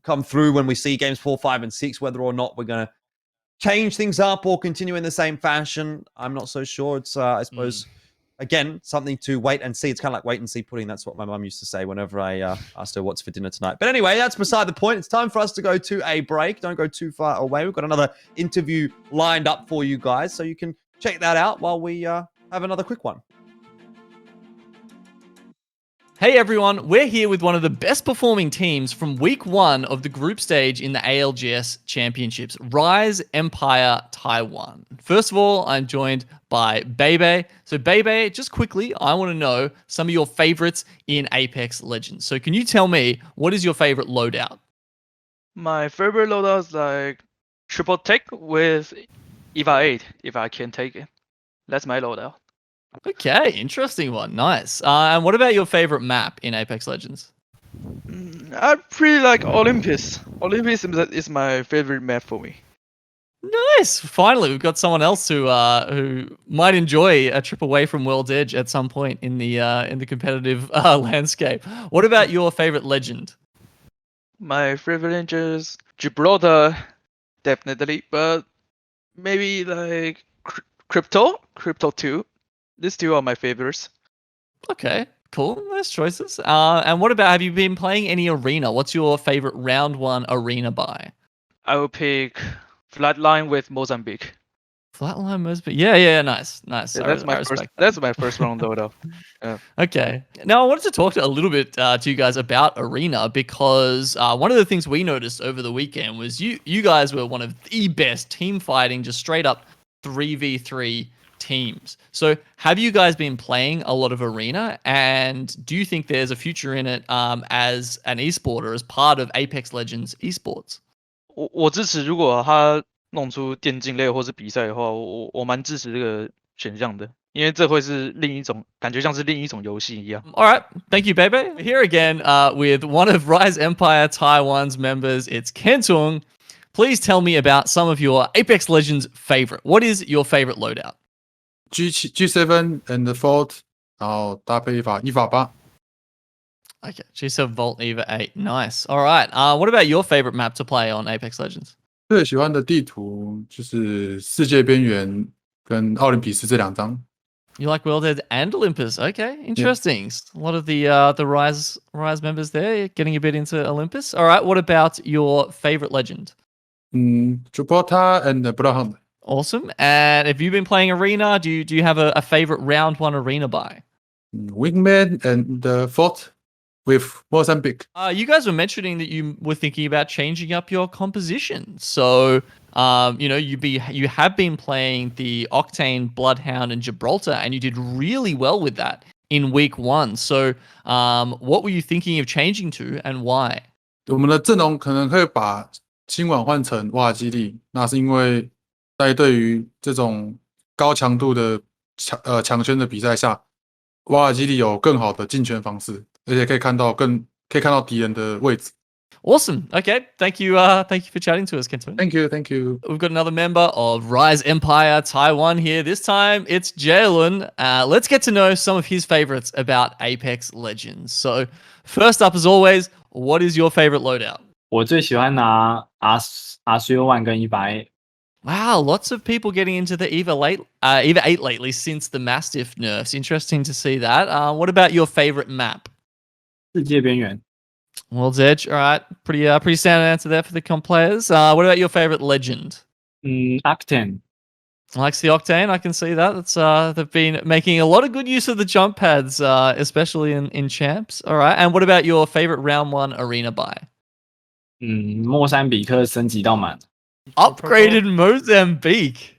come through when we see games 4, 5, and 6, whether or not we're going to change things up or continue in the same fashion. I'm not so sure. It's, I suppose, again, something to wait and see. It's kind of like wait and see pudding. That's what my mum used to say whenever I asked her what's for dinner tonight. But anyway, that's beside the point. It's time for us to go to a break. Don't go too far away. We've got another interview lined up for you guys, so you can check that out while we have another quick one. Hey everyone, we're here with one of the best performing teams from week 1 of the group stage in the ALGS Championships, Rise Empire Taiwan. First of all, I'm joined by Bebe. So Bebe, just quickly, I want to know some of your favorites in Apex Legends. So can you tell me, what is your favorite loadout? My favorite loadout is like triple tech with EVA 8, if I can take it. That's my loadout. Okay, interesting one. Nice. And what about your favorite map in Apex Legends? I pretty like Olympus. Olympus is my favorite map for me. Nice. Finally, we've got someone else who might enjoy a trip away from World's Edge at some point in the competitive landscape. What about your favorite legend? My favorite legend is Gibraltar, definitely, but maybe like Crypto 2. These 2 are my favorites. Okay, cool. Nice choices. And what about, have you been playing any arena? What's your favorite round 1 arena buy? I will pick Flatline with Mozambique. Flatline Mozambique. Yeah, nice. Yeah, that's my first round though. Yeah. Okay. Now I wanted to talk a little bit to you guys about arena, because one of the things we noticed over the weekend was you guys were one of the best team fighting, just straight up 3v3 teams. So have you guys been playing a lot of arena, and do you think there's a future in it as an esport or as part of Apex Legends esports? 我支持，如果他弄出电竞类或是比赛的话，我蛮支持这个选项的，因为这会是另一种感觉，像是另一种游戏一样。All right, thank you, Bebe. Here again with one of Rise Empire Taiwan's members, it's Kentung. Please tell me about some of your Apex Legends favorite. What is your favorite loadout? G7 and the Vault， 然后搭配EVA 8。Okay, G7 Vault EVA 8. Nice. All right. What about your favorite map to play on Apex Legends? 最喜欢的地图就是世界边缘跟奥林匹斯这2张。You like World Edge and Olympus? Okay, interesting. Yeah. A lot of the Rise members there getting a bit into Olympus. All right. What about your favorite legend? Gibraltar and Bloodhound. Awesome. And have you been playing Arena? Do you have a favorite round one Arena buy? Wingman and the Fort with Mozambique. You guys were mentioning that you were thinking about changing up your composition. So, you have been playing the Octane, Bloodhound, and Gibraltar, and you did really well with that in week 1. So, what were you thinking of changing to, and why? 我们的阵容可能会把今晚换成瓦尔基利，那是因为在对于这种高强度的抢圈的比赛下，瓦尔基利有更好的进圈方式，而且可以看到敌人的位置。Awesome. Okay. Thank you for chatting to us, Kenton. Thank you. We've got another member of Rise Empire Taiwan here. This time it's Jalen. Let's get to know some of his favorites about Apex Legends. So, first up, as always, what is your favorite loadout? 我最喜欢拿 R301 跟100A。 Wow, lots of people getting into the EVA 8 lately since the Mastiff nerfs. Interesting to see that. What about your favorite map? 世界边缘。 World's Edge. All right, pretty standard answer there for the comp players. What about your favorite legend? Octane. Likes the Octane. I can see that. They've been making a lot of good use of the jump pads, especially in champs. All right, and what about your favorite round 1 Arena buy? 莫桑比克升级到满。 Upgraded Mozambique.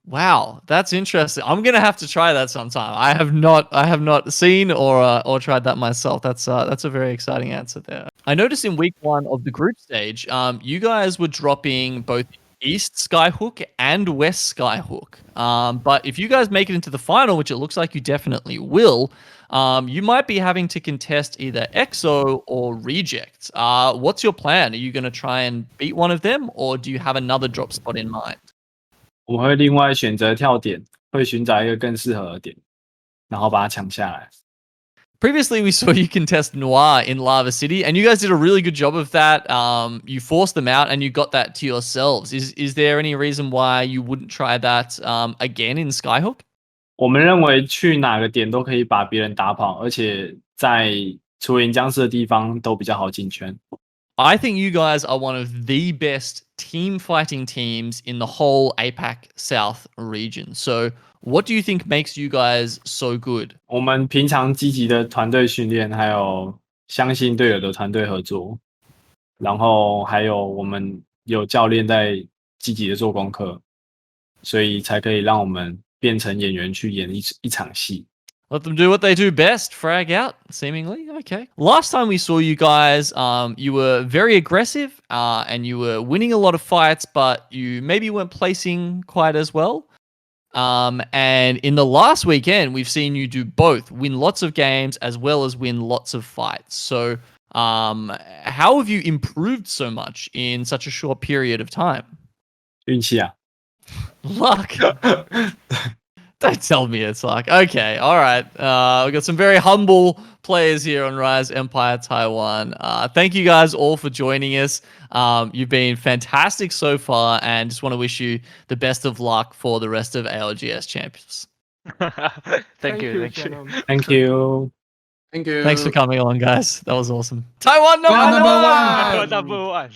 Wow, that's interesting. I'm gonna have to try that sometime. I have not seen or tried that myself. That's a very exciting answer there. I noticed in week 1 of the group stage, you guys were dropping both East Skyhook and West Skyhook. But if you guys make it into the final, which it looks like you definitely will, you might be having to contest either EXO or Reject. What's your plan? Are you going to try and beat one of them, or do you have another drop spot in mind? 我会另外选择跳点，会寻找一个更适合的点，然后把它抢下来。 Previously, we saw you contest Noir in Lava City, and you guys did a really good job of that. You forced them out, and you got that to yourselves. Is there any reason why you wouldn't try that again in Skyhook? 我们认为去哪个点都可以把别人打跑，而且在除了银僵尸的地方都比较好进圈。 I think you guys are one of the best team fighting teams in the whole APAC South region. So, what do you think makes you guys so good? 我们平常积极的团队训练，还有相信队友的团队合作，然后还有我们有教练在积极的做功课，所以才可以让我们变成演员去演一场戏。 Let them do what they do best, frag out, seemingly. Okay. Last time we saw you guys, you were very aggressive and you were winning a lot of fights, but you maybe weren't placing quite as well. And in the last weekend, we've seen you do both, win lots of games as well as win lots of fights. So, how have you improved so much in such a short period of time? 运气啊。 Luck. Don't tell me it's luck. Okay, all right. We've got some very humble players here on Rise Empire Taiwan. Thank you guys all for joining us. You've been fantastic so far, and just want to wish you the best of luck for the rest of ALGS champions. Thank you. Thank you. Thanks for coming along, guys. That was awesome. Taiwan number one.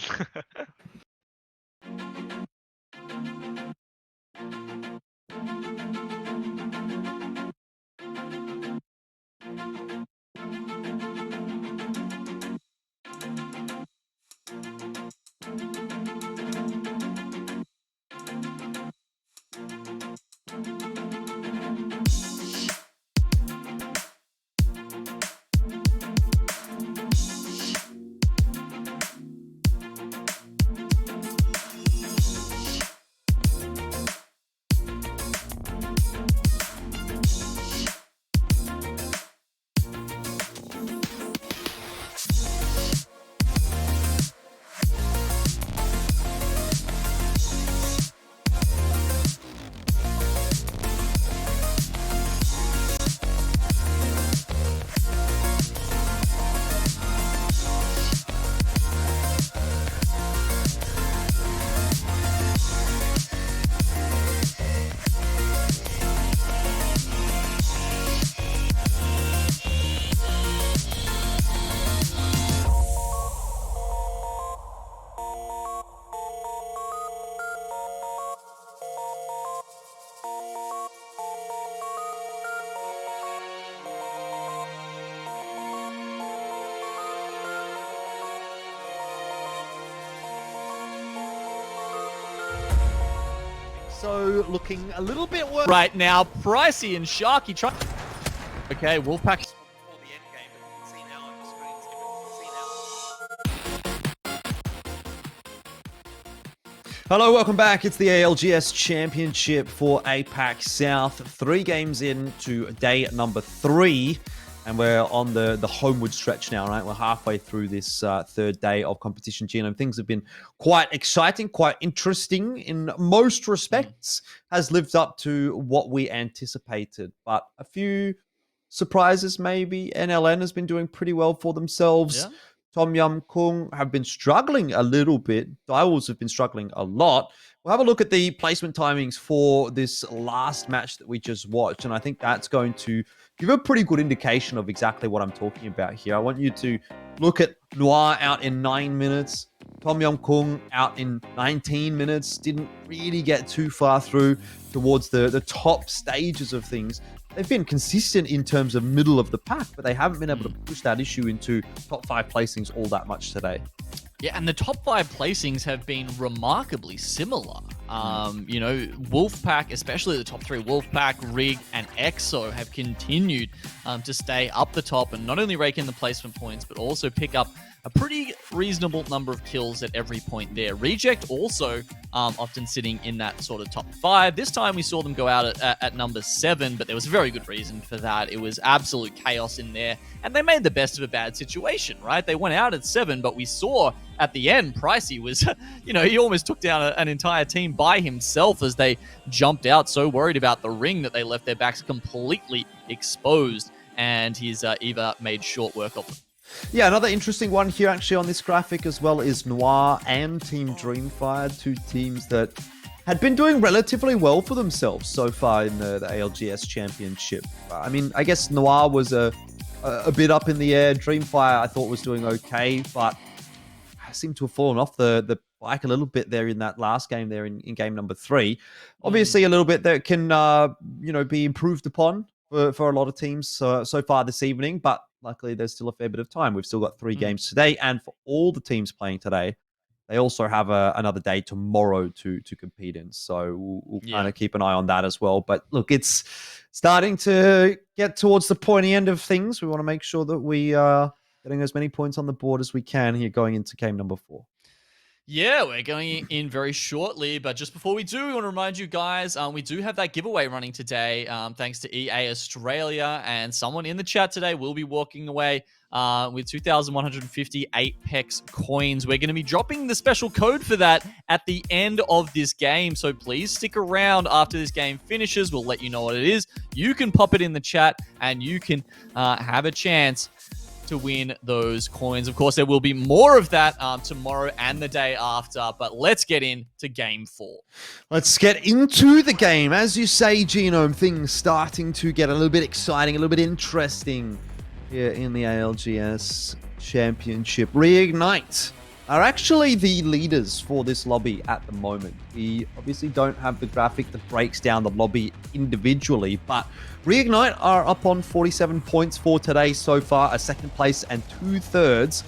EXO looking a little bit worse. Right now, Pricey and Sharky try. Okay, Wolfpack. Hello, welcome back. It's the ALGS Championship for APAC South. 3 games into day number 3. And we're on the homeward stretch now, right? We're halfway through this 3rd day of competition. Genome, things have been quite exciting, quite interesting in most respects. Has lived up to what we anticipated. But a few surprises maybe. NLN has been doing pretty well for themselves. Yeah. Tom Yum Kung have been struggling a little bit. Direwolves have been struggling a lot. We'll have a look at the placement timings for this last match that we just watched. And I think that's going to give a pretty good indication of exactly what I'm talking about here. I want you to look at Noir out in 9 minutes. Tom Yum Kung out in 19 minutes. Didn't really get too far through towards the top stages of things. They've been consistent in terms of middle of the pack, but they haven't been able to push that issue into top 5 placings all that much today. Yeah, and the top 5 placings have been remarkably similar. You know, Wolfpack, especially the top 3, Wolfpack, Rig, and EXO have continued to stay up the top and not only rake in the placement points, but also pick up a pretty reasonable number of kills at every point there. Reject also often sitting in that sort of top 5. This time we saw them go out at number 7, but there was a very good reason for that. It was absolute chaos in there, and they made the best of a bad situation, right? They went out at 7, but we saw at the end, Pricey was, you know, he almost took down an entire team by himself as they jumped out, so worried about the ring that they left their backs completely exposed, and his Eva made short work of them. Yeah, another interesting one here actually on this graphic as well is Noir and Team Dreamfire, 2 teams that had been doing relatively well for themselves so far in the ALGS Championship. I mean, I guess Noir was a bit up in the air. Dreamfire I thought was doing okay, but seemed to have fallen off the bike a little bit there in that last game there in game number 3. Obviously a little bit that can, you know, be improved upon for a lot of teams so far this evening, but luckily there's still a fair bit of time. We've still got 3 games today, and for all the teams playing today, they also have another day tomorrow to compete in. So we'll kind of keep an eye on that as well. But look, it's starting to get towards the pointy end of things. We want to make sure that we are getting as many points on the board as we can here going into game number 4. Yeah, we're going in very shortly, but just before we do, we want to remind you guys, we do have that giveaway running today, thanks to EA Australia, and someone in the chat today will be walking away with 2,150 Apex coins. We're going to be dropping the special code for that at the end of this game, so please stick around after this game finishes. We'll let you know what it is. You can pop it in the chat, and you can have a chance to win those coins. Of course, there will be more of that tomorrow and the day after, but let's get into game 4. Let's get into the game. As you say, Genome, things starting to get a little bit exciting, a little bit interesting here in the ALGS Championship. Reignite are actually the leaders for this lobby at the moment. We obviously don't have the graphic that breaks down the lobby individually, but Reignite are up on 47 points for today so far, a 2nd place and 2/3.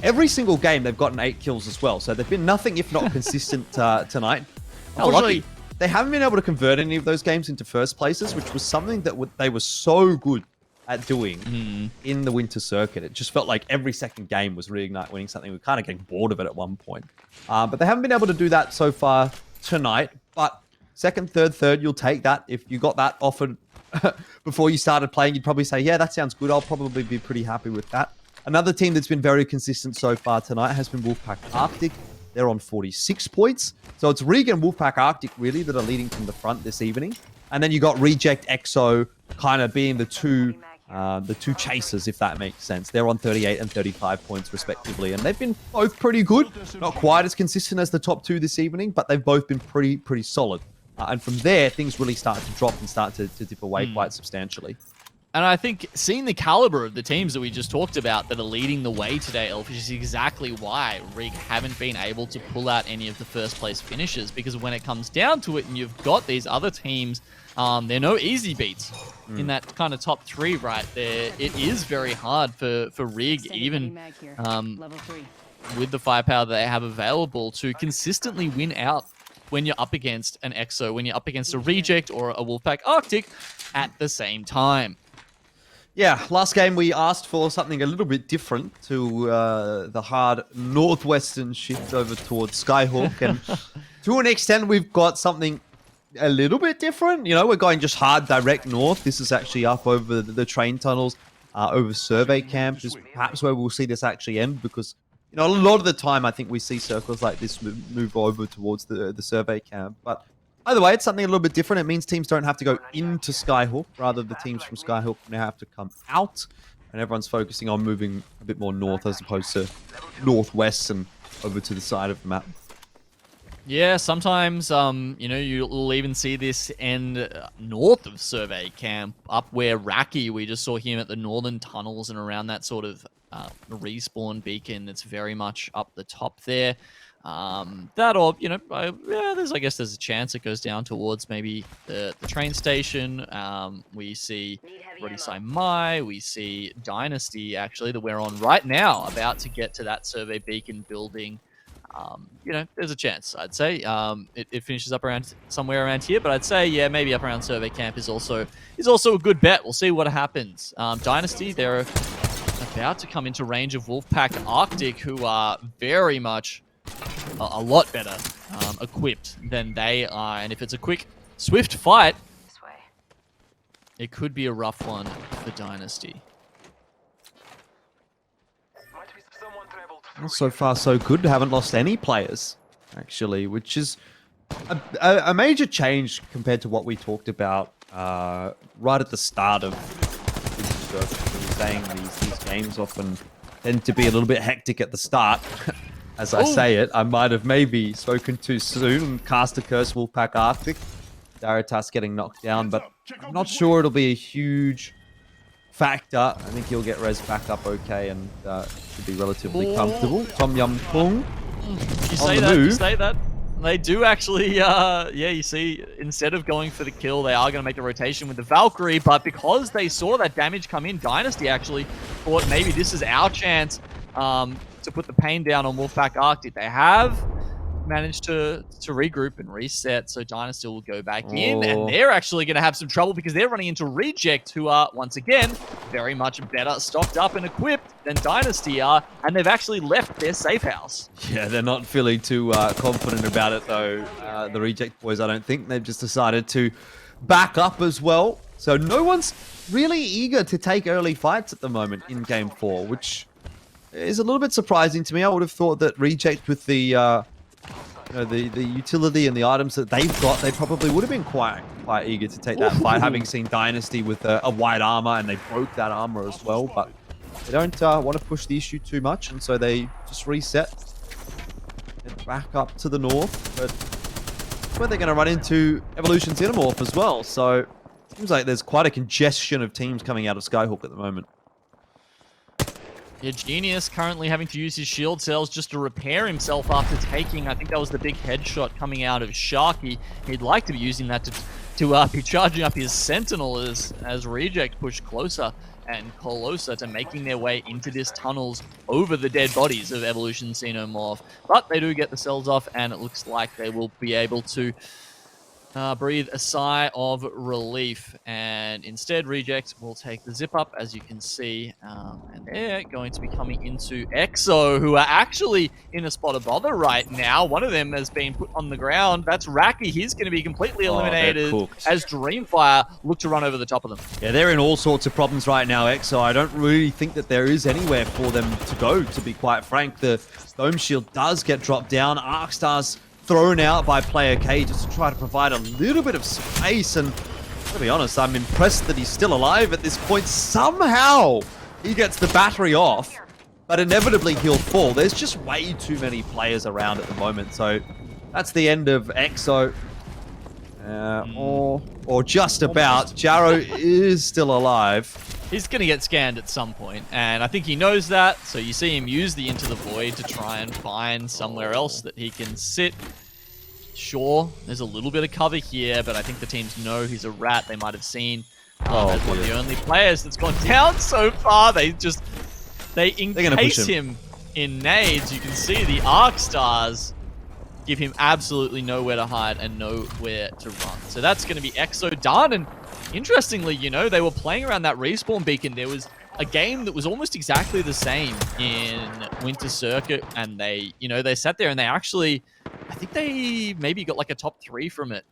Every single game they've gotten 8 kills as well, so they've been nothing if not consistent tonight. Unfortunately, they haven't been able to convert any of those games into first places, which was something that they were so good at doing in the winter circuit. It just felt like every second game was Reignite winning something. We were kind of getting bored of it at one point. But they haven't been able to do that so far tonight. But 2nd, 3rd, you'll take that. If you got that offered before you started playing, you'd probably say, yeah, that sounds good. I'll probably be pretty happy with that. Another team that's been very consistent so far tonight has been Wolfpack Arctic. They're on 46 points. So it's Rig and Wolfpack Arctic really that are leading from the front this evening. And then you got Reject, EXO kind of being the two chasers, if that makes sense. They're on 38 and 35 points respectively, and they've been both pretty good. Not quite as consistent as the top 2 this evening, but they've both been pretty solid. And from there, things really start to drop and start to dip away quite substantially. And I think seeing the caliber of the teams that we just talked about that are leading the way today, Elfish, is exactly why Rig haven't been able to pull out any of the first place finishes. Because when it comes down to it and you've got these other teams, they're no easy beats in that kind of top 3 right there. It is very hard for Rig, even with the firepower that they have available, to consistently win out when you're up against an EXO, when you're up against a Reject or a Wolfpack Arctic at the same time. Yeah, last game we asked for something a little bit different to the hard northwestern shift over towards Skyhawk, and to an extent we've got something a little bit different. You know, we're going just hard direct north. This is actually up over the train tunnels, over survey camp is perhaps where we'll see this actually end, because you know a lot of the time I think we see circles like this move over towards the survey camp. But either way, it's something a little bit different. It means teams don't have to go into Skyhawk. Rather, the teams from Skyhawk now have to come out, and everyone's focusing on moving a bit more north as opposed to northwest and over to the side of the map. Yeah, sometimes, you know, you'll even see this end north of Survey Camp, up where Raki, we just saw him at the northern tunnels and around that sort of respawn beacon that's very much up the top there. That or, you know, yeah, I guess there's a chance it goes down towards maybe the train station. We see Rodisai Mai, we see Dynasty, actually, that we're on right now, about to get to that survey beacon building. You know, there's a chance, I'd say. It finishes up around somewhere around here, but I'd say, yeah, maybe up around survey camp is also a good bet. We'll see what happens. Dynasty, they're about to come into range of Wolfpack Arctic, who are very much a lot better equipped than they are. And if it's a quick, swift fight, it could be a rough one for Dynasty. Well, so far, so good. Haven't lost any players, actually, which is a major change compared to what we talked about right at the start of we were saying these games often tend to be a little bit hectic at the start. As I say it, I might have maybe spoken too soon and cast a curse Wolfpack Arctic. Daritas getting knocked down, but I'm not sure it'll be a huge factor. I think he'll get res back up okay and should be relatively comfortable. Tom Yum Kung You say that. They do actually, yeah, you see, instead of going for the kill, they are going to make the rotation with the Valkyrie, but because they saw that damage come in, Dynasty actually thought maybe this is our chance to put the pain down on Wolfpack Arctic. They have managed to regroup and reset, so Dynasty will go back in, and they're actually going to have some trouble because they're running into Reject, who are, once again, very much better stocked up and equipped than Dynasty are, and they've actually left their safe house. Yeah, they're not feeling too confident about it, though. The Reject boys, I don't think. They've just decided to back up as well. So no one's really eager to take early fights at the moment in Game 4, which is a little bit surprising to me. I would have thought that Reject with the the utility and the items that they've got, they probably would have been quite eager to take that fight, having seen Dynasty with a white armor, and they broke that armor as well. But they don't want to push the issue too much, and so they just reset and back up to the north. But that's where they're going to run into Evolution Xenomorph as well. So it seems like there's quite a congestion of teams coming out of Skyhawk at the moment. Yeah, Genius currently having to use his shield cells just to repair himself after taking, I think that was the big headshot coming out of Sharky. He'd like to be using that to be charging up his Sentinel as Reject push closer and closer to making their way into this tunnels over the dead bodies of Evolution Xenomorph. But they do get the cells off, and it looks like they will be able to breathe a sigh of relief, and instead Reject will take the zip up, as you can see, and they're going to be coming into EXO, who are actually in a spot of bother right now. One of them has been put on the ground. That's Raki. He's going to be completely eliminated as Dreamfire look to run over the top of them. Yeah, they're in all sorts of problems right now, EXO. I don't really think that there is anywhere for them to go, to be quite frank. The Dome Shield does get dropped down. Arcstar's thrown out by player K just to try to provide a little bit of space, and to be honest, I'm impressed that he's still alive at this point. Somehow he gets the battery off, but inevitably he'll fall. There's just way too many players around at the moment, so that's the end of EXO. Or just about. Jarrow is still alive. He's going to get scanned at some point, and I think he knows that, so you see him use the Into the Void to try and find somewhere else that he can sit. Sure, there's a little bit of cover here, but I think the teams know he's a rat. They might have seen as one of the only players that's gone down so far. They encase him in nades. You can see the Arc Stars give him absolutely nowhere to hide and nowhere to run. So that's going to be Exo done. And interestingly, you know, they were playing around that respawn beacon. There was a game that was almost exactly the same in Winter Circuit, and they, you know, they sat there and they actually, I think they maybe got like a top 3 from it.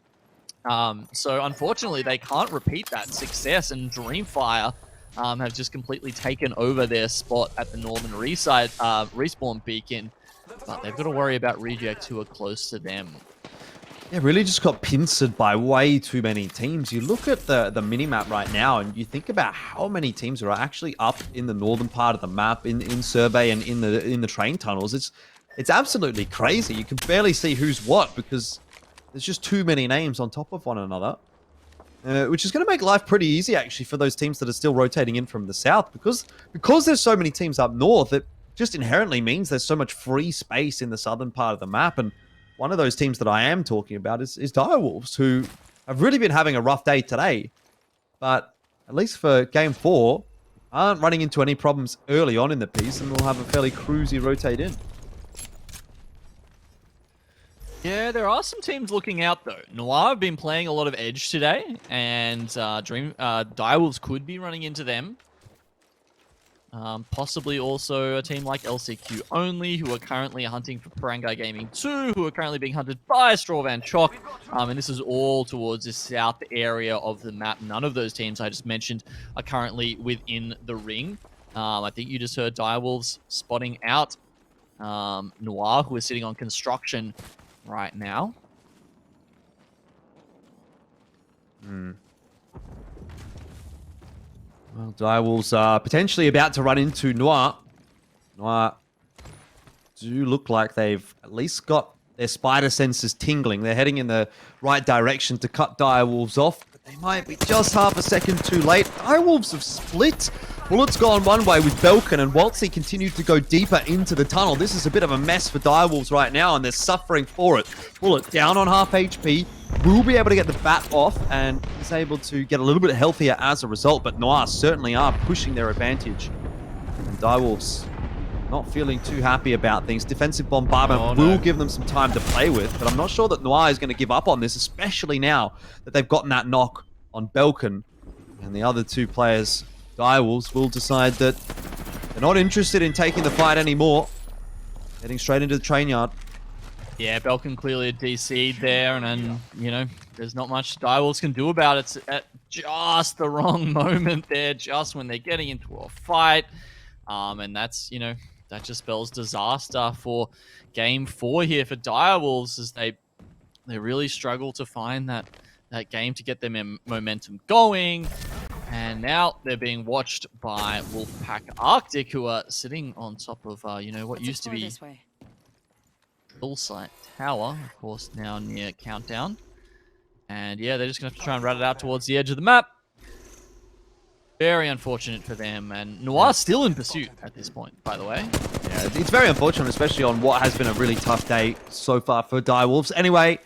So unfortunately, they can't repeat that success, and Dreamfire have just completely taken over their spot at the Northern respawn beacon, but they've got to worry about Rejects who are close to them. Yeah, really just got pincered by way too many teams. You look at the minimap right now and you think about how many teams are actually up in the northern part of the map, in survey and in the train tunnels. It's absolutely crazy. You can barely see who's what because there's just too many names on top of one another. Which is going to make life pretty easy actually for those teams that are still rotating in from the south, because there's so many teams up north, it just inherently means there's so much free space in the southern part of the map. And one of those teams that I am talking about is Direwolves, who have really been having a rough day today. But at least for Game 4, aren't running into any problems early on in the piece, and will have a fairly cruisy rotate in. Yeah, there are some teams looking out though. Noir have been playing a lot of Edge today, and Direwolves could be running into them. Possibly also a team like LCQ Only, who are currently hunting for Parangai Gaming 2, who are currently being hunted by Strawvan Chalk. And this is all towards the south area of the map. None of those teams I just mentioned are currently within the ring. I think you just heard Direwolves spotting out Noir, who is sitting on construction right now. Well, Direwolves are potentially about to run into Noir. Noir do look like they've at least got their spider senses tingling. They're heading in the right direction to cut Direwolves off, but they might be just half a second too late. Direwolves have split. Bullet's gone one way with Belkin, and Waltzy continued to go deeper into the tunnel. This is a bit of a mess for Direwolves right now, and they're suffering for it. Bullet down on half HP. Will be able to get the bat off, and is able to get a little bit healthier as a result, but Noir certainly are pushing their advantage. And Direwolves not feeling too happy about things. Defensive bombardment will give them some time to play with, but I'm not sure that Noir is going to give up on this, especially now that they've gotten that knock on Belkin. And the other two players, Direwolves, will decide that they're not interested in taking the fight anymore. Heading straight into the train yard. Yeah, Belkin clearly a DC'd there, and then, you know, there's not much Direwolves can do about it at just the wrong moment there, just when they're getting into a fight. And that's, you know, that just spells disaster for Game 4 here for Direwolves, as they really struggle to find that game to get their momentum going. And now they're being watched by Wolfpack Arctic, who are sitting on top of, you know, what used to be Drill Site Tower, of course, now near Countdown. And yeah, they're just going to have to try and rat it out towards the edge of the map. Very unfortunate for them, and Noir's still in pursuit at this point, by the way. Yeah, it's very unfortunate, especially on what has been a really tough day so far for Direwolves. Anyway,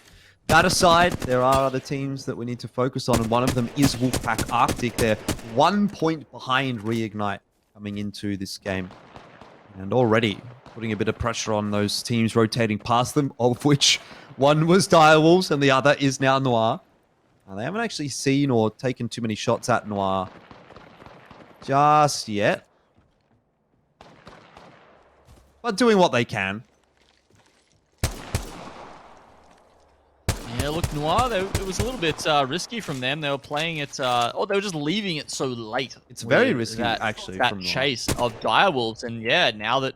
that aside, there are other teams that we need to focus on, and one of them is Wolfpack Arctic. They're 1 point behind Reignite coming into this game, and already putting a bit of pressure on those teams rotating past them, of which one was Direwolves and the other is now Noir. They haven't actually seen or taken too many shots at Noir just yet, but doing what they can. Yeah, look, Noir, it was a little bit risky from them. They were playing it, or they were just leaving it so late. It's very risky, actually, that from Noir. chase of Direwolves, and yeah, now that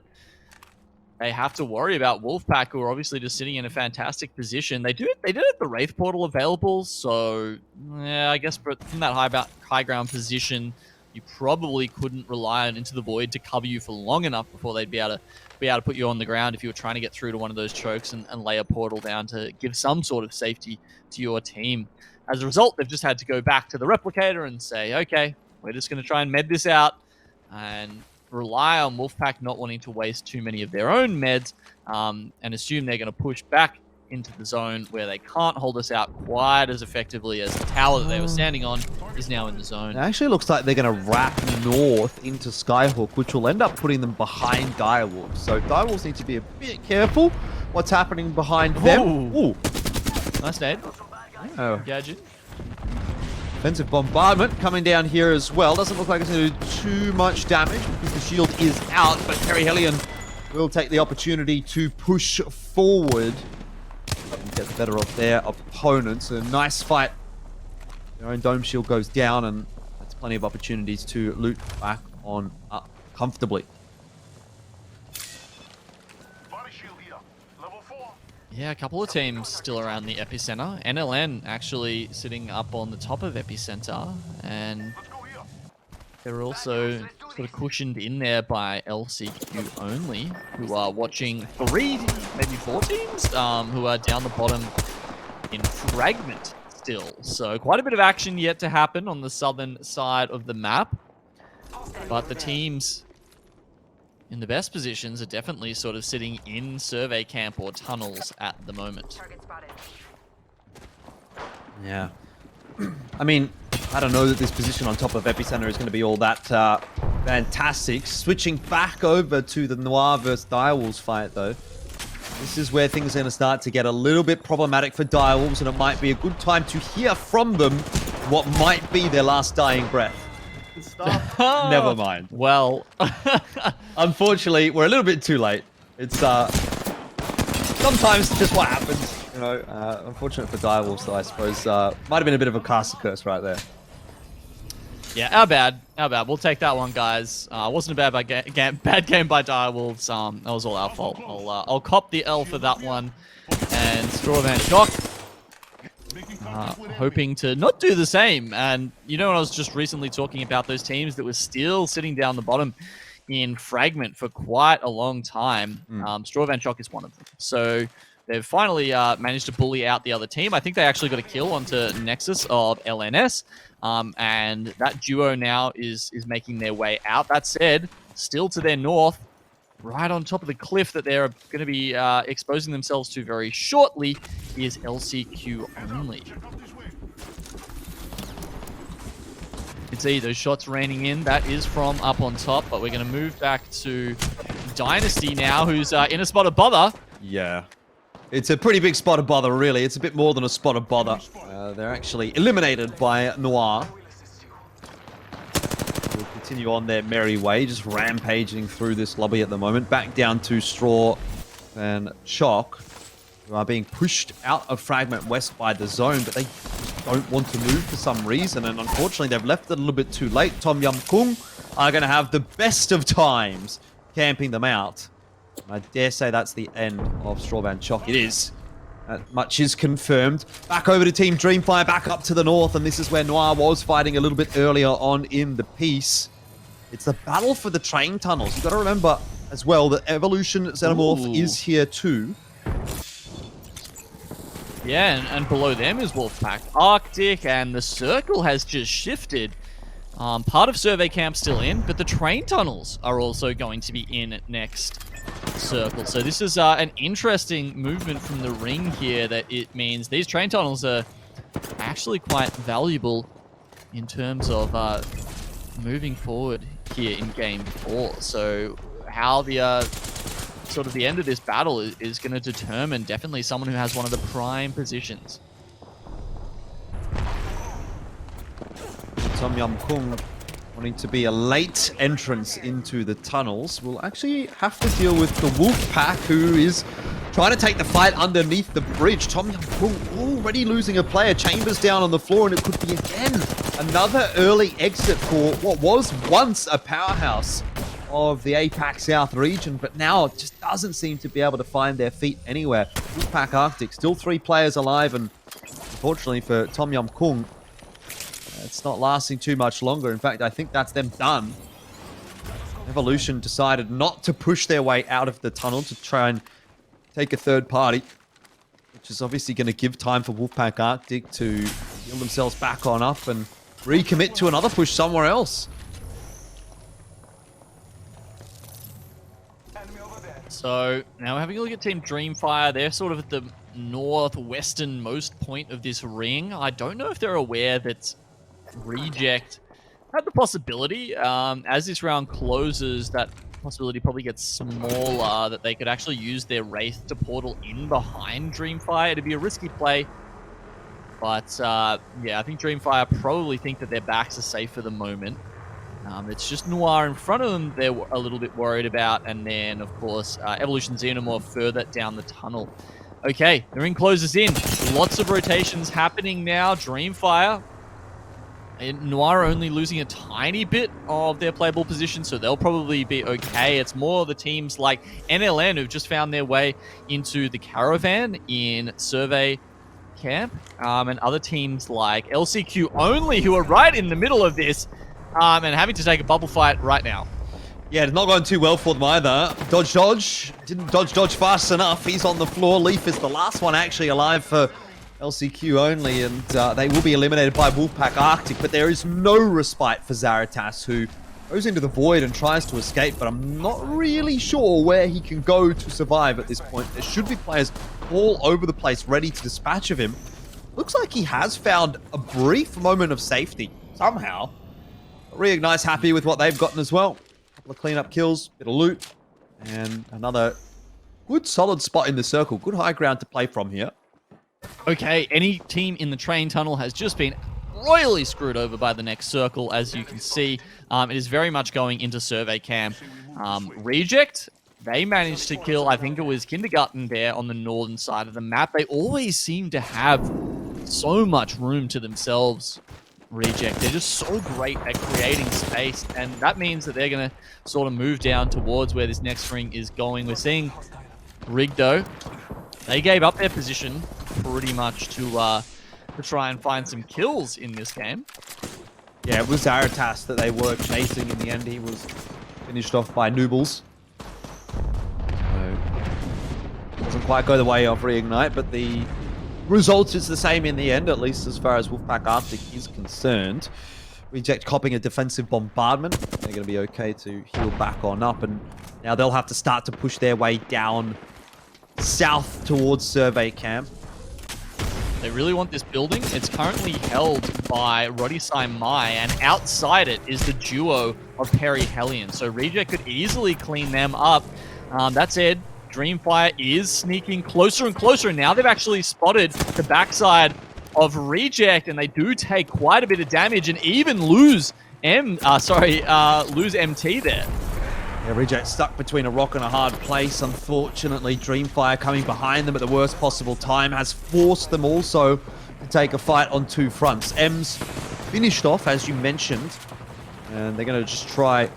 they have to worry about Wolfpack, who are obviously just sitting in a fantastic position. They did have the Wraith Portal available, so yeah, I guess from that high ground position, you probably couldn't rely on Into the Void to cover you for long enough before they'd be able to put you on the ground if you were trying to get through to one of those chokes and lay a portal down to give some sort of safety to your team. As a result, they've just had to go back to the replicator and say, okay, we're just going to try and med this out and rely on Wolfpack not wanting to waste too many of their own meds, and assume they're going to push back into the zone where they can't hold us out quite as effectively as the tower that they were standing on is now in the zone. It actually looks like they're going to wrap north into Skyhook, which will end up putting them behind Direwolves. So Direwolves need to be a bit careful what's happening behind them. Ooh. Nice nade. Oh. Gadget. Offensive bombardment coming down here as well. Doesn't look like it's going to do too much damage because the shield is out, but Terry Hellion will take the opportunity to push forward and get the better of their opponents. A nice fight. Their own dome shield goes down, and that's plenty of opportunities to loot back on up comfortably. Yeah, a couple of teams still around the epicenter. NLN actually sitting up on the top of epicenter, and they're also sort of cushioned in there by LCQ only, who are watching 3, maybe 4 teams, who are down the bottom in Fragment still. So quite a bit of action yet to happen on the southern side of the map, but the teams in the best positions are definitely sort of sitting in survey camp or tunnels at the moment. Yeah. I mean, I don't know that this position on top of Epicenter is going to be all that fantastic. Switching back over to the Noir versus Direwolves fight, though. This is where things are going to start to get a little bit problematic for Direwolves, and it might be a good time to hear from them what might be their last dying breath. Never mind. Well, unfortunately, we're a little bit too late. It's sometimes just what happens, you know. Unfortunate for Direwolves, though, I suppose. Might have been a bit of a caster curse right there. Yeah, our bad. We'll take that one, guys. Wasn't a bad game by Direwolves. That was all our fault. I'll cop the L for that one. And Strawman Shock hoping to not do the same. And you know, I was just recently talking about those teams that were still sitting down the bottom in Fragment for quite a long time. Strawman Shock is one of them. So they've finally managed to bully out the other team. I think they actually got a kill onto Nexus of LNS. And that duo now is making their way out. That said, still to their north, right on top of the cliff that they're going to be exposing themselves to very shortly, is LCQ only. You can see those shots raining in. That is from up on top, but we're going to move back to Dynasty now, who's in a spot of bother. Yeah. It's a pretty big spot of bother, really. It's a bit more than a spot of bother. They're actually eliminated by Noir. Will continue on their merry way, just rampaging through this lobby at the moment. Back down to Straw and Shock, who are being pushed out of Fragment West by the zone, but they don't want to move for some reason, and unfortunately they've left it a little bit too late. Tom Yum Kung are going to have the best of times camping them out. I dare say that's the end of Strawman Shock. It is. That much is confirmed. Back over to Team Dreamfire, back up to the north, and this is where Noir was fighting a little bit earlier on in the piece. It's the battle for the train tunnels. You've got to remember as well that Evolution Xenomorph is here too. Yeah, and below them is Wolfpack Arctic, and the circle has just shifted. Part of Survey Camp still in, but the train tunnels are also going to be in next circle. So this is an interesting movement from the ring here, that it means these train tunnels are actually quite valuable in terms of moving forward here in Game 4. So how the sort of the end of this battle is going to determine definitely someone who has one of the prime positions. Tom Yum Kung wanting to be a late entrance into the tunnels will actually have to deal with the Wolf Pack, who is trying to take the fight underneath the bridge. Tom Yum Kung already losing a player. Chambers down on the floor, and it could be again another early exit for what was once a powerhouse of the APAC South region, but now it just doesn't seem to be able to find their feet anywhere. Wolfpack Arctic, still 3 players alive, and unfortunately for Tom Yum Kung, it's not lasting too much longer. In fact, I think that's them done. Evolution decided not to push their way out of the tunnel to try and take a third party, which is obviously going to give time for Wolfpack Arctic to heal themselves back on up and recommit to another push somewhere else. So now having a look at Team Dreamfire, they're sort of at the northwesternmost point of this ring. I don't know if they're aware that Reject had the possibility, as this round closes, that possibility probably gets smaller, that they could actually use their Wraith to portal in behind Dreamfire. It'd be a risky play. But, yeah, I think Dreamfire probably think that their backs are safe for the moment. It's just Noir in front of them they're a little bit worried about. And then, of course, Evolution Xenomorph further down the tunnel. Okay, the ring closes in. Lots of rotations happening now. Dreamfire and Noir are only losing a tiny bit of their playable position, so they'll probably be okay. It's more the teams like NLN who've just found their way into the caravan in Survey Camp, and other teams like LCQ only who are right in the middle of this, and having to take a bubble fight right now. Yeah, it's not going too well for them either. Dodge. Didn't dodge fast enough. He's on the floor. Leaf is the last one actually alive for LCQ only, and they will be eliminated by Wolfpack Arctic, but there is no respite for Zaratas, who goes into the void and tries to escape, but I'm not really sure where he can go to survive at this point. There should be players all over the place ready to dispatch of him. Looks like he has found a brief moment of safety, somehow. Reignite's happy with what they've gotten as well. A couple of cleanup kills, bit of loot, and another good solid spot in the circle. Good high ground to play from here. Okay, any team in the train tunnel has just been royally screwed over by the next circle, as you can see. It is very much going into Survey Camp. Reject, they managed to kill, I think it was Kindergarten there on the northern side of the map. They always seem to have so much room to themselves, Reject. They're just so great at creating space, and that means that they're going to sort of move down towards where this next ring is going. We're seeing Rigdo. They gave up their position pretty much to try and find some kills in this game. Yeah, it was Zaratas that they were chasing in the end. He was finished off by Noobles. So, doesn't quite go the way of Reignite, but the result is the same in the end, at least as far as Wolfpack Arctic is concerned. Reject copping a defensive bombardment. They're going to be okay to heal back on up, and now they'll have to start to push their way down south towards Survey Camp. They really want this building. It's currently held by Rodisai Mai, and outside it is the duo of Perry Hellion. So Reject could easily clean them up. That said, Dreamfire is sneaking closer and closer, and now they've actually spotted the backside of Reject, and they do take quite a bit of damage and even lose lose MT there. Yeah, Reject stuck between a rock and a hard place. Unfortunately, Dreamfire coming behind them at the worst possible time has forced them also to take a fight on two fronts. M's finished off, as you mentioned, and they're going to just try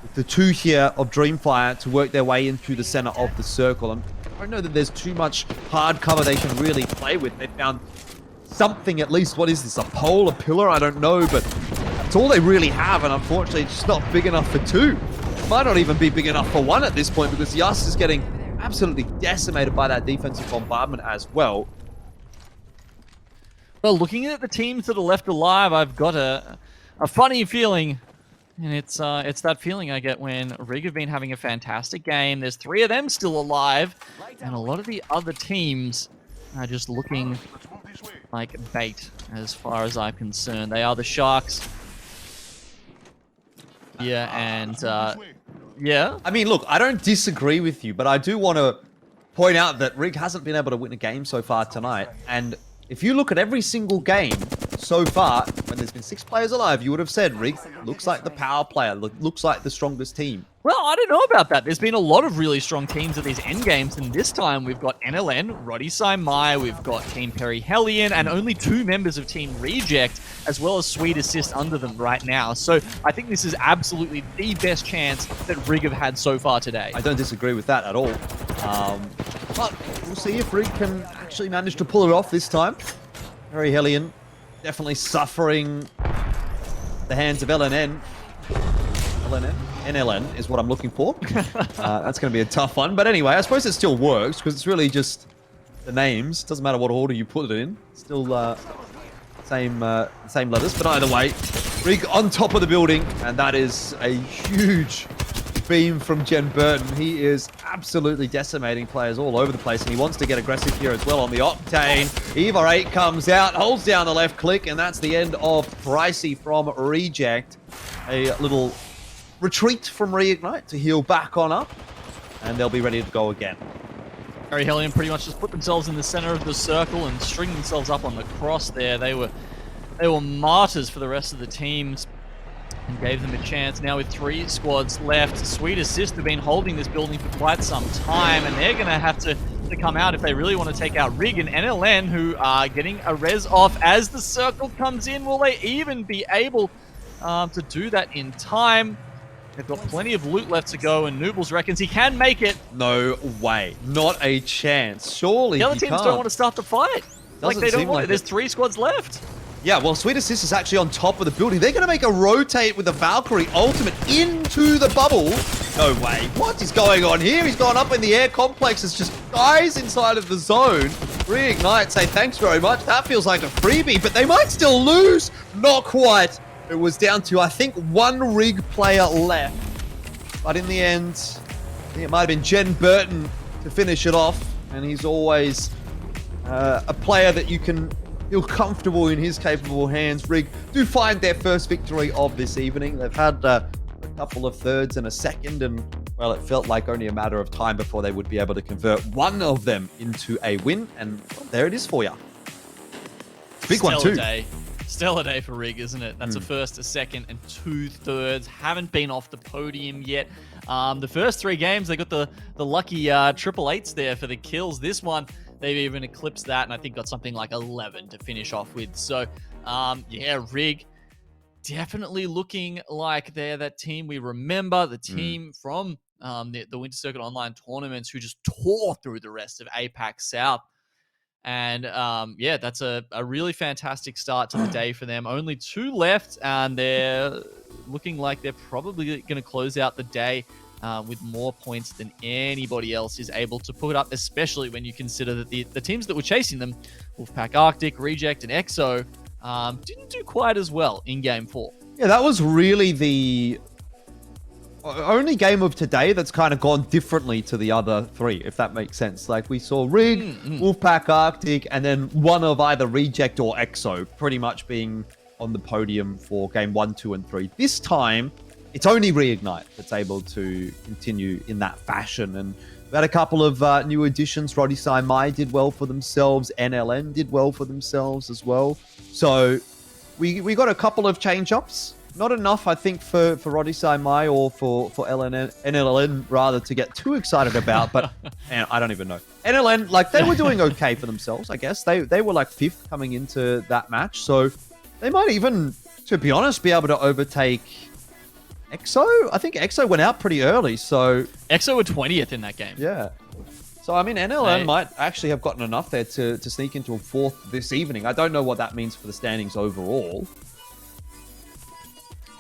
with the two here of Dreamfire to work their way into the center of the circle. And I don't know that there's too much hard cover they can really play with. They found something, at least. What is this, a pole, a pillar? I don't know, but that's all they really have, and unfortunately it's just not big enough for two. Might not even be big enough for one at this point, because Yas is getting absolutely decimated by that defensive bombardment as well. Well, looking at the teams that are left alive, I've got a funny feeling, and it's that feeling I get when Rig have been having a fantastic game. There's 3 of them still alive, and a lot of the other teams are just looking like bait as far as I'm concerned. They are the Sharks. Yeah, and yeah. I mean, look, I don't disagree with you, but I do want to point out that Rig hasn't been able to win a game so far tonight. And if you look at every single game so far, when there's been 6 players alive, you would have said Rig looks like the power player, looks like the strongest team. Well, I don't know about that. There's been a lot of really strong teams at these end games, and this time we've got NLN, Rodisai Mai, we've got Team Perry Hellion, and only 2 members of Team Reject, as well as Sweet Assist under them right now. So I think this is absolutely the best chance that Rig have had so far today. I don't disagree with that at all. But we'll see if Rig can actually manage to pull it off this time. Perry Hellion definitely suffering the hands of LNN. NLN is what I'm looking for. That's going to be a tough one. But anyway, I suppose it still works because it's really just the names. Doesn't matter what order you put it in. Still same letters. But either way, Rig on top of the building. And that is a huge beam from Jen Burton. He is absolutely decimating players all over the place, and he wants to get aggressive here as well on the Octane. Eva 8 comes out, holds down the left click, and that's the end of Pricey from Reject. A little retreat from Reignite to heal back on up, and they'll be ready to go again. Harry Hellion pretty much just put themselves in the center of the circle and string themselves up on the cross there. They were martyrs for the rest of the teams and gave them a chance. Now with 3 squads left, Sweet Assist have been holding this building for quite some time, and they're going to have to come out if they really want to take out Rig and NLN, who are getting a res off as the circle comes in. Will they even be able to do that in time? They've got plenty of loot left to go, and Noobles reckons he can make it. No way. Not a chance. Surely The other he teams can't. don't want to start the fight. Like, Doesn't they don't seem want like it. There's it. 3 squads left. Yeah, well, Sweet Assist is actually on top of the building. They're going to make a rotate with the Valkyrie ultimate into the bubble. No way. What is going on here? He's gone up in the air. Complex is just guys inside of the zone. Reignite say thanks very much. That feels like a freebie, but they might still lose. Not quite. It was down to, I think, 1 Rig player left. But in the end, I think it might have been Jen Burton to finish it off. And he's always a player that you can feel comfortable in his capable hands. Rig do find their first victory of this evening. They've had a couple of thirds and a second, and well, it felt like only a matter of time before they would be able to convert one of them into a win. And well, there it is for you. Big one too. Stellar day for Rig, isn't it? That's a first, a second, and 2 thirds. Haven't been off the podium yet. The first 3 games, they got the lucky triple eights there for the kills. This one, they've even eclipsed that, and I think got something like 11 to finish off with. So, yeah, Rig definitely looking like they're that team we remember, the team from the Winter Circuit Online tournaments who just tore through the rest of APAC South. And yeah, that's a really fantastic start to the day for them. Only 2 left, and they're looking like they're probably going to close out the day with more points than anybody else is able to put up, especially when you consider that the teams that were chasing them, Wolfpack Arctic, Reject, and EXO, didn't do quite as well in Game 4. Yeah, that was really the only game of today that's kind of gone differently to the other 3, if that makes sense. Like, we saw Rig, Wolfpack Arctic, and then one of either Reject or EXO pretty much being on the podium for game 1, 2, and 3. This time, it's only Reignite that's able to continue in that fashion. And we had a couple of new additions. Roddy Sai Mai did well for themselves. NLN did well for themselves as well. So we got a couple of change-ups. Not enough, I think, for Roddy Sai Mai or for NLN, rather, to get too excited about. But man, I don't even know. NLN, like, they were doing okay for themselves, I guess. They were like 5th coming into that match. So they might even, to be honest, be able to overtake EXO. I think EXO went out pretty early. So EXO were 20th in that game. Yeah. So, I mean, NLN might actually have gotten enough there to sneak into a 4th this evening. I don't know what that means for the standings overall.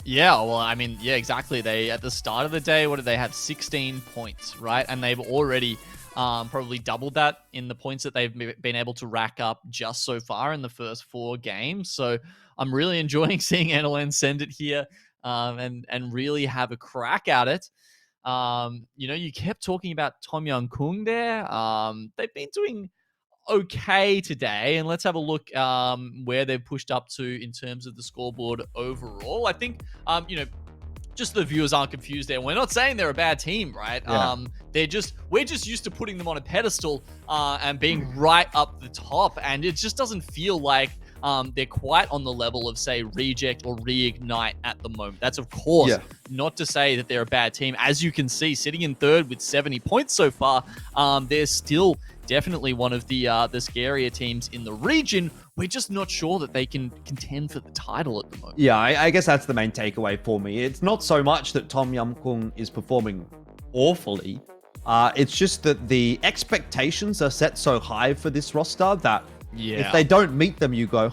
Yeah, well, I mean, yeah, exactly. They, at the start of the day, what did they have? 16 points, right? And they've already probably doubled that in the points that they've been able to rack up just so far in the first 4 games. So I'm really enjoying seeing NLN send it here and really have a crack at it. You know, you kept talking about Tom Young Kung there. They've been doing okay today, and let's have a look where they've pushed up to in terms of the scoreboard overall. I think you know, just so the viewers aren't confused there, we're not saying they're a bad team, right? Yeah. We're just used to putting them on a pedestal and being right up the top, and it just doesn't feel like they're quite on the level of, say, Reject or Reignite at the moment. That's, of course, not to say that they're a bad team. As you can see, sitting in 3rd with 70 points so far, they're still definitely one of the scarier teams in the region. We're just not sure that they can contend for the title at the moment. Yeah, I guess that's the main takeaway for me. It's not so much that Tom Yum Kung is performing awfully. It's just that the expectations are set so high for this roster that if they don't meet them, you go,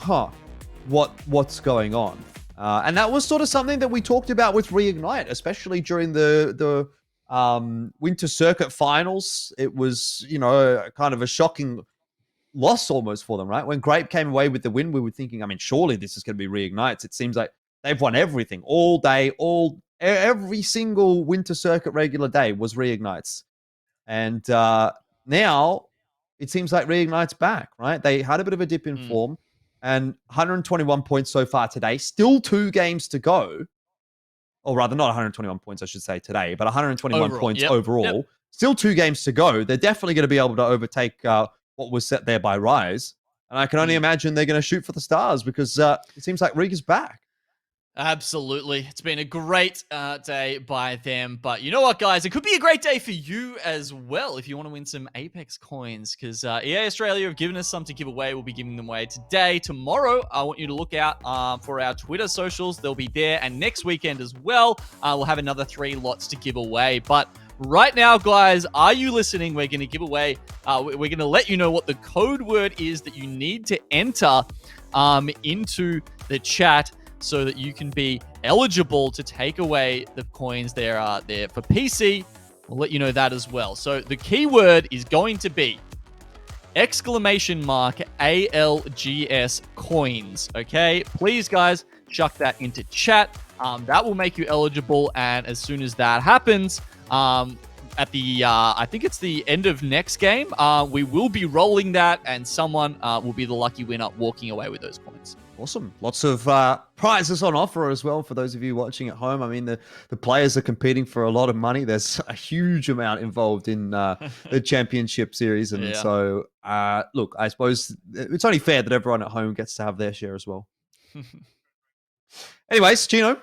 what's going on? And that was sort of something that we talked about with Reignite, especially during the Winter Circuit finals. It was, you know, kind of a shocking loss almost for them, right? When Grape came away with the win, we were thinking, I mean, surely this is going to be Reignites. It seems like they've won everything all day, all every single Winter Circuit regular day was Reignites. And now it seems like Reignite's back, right? They had a bit of a dip in form and 121 points so far today. Still 2 games to go. Or rather, not 121 points, I should say, today, but 121 points overall. Still 2 games to go. They're definitely going to be able to overtake what was set there by Rise. And I can only imagine they're going to shoot for the stars because it seems like Rig is back. Absolutely. It's been a great day by them. But you know what, guys? It could be a great day for you as well if you want to win some Apex coins because EA Australia have given us some to give away. We'll be giving them away today. Tomorrow, I want you to look out for our Twitter socials. They'll be there. And next weekend as well, we'll have another 3 lots to give away. But right now, guys, are you listening? We're going to give away, we're going to let you know what the code word is that you need to enter into the chat so that you can be eligible to take away the coins there for PC. We'll let you know that as well. So the keyword is going to be ALGS coins. Okay, please, guys, chuck that into chat. That will make you eligible, and as soon as that happens, at the I think it's the end of next game, we will be rolling that, and someone will be the lucky winner walking away with those coins. Awesome. Lots of prizes on offer as well for those of you watching at home. I mean, the players are competing for a lot of money. There's a huge amount involved in the championship series. And so, look, I suppose it's only fair that everyone at home gets to have their share as well. Anyways, Gino,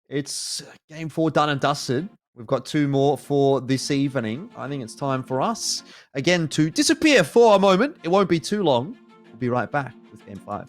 it's game 4 done and dusted. We've got 2 more for this evening. I think it's time for us, again, to disappear for a moment. It won't be too long. We'll be right back with game 5.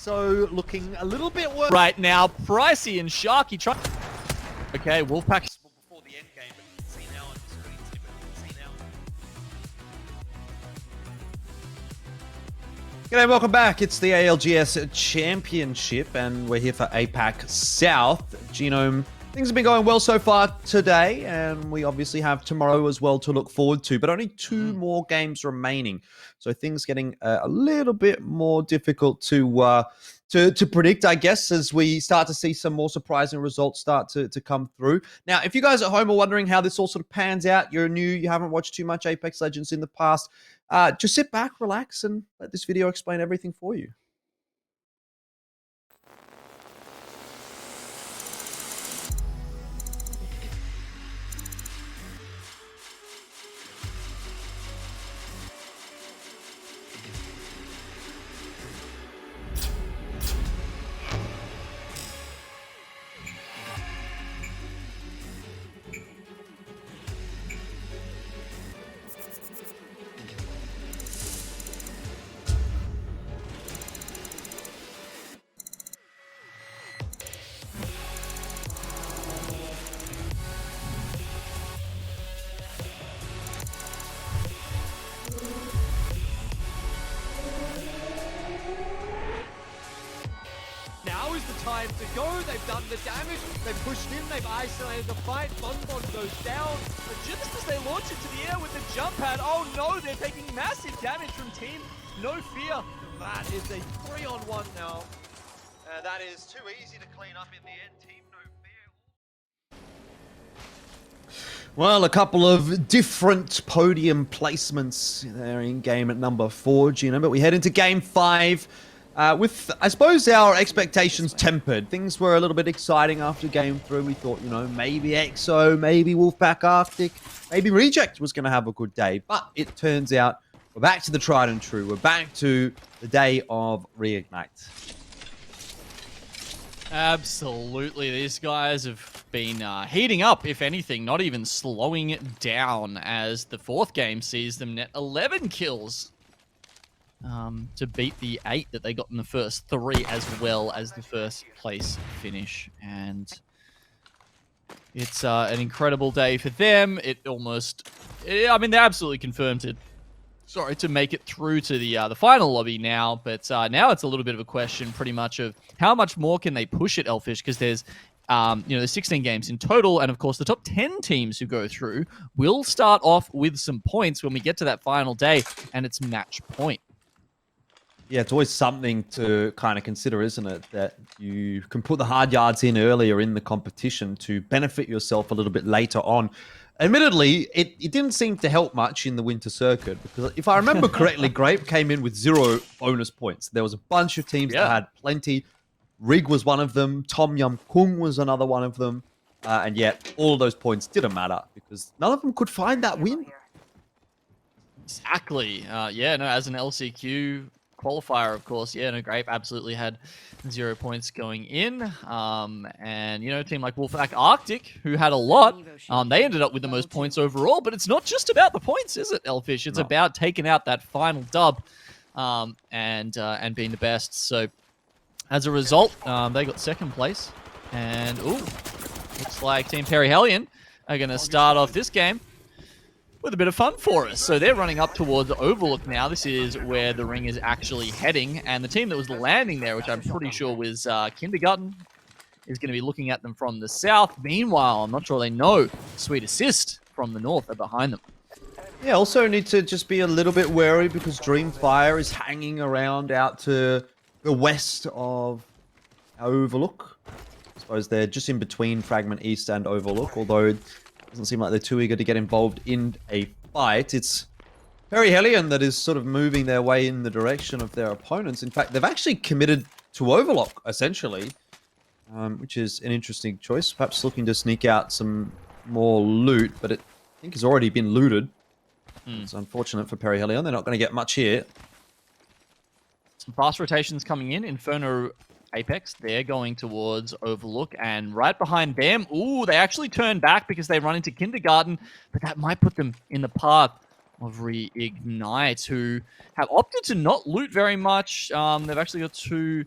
EXO looking a little bit worse. Right now, Pricey and Sharky try. Okay, Wolfpack. Before the end game, but you can see now on the screens, you can see now. G'day, welcome back. It's the ALGS Championship, and we're here for APAC South. Genome, things have been going well so far today, and we obviously have tomorrow as well to look forward to, but only two more games remaining. So things getting a little bit more difficult to predict, I guess, as we start to see some more surprising results start to come through. Now, if you guys at home are wondering how this all sort of pans out, you're new, you haven't watched too much Apex Legends in the past, just sit back, relax, and let this video explain everything for you. Now is the time to go. They've done the damage. They've pushed in. They've isolated the fight. Bonbon goes down. But just as they launch into the air with the jump pad, oh no, they're taking massive damage from Team No Fear. That is a 3-on-1 now. That is too easy to clean up in the end. Team No Fear. Well, a couple of different podium placements there in game at number 4, Gino, but we head into game 5. With, I suppose, our expectations tempered. Things were a little bit exciting after game 3. We thought, you know, maybe EXO, maybe Wolfpack Arctic, maybe Reject was going to have a good day. But it turns out we're back to the tried and true. We're back to the day of Reignite. Absolutely. These guys have been heating up, if anything, not even slowing down, as the 4th game sees them net 11 kills. To beat the 8 that they got in the first 3, as well as the first place finish. And it's an incredible day for them. I mean, they're absolutely confirmed to make it through to the final lobby now. But now it's a little bit of a question, pretty much, of how much more can they push at Elfish, because there's there's 16 games in total, and of course the top 10 teams who go through will start off with some points when we get to that final day, and it's match point. Yeah, it's always something to kind of consider, isn't it? That you can put the hard yards in earlier in the competition to benefit yourself a little bit later on. Admittedly, it didn't seem to help much in the winter circuit, because if I remember correctly, Grape came in with 0 bonus points. There was a bunch of teams that had plenty. Rig was one of them. Tom Yum Kung was another one of them. And yet all of those points didn't matter because none of them could find that win. Exactly. Yeah, no, as an LCQ qualifier, of course, yeah, no, Grape absolutely had 0 points going in. And, you know, a team like Wolfpack Arctic, who had a lot, they ended up with the most points overall. But it's not just about the points, is it, Elfish? It's about taking out that final dub and being the best. So, as a result, they got 2nd place. And, looks like Team Perihelion are going to start off this game with a bit of fun for us. So they're running up towards Overlook now. This is where the ring is actually heading. And the team that was landing there, which I'm pretty sure was Kindergarten, is going to be looking at them from the south. Meanwhile, I'm not sure they know Sweet Assist from the north are behind them. Yeah, also need to just be a little bit wary because Dreamfire is hanging around out to the west of Overlook. I suppose they're just in between Fragment East and Overlook, although it doesn't seem like they're too eager to get involved in a fight. It's Perihelion that is sort of moving their way in the direction of their opponents. In fact, they've actually committed to Overlook, essentially, which is an interesting choice. Perhaps looking to sneak out some more loot, but it, I think, has already been looted. It's unfortunate for Perihelion. They're not going to get much here. Some fast rotations coming in. Inferno Apex, they're going towards Overlook, and right behind them, they actually turn back because they run into Kindergarten, but that might put them in the path of Reignite, who have opted to not loot very much. They've actually got 2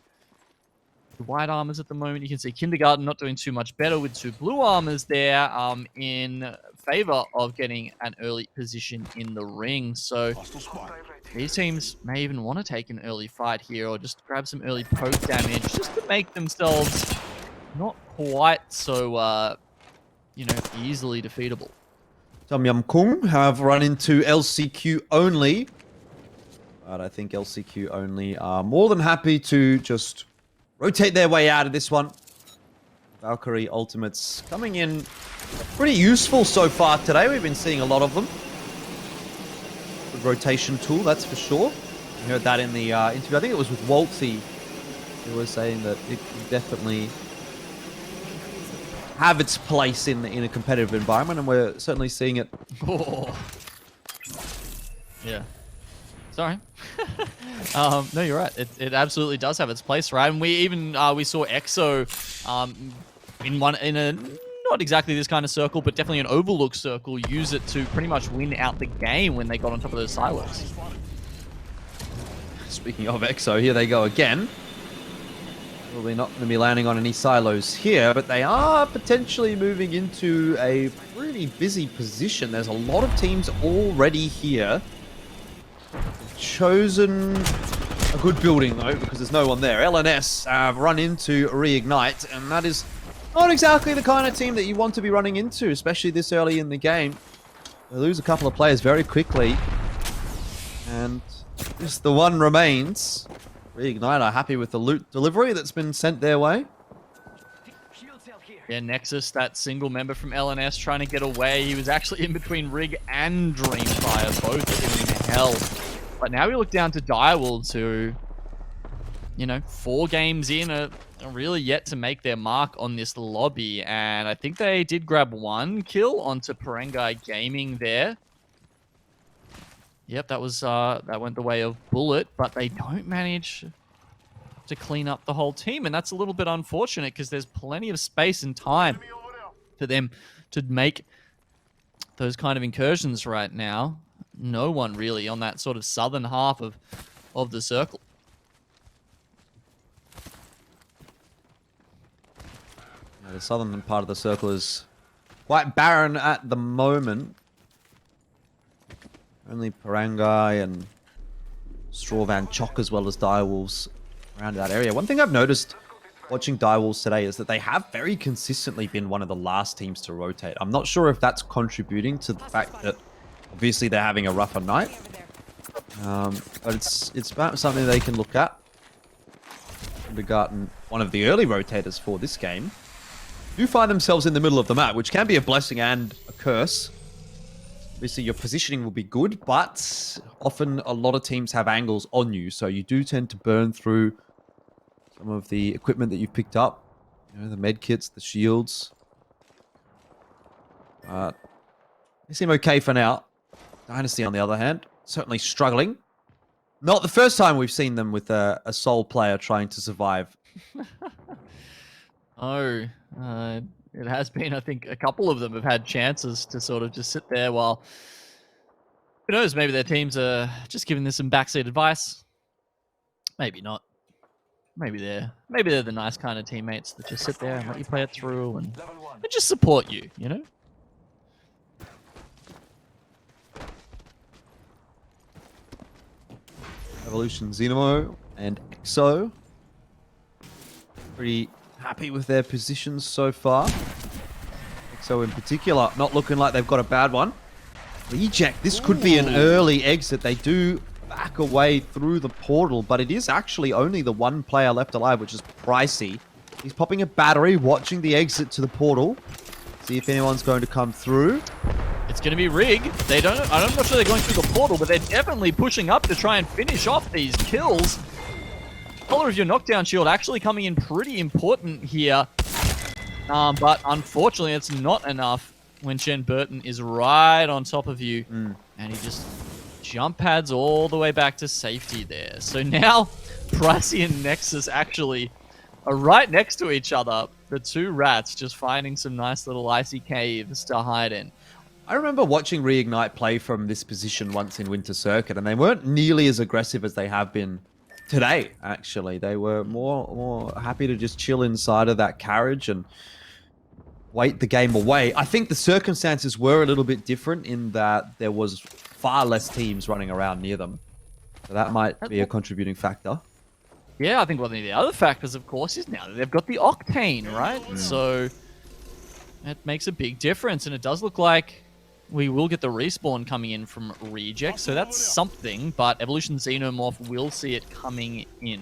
The white armors at the moment. You can see Kindergarten not doing too much better with 2 blue armors there in favor of getting an early position in the ring. So these teams may even want to take an early fight here or just grab some early poke damage just to make themselves not quite so, easily defeatable. Tom Yum Kung have run into LCQ only. But I think LCQ only are more than happy to just rotate their way out of this one. Valkyrie ultimates coming in pretty useful so far today. We've been seeing a lot of them. Good rotation tool, that's for sure. We heard that in the interview. I think it was with Waltzy. He was saying that it can definitely have its place in a competitive environment, and we're certainly seeing it. Oh. Yeah. Sorry. No, you're right. It absolutely does have its place, right? And we even we saw EXO in a not exactly this kind of circle, but definitely an overlook circle, use it to pretty much win out the game when they got on top of those silos. Speaking of EXO, here they go again. Probably not going to be landing on any silos here, but they are potentially moving into a pretty busy position. There's a lot of teams already here. Chosen a good building though, because there's no one there. LNS have run into Reignite, and that is not exactly the kind of team that you want to be running into, especially this early in the game. They lose a couple of players very quickly, and just the one remains. Reignite are happy with the loot delivery that's been sent their way. Yeah, Nexus, that single member from LNS trying to get away. He was actually in between Rig and Dreamfire, both giving him hell. But now we look down to Direwolves, who, 4 games in are really yet to make their mark on this lobby. And I think they did grab 1 kill onto Parengai Gaming there. Yep, that went the way of Bullet, but they don't manage to clean up the whole team. And that's a little bit unfortunate because there's plenty of space and time for them to make those kind of incursions right now. No one really on that sort of southern half of the circle. Yeah, the southern part of the circle is quite barren at the moment. Only Parangai and Strawvan Chok as well as Direwolves around that area. One thing I've noticed watching Direwolves today is that they have very consistently been one of the last teams to rotate. I'm not sure if that's contributing to the fact that obviously they're having a rougher night. But it's about something they can look at. Kindergarten, one of the early rotators for this game, do find themselves in the middle of the map, which can be a blessing and a curse. Obviously, your positioning will be good, but often a lot of teams have angles on you, so you do tend to burn through some of the equipment that you've picked up. The med kits, the shields. They seem okay for now. Dynasty, on the other hand, certainly struggling. Not the first time we've seen them with a sole player trying to survive. It has been, I think, a couple of them have had chances to sort of just sit there while, who knows, maybe their teams are just giving them some backseat advice. Maybe not. Maybe they're the nice kind of teammates that just sit there and let you play it through and just support you, Evolution, Xenamo, and EXO. Pretty happy with their positions so far. EXO in particular, not looking like they've got a bad one. Reject, this could be an early exit. They do back away through the portal, but it is actually only the 1 player left alive, which is Pricey. He's popping a battery, watching the exit to the portal. See if anyone's going to come through. It's going to be Rig. I'm not sure they're going through the portal, but they're definitely pushing up to try and finish off these kills. Color of your knockdown shield actually coming in pretty important here. But unfortunately, it's not enough when Shen Burton is right on top of you. And he just jump pads all the way back to safety there. So now, Pricey and Nexus actually are right next to each other. The 2 rats just finding some nice little icy caves to hide in. I remember watching Reignite play from this position once in Winter Circuit, and they weren't nearly as aggressive as they have been today, actually. They were more happy to just chill inside of that carriage and wait the game away. I think the circumstances were a little bit different in that there was far less teams running around near them. So that might be a contributing factor. Yeah, I think one of the other factors, of course, is now that they've got the Octane, right? So it makes a big difference, and it does look like we will get the respawn coming in from Reject, so that's something, but Evolution Xenomorph will see it coming in.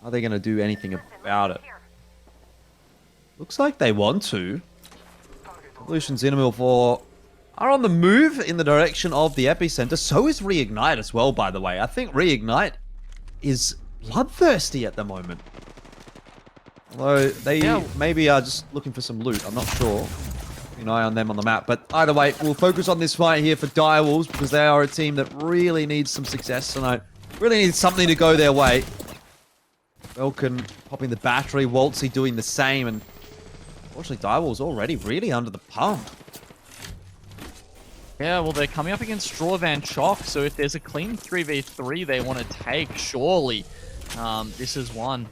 Are they going to do anything about it? Looks like they want to. Evolution Xenomorph are on the move in the direction of the epicenter. So is Reignite as well, by the way. I think Reignite is bloodthirsty at the moment. Although they maybe are just looking for some loot. I'm not sure. Keep an eye on them on the map. But either way, we'll focus on this fight here for Direwolves because they are a team that really needs some success tonight. Really needs something to go their way. Belkin popping the battery, Waltzy doing the same, and unfortunately Direwolves already really under the pump. Yeah, well, they're coming up against Straw Van Chock, so if there's a clean 3v3 they want to take, surely this is one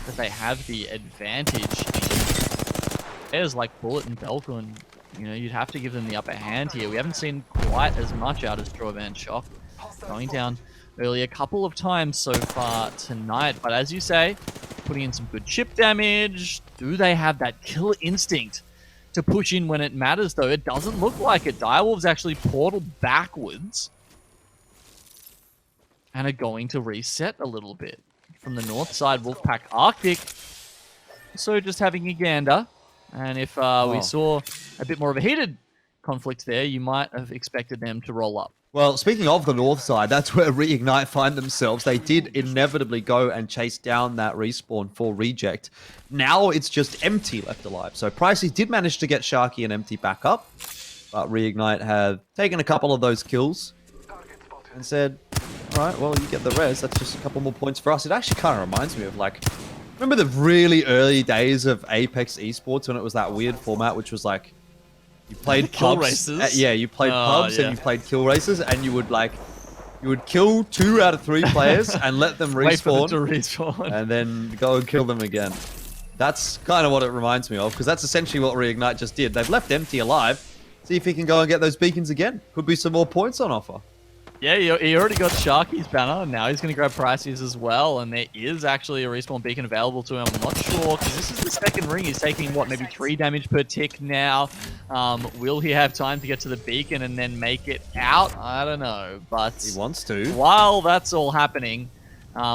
that they have the advantage in. Players like Bullet and Belkin, you know, you'd have to give them the upper hand here. We haven't seen quite as much out of Straw Van Chock. Going down early a couple of times so far tonight, but as you say, putting in some good chip damage. Do they have that killer instinct to push in when it matters, though? It doesn't look like it. Direwolves actually portal backwards and are going to reset a little bit. From the north side, Wolfpack Arctic, so just having a gander. And if we saw a bit more of a heated conflict there, you might have expected them to roll up. Well, speaking of the north side, that's where Reignite find themselves. They did inevitably go and chase down that respawn for Reject. Now it's just Empty left alive. So Pricey did manage to get Sharky and Empty back up, but Reignite have taken a couple of those kills and said, all right, well, you get the res. That's just a couple more points for us. It actually kind of reminds me of, like, remember the really early days of Apex Esports when it was that weird format, which was like, you played kill pubs. races. Yeah, you played pubs and you played kill races, and you would kill 2 out of 3 players and let them respawn, Wait for them to respawn, and then go and kill them again. That's kind of what it reminds me of, because that's essentially what Reignite just did. They've left Empty alive. See if he can go and get those beacons again. Could be some more points on offer. Yeah, he already got Sharky's banner, and now he's going to grab Pricey's as well, and there is actually a respawn beacon available to him. I'm not sure, because this is the second ring. He's taking, what, maybe 3 damage per tick now. Will he have time to get to the beacon and then make it out? I don't know, but he wants to. While that's all happening,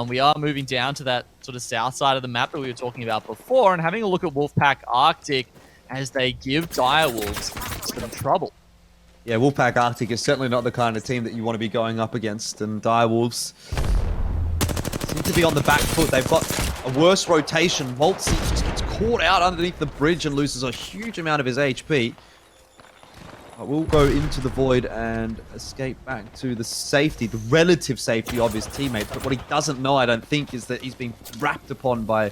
we are moving down to that sort of south side of the map that we were talking about before, and having a look at Wolfpack Arctic as they give Direwolves some trouble. Yeah, Wolfpack Arctic is certainly not the kind of team that you want to be going up against, and Direwolves seem to be on the back foot. They've got a worse rotation. Waltzy just gets caught out underneath the bridge and loses a huge amount of his HP. But will go into the void and escape back to the safety, the relative safety of his teammates. But what he doesn't know, I don't think, is that he's being wrapped upon by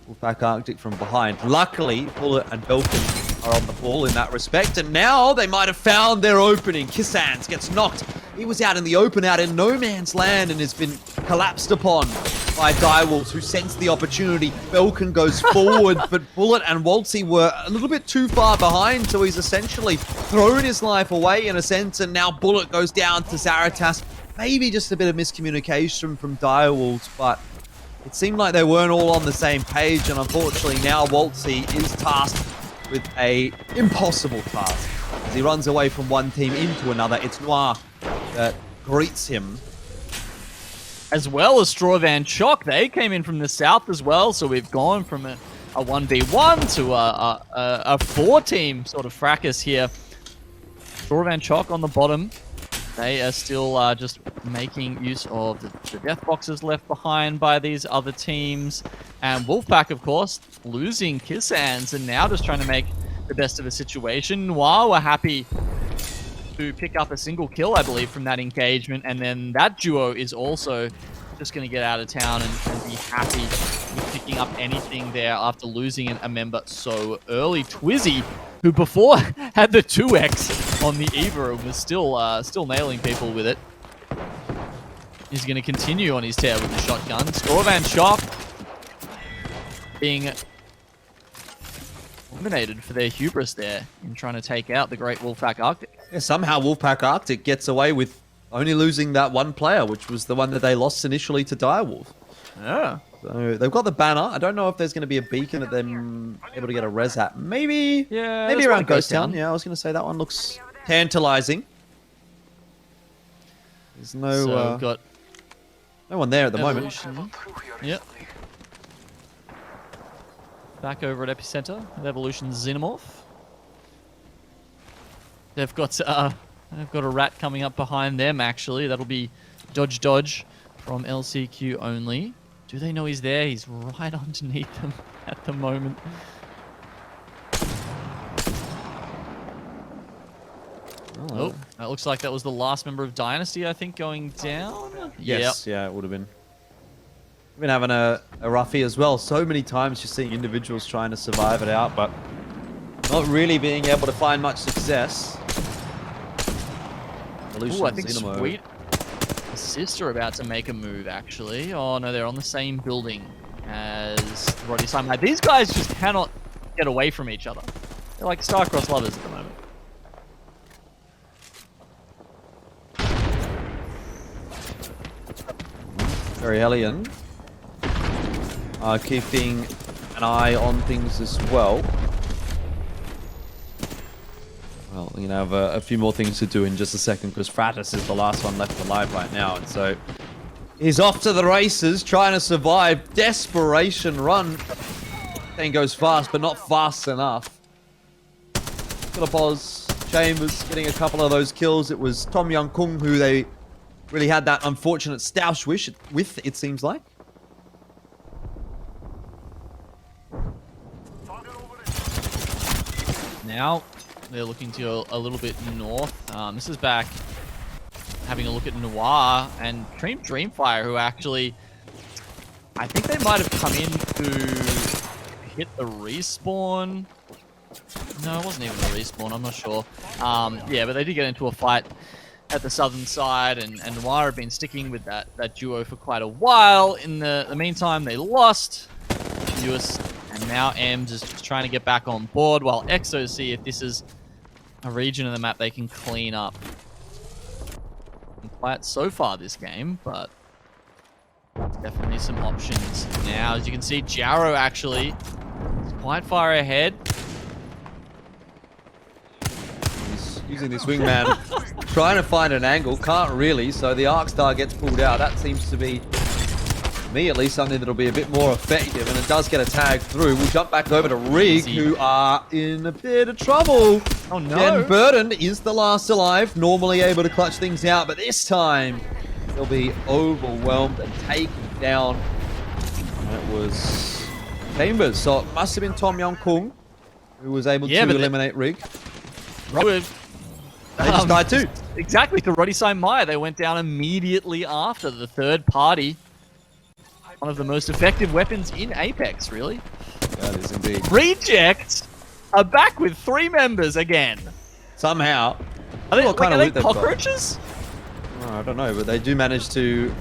Wolfpack Arctic from behind. Luckily, Bullet and Belkin are on the ball in that respect, and now they might have found their opening. Kissans gets knocked. He was out in the open, out in no man's land, and has been collapsed upon by Direwolves, who sense the opportunity. Belkin goes forward, but Bullet and Waltzy were a little bit too far behind, so he's essentially thrown his life away in a sense, and now Bullet goes down to Zaratas. Maybe just a bit of miscommunication from Direwolves, but it seemed like they weren't all on the same page, and unfortunately now Waltzy is tasked with a impossible task. As he runs away from one team into another, it's Noir that greets him. As well as Straw Van Chock, they came in from the south as well, so we've gone from a 1v1 to a 4-team sort of fracas here. Straw Van Chock on the bottom. They are still just making use of the death boxes left behind by these other teams. And Wolfpack, of course, losing Kissans and now just trying to make the best of a situation. Noir were happy to pick up a single kill, I believe, from that engagement. And then that duo is also just going to get out of town and be happy with picking up anything there after losing a member so early. Twizzy, who before had the 2x on the Eva and was still nailing people with it, is going to continue on his tear with the shotgun. Scorvan Shop being eliminated for their hubris there in trying to take out the great Wolfpack Arctic. Yeah, somehow Wolfpack Arctic gets away with only losing that one player, which was the one that they lost initially to Direwolf. Yeah. So they've got the banner. I don't know if there's going to be a beacon that they're able to get a res at. Maybe around Ghost Town. Yeah, I was going to say that one looks tantalizing. There's no got no one there at the moment. Yep. Back over at Epicenter with Evolution Xenomorph. They've got a rat coming up behind them, actually. That'll be Dodge from LCQ only. Do they know he's there? He's right underneath them at the moment. Oh, that looks like that was the last member of Dynasty, I think, going down. Yes, yeah, it would have been. We've been having a roughie as well. So many times you're seeing individuals trying to survive it out, but not really being able to find much success. Ooh, I think Sweet Assist are about to make a move, actually. Oh, no, they're on the same building as Roddy Simon. These guys just cannot get away from each other. They're like star-crossed lovers at the moment. Very alien. Keeping an eye on things as well. Well, you know, have a few more things to do in just a second because Fratus is the last one left alive right now, and so he's off to the races, trying to survive. Desperation run. Thing goes fast, but not fast enough. Philippos, Chambers getting a couple of those kills. It was Tom Young Kung who they really had that unfortunate stoush wish with, it seems like. Now they're looking to go a little bit north. This is back having a look at Noir and Dreamfire, who actually, I think they might have come in to hit the respawn. No, it wasn't even a respawn, I'm not sure. Yeah, but they did get into a fight at the southern side, and Noir have been sticking with that duo for quite a while. In the meantime, they lost Lewis, and now Ems is just trying to get back on board, while Exo see if this is a region of the map they can clean up. Quiet so far this game, but definitely some options now. As you can see, Jarrow actually is quite far ahead. He's using this wingman, trying to find an angle, can't really, so the Arc Star gets pulled out. That seems to be, for me at least, something that'll be a bit more effective, and it does get a tag through. We'll jump back over to Rig, who are in a bit of trouble. Oh no. Jen Burden is the last alive, normally able to clutch things out, but this time they'll be overwhelmed and taken down. And it was Chambers, so it must have been Tom Young Kung who was able to eliminate Rig. They just died too. Exactly, to Roddy Saimaya. They went down immediately after the third party. One of the most effective weapons in Apex, really. That is indeed. Reject are back with 3 members again. Somehow. Are they, What kind of are loot they they've got? cockroaches? Oh, I don't know, but they do manage to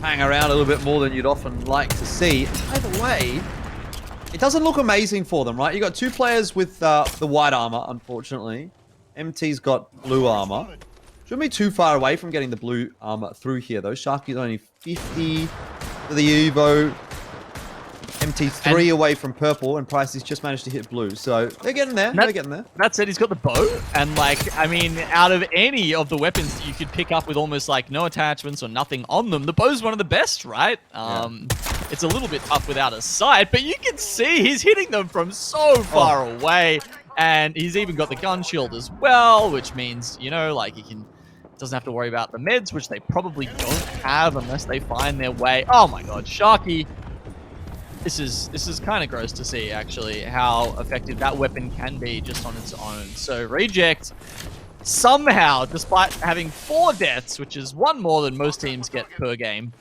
hang around a little bit more than you'd often like to see. Either way, it doesn't look amazing for them, right? You got 2 players with the white armor, unfortunately. MT's got blue armor. Shouldn't be too far away from getting the blue armor through here, though. Sharky's only 50 for the Evo. MT's 3 away from purple, and Pricey's just managed to hit blue. So they're getting there. They're getting there. That said, he's got the bow, and like, I mean, out of any of the weapons that you could pick up with almost like no attachments or nothing on them, the bow's one of the best, right? It's a little bit tough without a sight, but you can see he's hitting them from so far away, and he's even got the gun shield as well, which means, you know, like he doesn't have to worry about the meds, which they probably don't have unless they find their way. Oh my god, Sharky. This is kind of gross to see, actually, how effective that weapon can be just on its own. So Reject, somehow, despite having 4 deaths, which is 1 more than most teams get per game,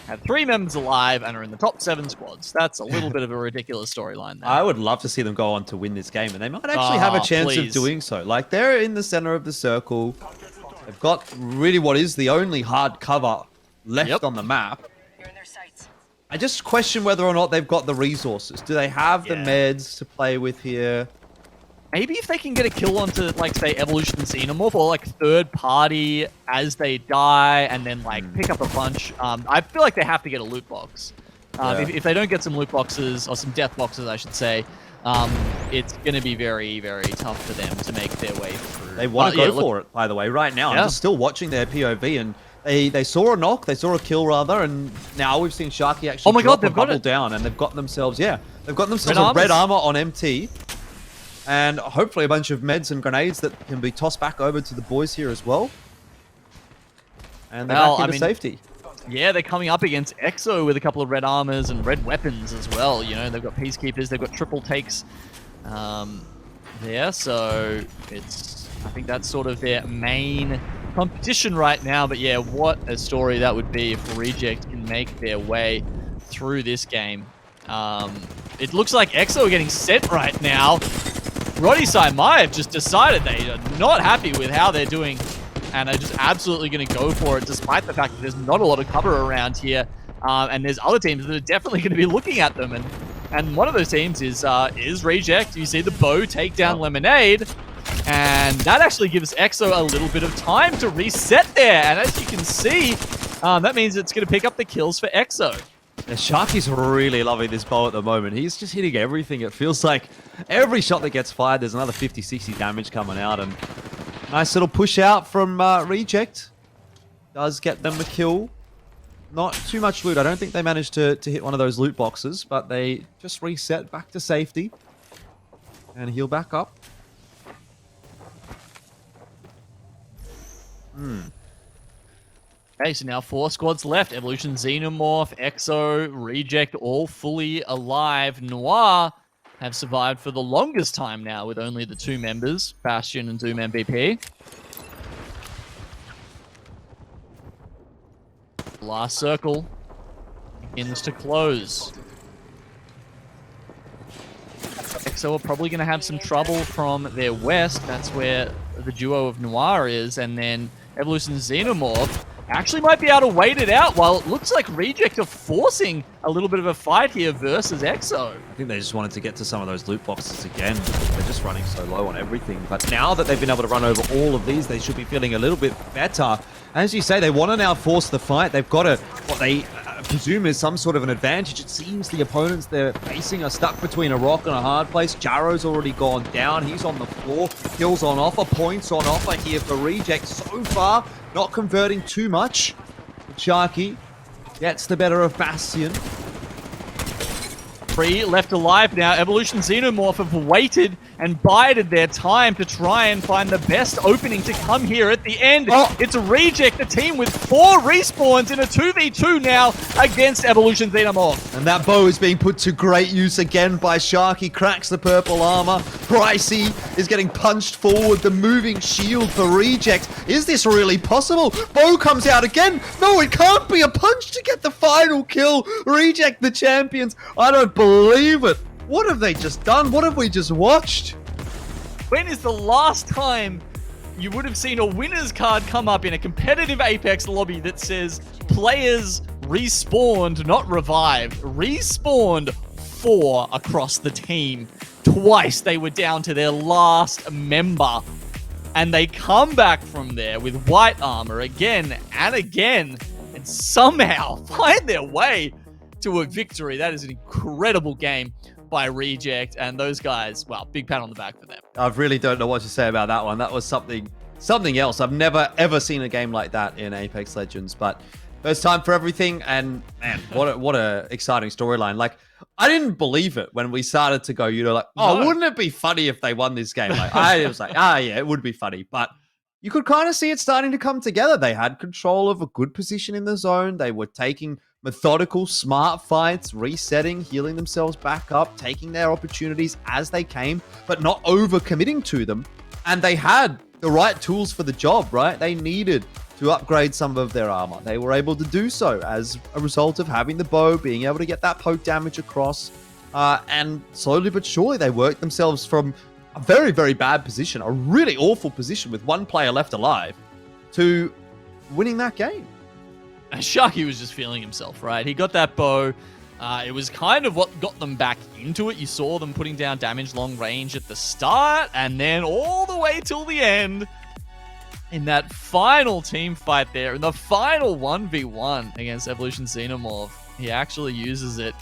have 3 members alive and are in the top 7 squads. That's a little bit of a ridiculous storyline there. I would love to see them go on to win this game, and they might actually have a chance of doing so. Like, they're in the center of the circle. They've got really what is the only hard cover left on the map. I just question whether or not they've got the resources. Do they have the meds to play with here? Maybe if they can get a kill onto, like, say, Evolution Xenomorph or, like, third party as they die and then, like, pick up a bunch. I feel like they have to get a loot box. If they don't get some loot boxes, or some death boxes, I should say, it's going to be very, very tough for them to make their way through. They want to go for it, by the way, right now. I'm just still watching their POV, and they saw a knock, they saw a kill, rather, and now we've seen Sharky actually drop a bubble down, and they've got themselves, they've got themselves a red armor on MT. And hopefully a bunch of meds and grenades that can be tossed back over to the boys here as well. And they're back into safety. Yeah, they're coming up against EXO with a couple of red armors and red weapons as well. You know, they've got Peacekeepers, they've got triple takes there. So I think that's sort of their main competition right now. But yeah, what a story that would be if Reject can make their way through this game. It looks like EXO are getting sent right now. Roddy Saimai have just decided they are not happy with how they're doing and are just absolutely going to go for it, despite the fact that there's not a lot of cover around here. And there's other teams that are definitely going to be looking at them. And one of those teams is Reject. You see the Bow take down Lemonade. And that actually gives EXO a little bit of time to reset there. And as you can see, that means it's going to pick up the kills for EXO. Sharky's really loving this Bow at the moment. He's just hitting everything. It feels like every shot that gets fired, there's another 50, 60 damage coming out. And nice little push out from Reject. Does get them a kill. Not too much loot. I don't think they managed to hit one of those loot boxes, but they just reset back to safety and heal back up. Okay, so now 4 squads left. Evolution Xenomorph, EXO, Reject, all fully alive. Noir have survived for the longest time now with only the 2 members, Bastion and Doom MVP. Last circle begins to close. EXO are probably going to have some trouble from their west. That's where the duo of Noir is. And then Evolution Xenomorph actually might be able to wait it out, while it looks like Reject are forcing a little bit of a fight here versus EXO. I think they just wanted to get to some of those loot boxes again. They're just running so low on everything. But now that they've been able to run over all of these, they should be feeling a little bit better. As you say, they want to now force the fight. They've got what they presume is some sort of an advantage. It seems the opponents they're facing are stuck between a rock and a hard place. Jarro's already gone down. He's on the floor. Kills on offer. Points on offer here for Reject. So far, not converting too much. Sharky gets the better of Bastion. 3 left alive now. Evolution Xenomorph have waited and bided their time to try and find the best opening to come here at the end. It's Reject, the team with 4 respawns in a 2v2 now against Evolution Xenomorph. And that Bow is being put to great use again by Sharky. Cracks the purple armor. Pricey is getting punched forward. The moving shield for Reject. Is this really possible? Bow comes out again. No, it can't be a punch to get the final kill. Reject the champions. I don't believe it. What have they just done? What have we just watched? When is the last time you would have seen a winner's card come up in a competitive Apex lobby that says players respawned, not revived, respawned 4 across the team? Twice they were down to their last member, and they come back from there with white armor again and again, and somehow find their way to a victory. That is an incredible game by Reject, and those guys, well, big pat on the back for them. I really don't know what to say about that one. That was something else. I've never ever seen a game like that in Apex Legends, but first time for everything. And man, what a exciting storyline. Like, I didn't believe it when we started to go, wouldn't it be funny if they won this game? Like, I was like, yeah, it would be funny, but you could kind of see it starting to come together. They had control of a good position in the zone. They were taking methodical, smart fights, resetting, healing themselves back up, taking their opportunities as they came, but not over-committing to them. And they had the right tools for the job, right? They needed to upgrade some of their armor. They were able to do so as a result of having the bow, being able to get that poke damage across, and slowly but surely they worked themselves from a very, very bad position, a really awful position with one player left alive, to winning that game. And Sharky was just feeling himself, right? He got that bow. It was kind of what got them back into it. You saw them putting down damage long range at the start, and then all the way till the end in that final team fight there, in the final 1v1 against Evolution Xenomorph. He actually uses it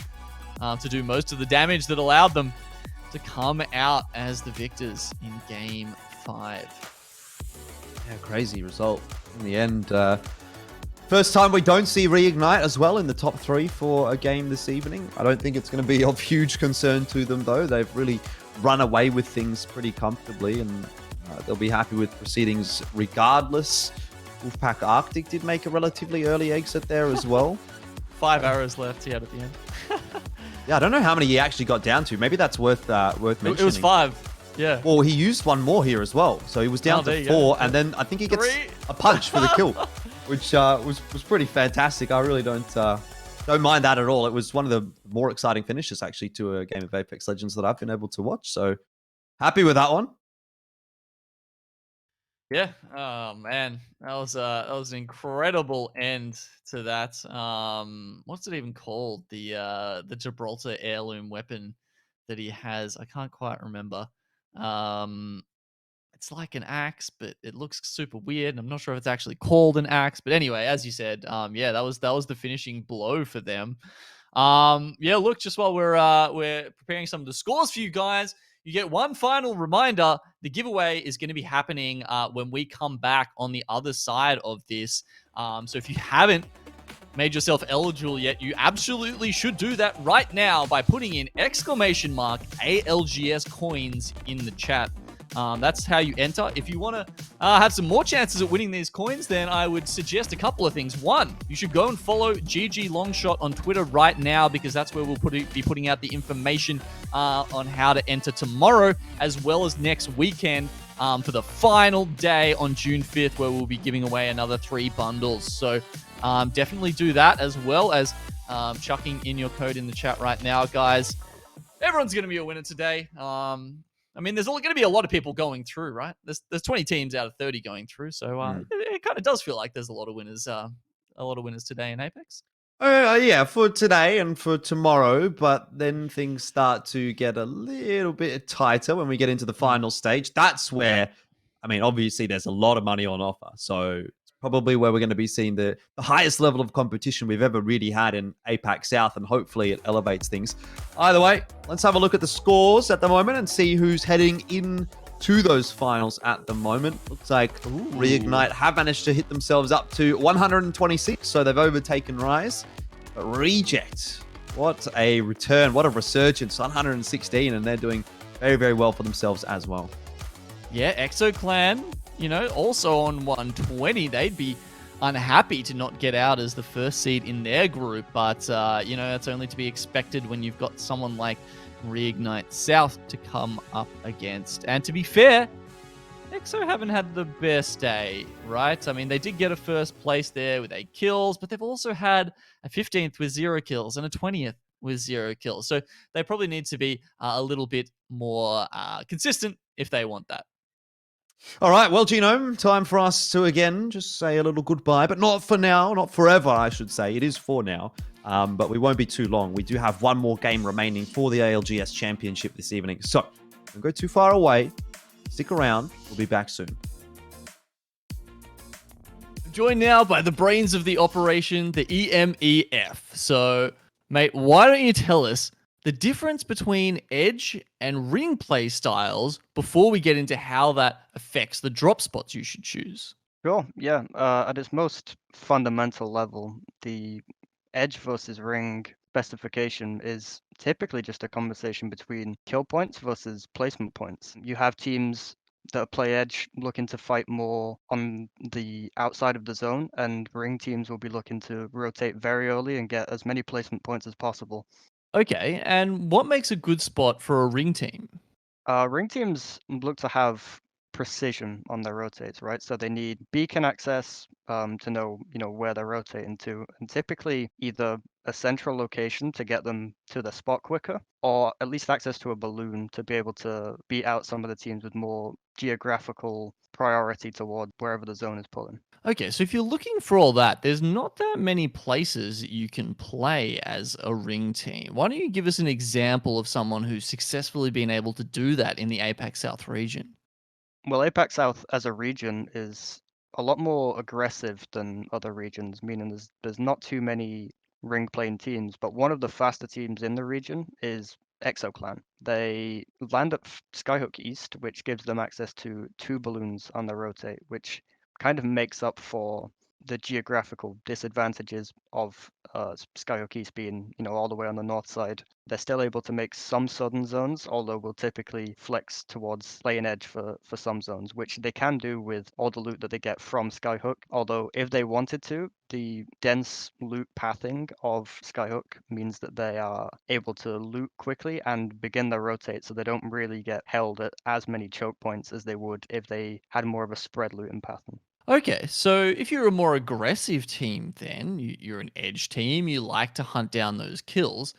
to do most of the damage that allowed them to come out as the victors in Game 5. Yeah, crazy result in the end. First time we don't see Reignite as well in the top 3 for a game this evening. I don't think it's going to be of huge concern to them, though. They've really run away with things pretty comfortably, and they'll be happy with proceedings regardless. Wolfpack Arctic did make a relatively early exit there as well. 5 arrows left he had at the end. Yeah, I don't know how many he actually got down to. Maybe that's worth mentioning. It was 5. Yeah. Well, he used one more here as well, so he was down to 4, and then I think he gets 3. a punch for the kill, which was pretty fantastic. I really don't mind that at all. It was one of the more exciting finishes actually to a game of Apex Legends that I've been able to watch. So happy with that one. Yeah. Oh man, that was an incredible end to that. What's it even called? The Gibraltar heirloom weapon that he has. I can't quite remember. It's like an axe, but it looks super weird. And I'm not sure if it's actually called an axe. But anyway, as you said, yeah, that was the finishing blow for them. Yeah, look, just while we're preparing some of the scores for you guys, you get one final reminder. The giveaway is going to be happening when we come back on the other side of this. So if you haven't made yourself eligible yet, you absolutely should do that right now by putting in !ALGS coins in the chat. That's how you enter. If you want to have some more chances at winning these coins, then I would suggest a couple of things. One, you should go and follow GG Longshot on Twitter right now, because that's where we'll be putting out the information on how to enter tomorrow, as well as next weekend for the final day on June 5th, where we'll be giving away another 3 bundles. So definitely do that, as well as chucking in your code in the chat right now, guys. Everyone's going to be a winner today. I mean, there's going to be a lot of people going through, right? There's 20 teams out of 30 going through, so it kind of does feel like there's a lot of winners today in Apex. Yeah, for today and for tomorrow, but then things start to get a little bit tighter when we get into the final stage. That's where, I mean, obviously there's a lot of money on offer, so it's probably where we're going to be seeing the highest level of competition we've ever really had in APAC South, and hopefully it elevates things. Either way, let's have a look at the scores at the moment and see who's heading in to those finals at the moment. Looks like Reignite have managed to hit themselves up to 126, so they've overtaken Rise. But Reject, what a return, what a resurgence, 116, and they're doing very, very well for themselves as well. Yeah, ExoClan, also on 120. They'd be unhappy to not get out as the first seed in their group, but, that's only to be expected when you've got someone like Reignite South to come up against. And to be fair, Exo haven't had the best day, right? I mean, they did get a first place there with 8 kills, but they've also had a 15th with 0 kills and a 20th with 0 kills. So they probably need to be a little bit more consistent if they want that. All right, well, Genome, time for us to, again, just say a little goodbye, but not for now, not forever, I should say. It is for now, but we won't be too long. We do have one more game remaining for the ALGS Championship this evening, so don't go too far away. Stick around. We'll be back soon. I'm joined now by the brains of the operation, the EMEF. So, mate, why don't you tell us the difference between edge and ring play styles before we get into how that affects the drop spots you should choose? Sure, yeah. At its most fundamental level, the edge versus ring specification is typically just a conversation between kill points versus placement points. You have teams that play edge looking to fight more on the outside of the zone, and ring teams will be looking to rotate very early and get as many placement points as possible. Okay, and what makes a good spot for a ring team? Ring teams look to have precision on their rotates, right? So they need beacon access to know, where they're rotating to, and typically either a central location to get them to the spot quicker, or at least access to a balloon to be able to beat out some of the teams with more geographical priority toward wherever the zone is pulling. Okay, so if you're looking for all that, there's not that many places you can play as a ring team. Why don't you give us an example of someone who's successfully been able to do that in the APAC South region? Well, APAC South as a region is a lot more aggressive than other regions, meaning there's not too many ring playing teams, but one of the faster teams in the region is ExoClan. They land at Skyhook East, which gives them access to 2 balloons on their rotate, which kind of makes up for the geographical disadvantages of Skyhook East being, all the way on the north side. They're still able to make some southern zones, although will typically flex towards laying edge for some zones, which they can do with all the loot that they get from Skyhook. Although if they wanted to, the dense loot pathing of Skyhook means that they are able to loot quickly and begin their rotate, so they don't really get held at as many choke points as they would if they had more of a spread looting pattern. Okay, so if you're a more aggressive team, then you're an edge team, you like to hunt down those kills.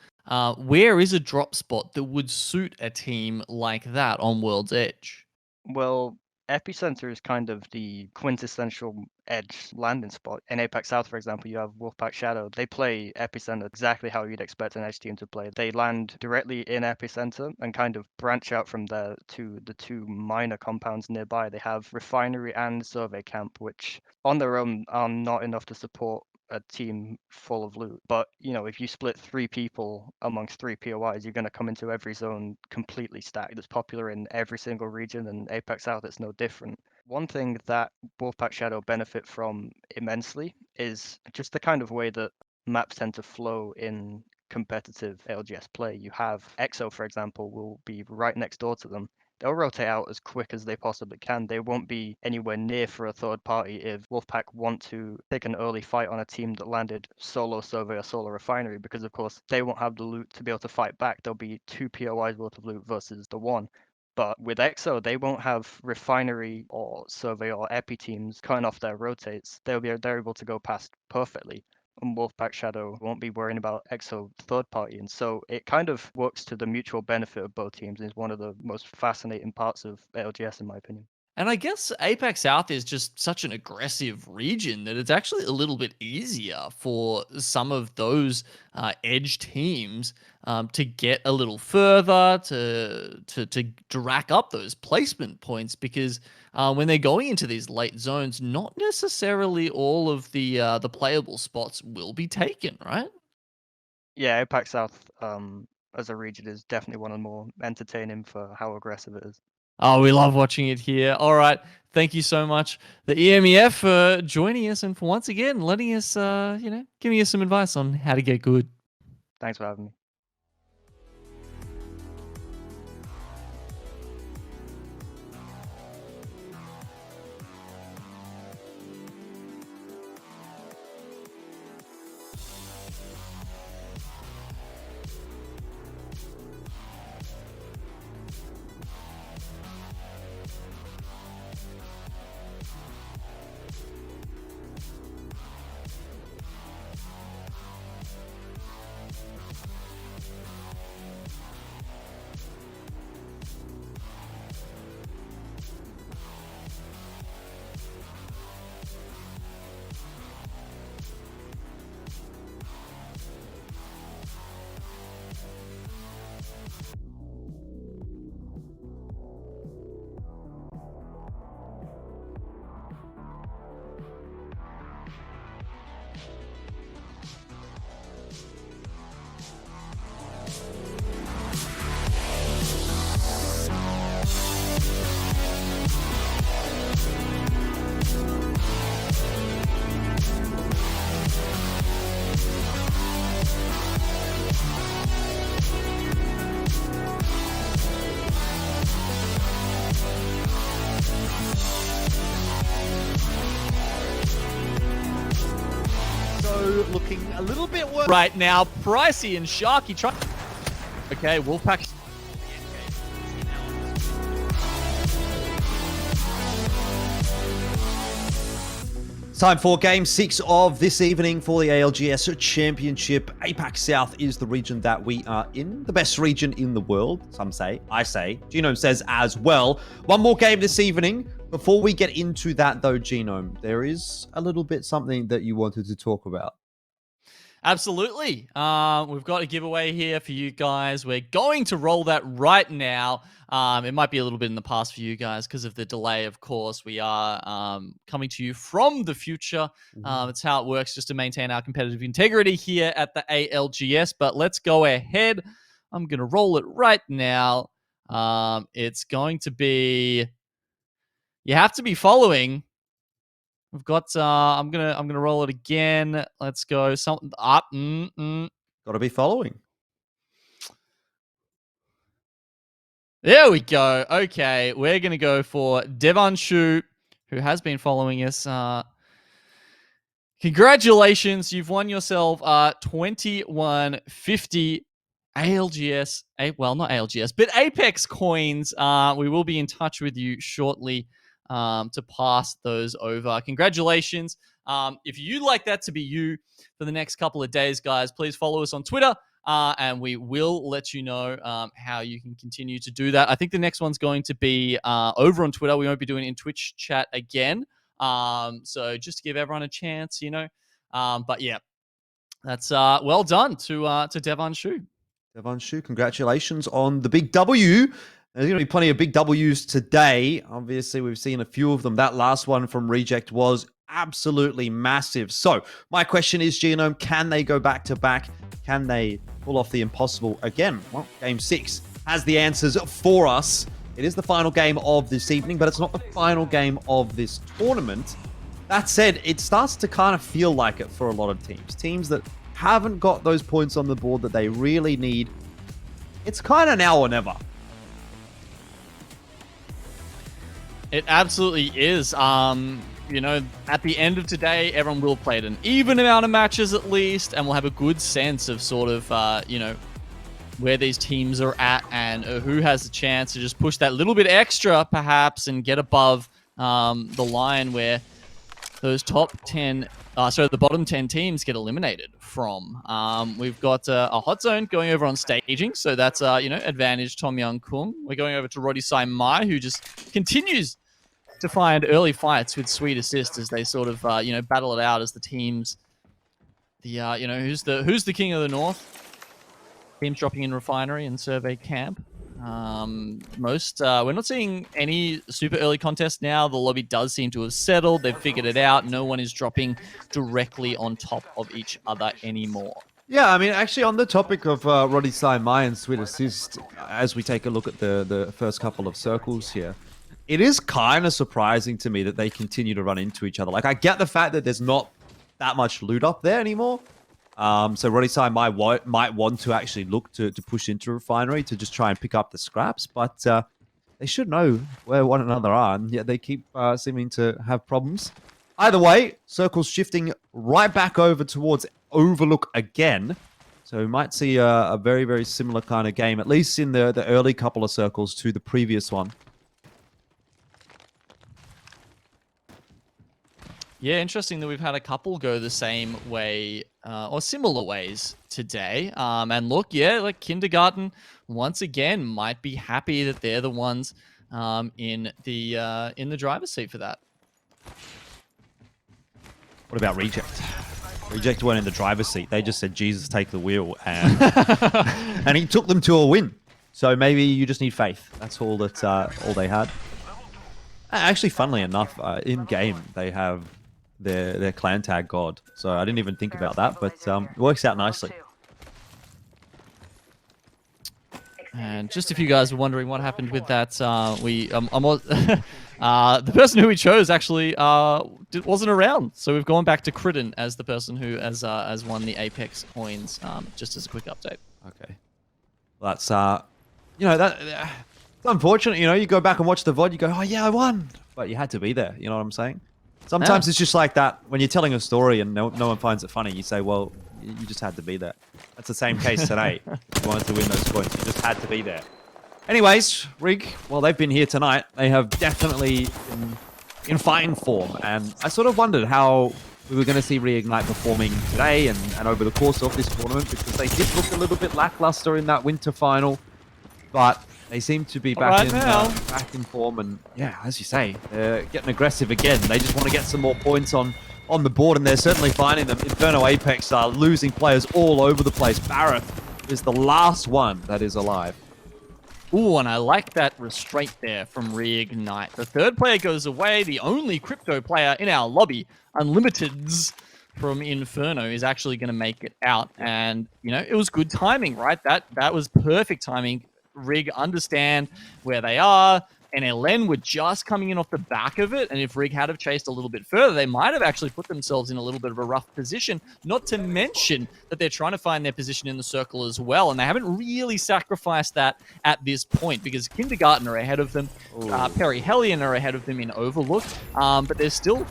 Where is a drop spot that would suit a team like that on World's Edge? Well, Epicenter is kind of the quintessential edge landing spot. In APAC South, for example, you have Wolfpack Shadow. They play Epicenter exactly how you'd expect an edge team to play. They land directly in Epicenter and kind of branch out from there to the 2 minor compounds nearby. They have Refinery and Survey Camp, which on their own are not enough to support a team full of loot. But, if you split 3 people amongst 3 POIs, you're going to come into every zone completely stacked. It's popular in every single region, and APAC South, it's no different. One thing that Wolfpack Shadow benefit from immensely is just the kind of way that maps tend to flow in competitive ALGS play. You have EXO, for example, will be right next door to them. They'll rotate out as quick as they possibly can. They won't be anywhere near for a third party if Wolfpack want to take an early fight on a team that landed solo survey or solo refinery, because of course they won't have the loot to be able to fight back. There'll be 2 POIs worth of loot versus the 1. But with EXO, they won't have refinery or survey or epi teams cutting off their rotates. They're able to go past perfectly. And Wolfpack Shadow won't be worrying about EXO third party. And so it kind of works to the mutual benefit of both teams, and is one of the most fascinating parts of ALGS, in my opinion. And I guess APAC South is just such an aggressive region that it's actually a little bit easier for some of those edge teams to get a little further, to rack up those placement points, because when they're going into these late zones, not necessarily all of the playable spots will be taken, right? Yeah, APAC South as a region is definitely one of the more entertaining for how aggressive it is. Oh, we love watching it here. All right. Thank you so much, the EMEF, for joining us and for once again letting us, giving us some advice on how to get good. Thanks for having me. Looking a little bit worse right now. Pricey and Sharky try. Okay, Wolfpack. Time for Game 6 of this evening for the ALGS Championship. APAC South is the region that we are in. The best region in the world, some say. I say. Genome says as well. One more game this evening. Before we get into that, though, Genome, there is a little bit something that you wanted to talk about. Absolutely. We've got a giveaway here for you guys. We're going to roll that right now. It might be a little bit in the past for you guys because of the delay, of course. We are coming to you from the future. It's how it works just to maintain our competitive integrity here at the ALGS. But let's go ahead. I'm going to roll it right now. It's going to be... You have to be following... We've got. I'm gonna roll it again. Let's go. Something up. Got to be following. There we go. Okay, we're gonna go for Devanshu, who has been following us. Congratulations, you've won yourself 2150 ALGS. Well, not ALGS, but Apex coins. We will be in touch with you shortly. To pass those over. Congratulations. If you'd like that to be you for the next couple of days, guys, please follow us on Twitter, and we will let you know how you can continue to do that. I think the next one's going to be over on Twitter. We won't be doing it in Twitch chat again. So just to give everyone a chance, you know. But yeah, that's well done to Devanshu. Devanshu, congratulations on the big W. There's going to be plenty of big W's today. Obviously, we've seen a few of them. That last one from Reject was absolutely massive. So, my question is, Genome, can they go back-to-back? Can they pull off the impossible again? Well, Game 6 has the answers for us. It is the final game of this evening, but it's not the final game of this tournament. That said, it starts to kind of feel like it for a lot of teams. Teams that haven't got those points on the board that they really need. It's kind of now or never. It absolutely is. You know, at the end of today, everyone will play an even amount of matches at least, and we'll have a good sense of sort of, you know, where these teams are at and who has the chance to just push that little bit extra, perhaps, and get above the line where those top 10, the bottom 10 teams get eliminated from. We've got a hot zone going over on staging, so that's, you know, advantage Tom Young Kum. We're going over to Roddy Sai Mai, who just continues to find early fights with sweet assists as they sort of, you know, battle it out as the teams. You know, who's the king of the north? Teams dropping in Refinery and Survey Camp. We're not seeing any super early contests now. The lobby does seem to have settled. They've figured it out. No one is dropping directly on top of each other anymore. Yeah, I mean, actually, on the topic of Roddy Sai Mai and Sweet Assist, as we take a look at the first couple of circles here, it is kind of surprising to me that they continue to run into each other. Like, I get the fact that there's not that much loot up there anymore. So Roddy Sai might want to actually look to push into Refinery to just try and pick up the scraps, but they should know where one another are, and yet they keep seeming to have problems. Either way, Circle's shifting right back over towards Overlook again, so we might see a very, very similar kind of game, at least in the early couple of circles to the previous one. Yeah, interesting that we've had a couple go the same way or similar ways today. And look, yeah, like Kindergarten once again might be happy that they're the ones in the driver's seat for that. What about Reject? Reject weren't in the driver's seat. They just said, "Jesus, take the wheel," and and he took them to a win. So maybe you just need faith. That's all that all they had. Actually, funnily enough, in game they have their clan tag god. So I didn't even think about that, but it works out nicely. And just if you guys were wondering what happened with that, the person who we chose actually wasn't around, so we've gone back to Critten as the person who has won the Apex coins. Just as a quick update. Okay, well, that's you know, that it's unfortunate. You know, you go back and watch the VOD, you go, "Oh yeah, I won," but you had to be there. You know what I'm saying? Sometimes it's just like that. When you're telling a story and no one finds it funny, you say, "Well, you just had to be there." That's the same case today. You wanted to win those points, you just had to be there. Anyways, Rig, well, they've been here tonight. They have definitely been in fine form. And I sort of wondered how we were going to see Reignite performing today and over the course of this tournament, because they did look a little bit lackluster in that winter final, but they seem to be back in form. And yeah, as you say, they're getting aggressive again. They just want to get some more points on the board, and they're certainly finding them. Inferno Apex are losing players all over the place. Barrett is the last one that is alive. Ooh, and I like that restraint there from Reignite. The third player goes away. The only crypto player in our lobby, Unlimiteds from Inferno, is actually going to make it out. And, you know, it was good timing, right? That was perfect timing. Rig understand where they are. NLN were just coming in off the back of it, and if Rig had have chased a little bit further, they might have actually put themselves in a little bit of a rough position, not to mention that they're trying to find their position in the circle as well, and they haven't really sacrificed that at this point, because Kindergarten are ahead of them, Perry Hellion are ahead of them in Overlook, but there's still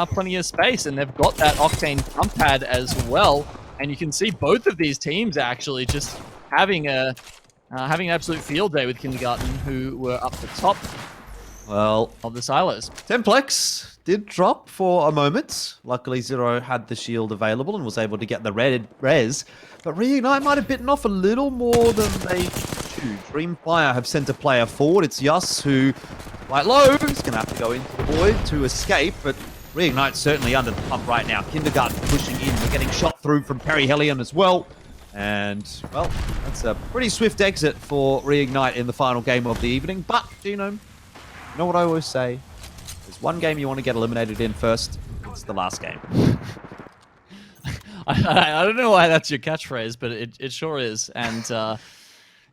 plenty of space, and they've got that Octane jump pad as well, and you can see both of these teams actually just having an absolute field day with Kindergarten, who were up the top of the silos. Templex did drop for a moment. Luckily, Zero had the shield available and was able to get the res. But Reignite might have bitten off a little more than they should. Dreamfire have sent a player forward. It's Yus who, quite low, is going to have to go into the void to escape. But Reignite's certainly under the pump right now. Kindergarten pushing in. They're getting shot through from Perry Hellion as well. And, well, that's a pretty swift exit for Reignite in the final game of the evening. But, Genome, you know what I always say? There's one game you want to get eliminated in first. It's the last game. I don't know why that's your catchphrase, but it sure is. And,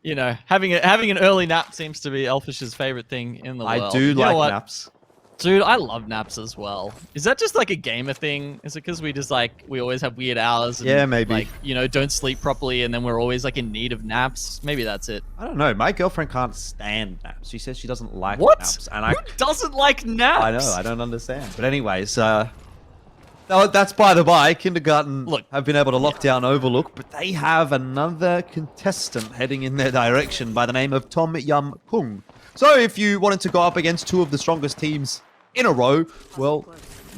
you know, having an early nap seems to be Elfish's favorite thing in the world. I do like naps. Dude, I love naps as well. Is that just like a gamer thing? Is it because we always have weird hours? And, yeah, maybe. Like, you know, don't sleep properly, and then we're always like in need of naps. Maybe that's it. I don't know. My girlfriend can't stand naps. She says she doesn't like what? naps. And Who doesn't like naps? I know. I don't understand. But anyways, that's by the by. Kindergarten have been able to lock down Overlook, but they have another contestant heading in their direction by the name of Tom Yum Kung. So if you wanted to go up against two of the strongest teams in a row, well,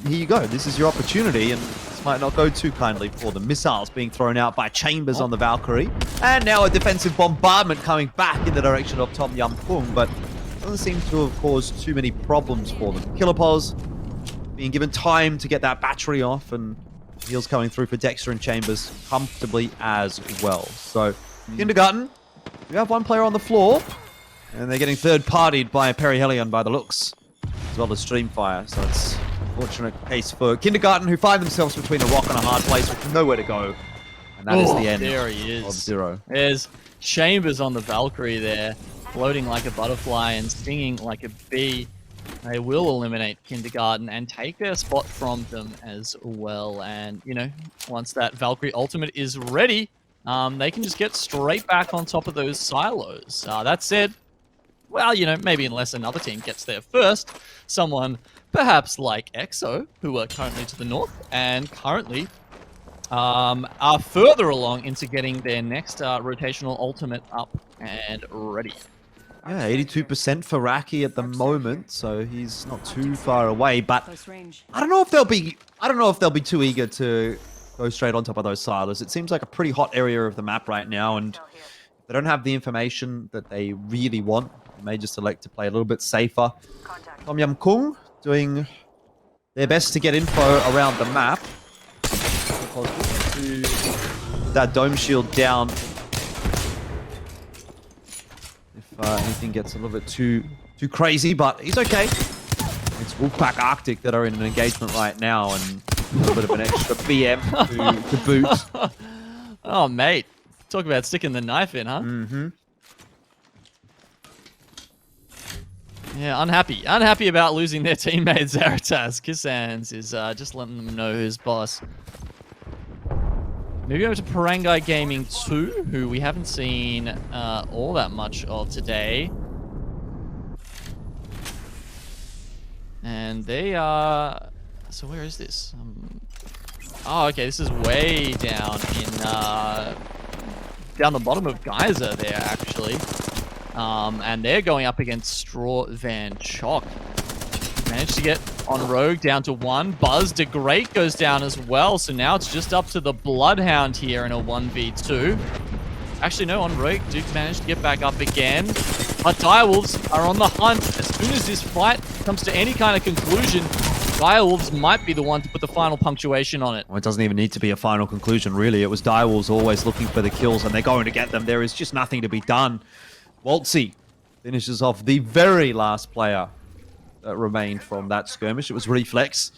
here you go. This is your opportunity, and this might not go too kindly for the missiles being thrown out by Chambers on the Valkyrie. And now a defensive bombardment coming back in the direction of Tom Yum Kung, but doesn't seem to have caused too many problems for them. Killerpos being given time to get that battery off, and heals coming through for Dexter and Chambers comfortably as well. So, Kindergarten, we have one player on the floor, and they're getting third-partied by Perry Hellion by the looks, as well as Streamfire. So it's an unfortunate case for Kindergarten, who find themselves between a rock and a hard place with nowhere to go. And that is the end there he is. of Zero. There's Chambers on the Valkyrie there, floating like a butterfly and stinging like a bee. They will eliminate Kindergarten and take their spot from them as well. And, you know, once that Valkyrie ultimate is ready, they can just get straight back on top of those silos. That said, well, you know, maybe unless another team gets there first, someone perhaps like EXO, who are currently to the north and currently are further along into getting their next rotational ultimate up and ready. Yeah, 82% for Raki at the moment, so he's not too far away. But I don't know if they'll be too eager to go straight on top of those silos. It seems like a pretty hot area of the map right now, and if they don't have the information that they really want, they may just elect to play a little bit safer. Tom Yum Kung doing their best to get info around the map. That dome shield down. If anything gets a little bit too crazy, but he's okay. It's Wolfpack Arctic that are in an engagement right now, and a little bit of an extra BM to boot. Oh, mate. Talk about sticking the knife in, huh? Mm-hmm. Yeah, unhappy about losing their teammate Zeratas. Kissans is just letting them know who's boss. Moving over to Parangai Gaming 2, who we haven't seen all that much of today. And they are... So where is this? Oh, okay, this is way down in... down the bottom of Geyser there, actually. And they're going up against Straw Van Chock. Managed to get on Rogue, down to 1. Buzz de Great goes down as well, so now it's just up to the Bloodhound here in a 1v2. Actually, no, on Rogue, Duke managed to get back up again. But Direwolves are on the hunt. As soon as this fight comes to any kind of conclusion, Direwolves might be the one to put the final punctuation on it. Well, it doesn't even need to be a final conclusion, really. It was Direwolves always looking for the kills, and they're going to get them. There is just nothing to be done. Waltzy finishes off the very last player that remained from that skirmish. It was Reflex.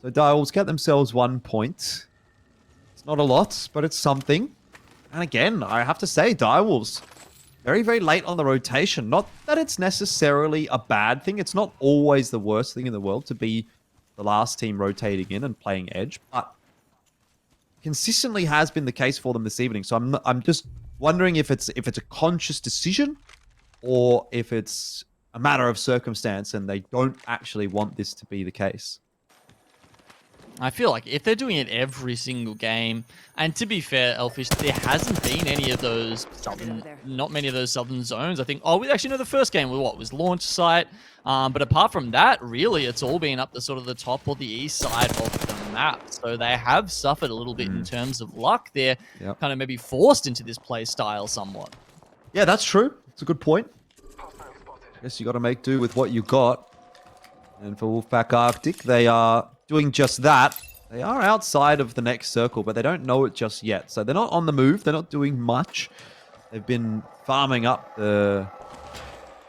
So Direwolves get themselves 1 point. It's not a lot, but it's something. And again, I have to say, Direwolves, very, very late on the rotation. Not that it's necessarily a bad thing. It's not always the worst thing in the world to be the last team rotating in and playing edge, but consistently has been the case for them this evening. So I'm just wondering if it's a conscious decision or if it's a matter of circumstance and they don't actually want this to be the case. I feel like if they're doing it every single game, and to be fair, Elfish, there hasn't been any of those not many of those southern zones. I think, we actually know the first game was launch site, but apart from that, really, it's all been up the sort of the top or the east side of the map. So they have suffered a little bit in terms of luck. They're kind of maybe forced into this play style somewhat. Yeah, that's true. It's a good point. I guess you got to make do with what you got. And for Wolfpack Arctic, they are doing just that. They are outside of the next circle, but they don't know it just yet. So they're not on the move. They're not doing much. They've been farming up the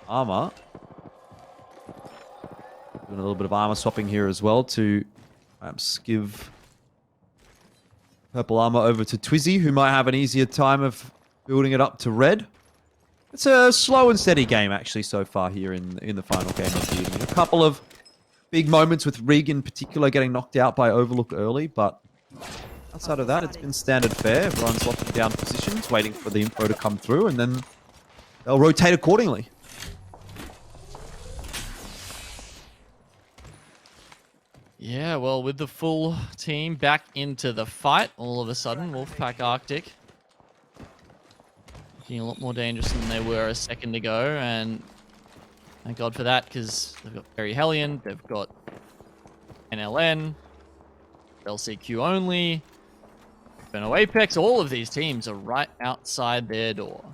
armor. Doing a little bit of armor swapping here as well to perhaps give purple armor over to Twizzy, who might have an easier time of building it up to red. It's a slow and steady game, actually, so far here in the final game of the evening. A couple of big moments with Rig in particular getting knocked out by Overlook early, but outside of that, it's been standard fare. Everyone's locking down positions, waiting for the info to come through, and then they'll rotate accordingly. Yeah, well, with the full team back into the fight, all of a sudden, Wolfpack Arctic looking a lot more dangerous than they were a second ago, and thank God for that, because they've got Perry Hellion, they've got NLN, LCQ only, Benno Apex. All of these teams are right outside their door.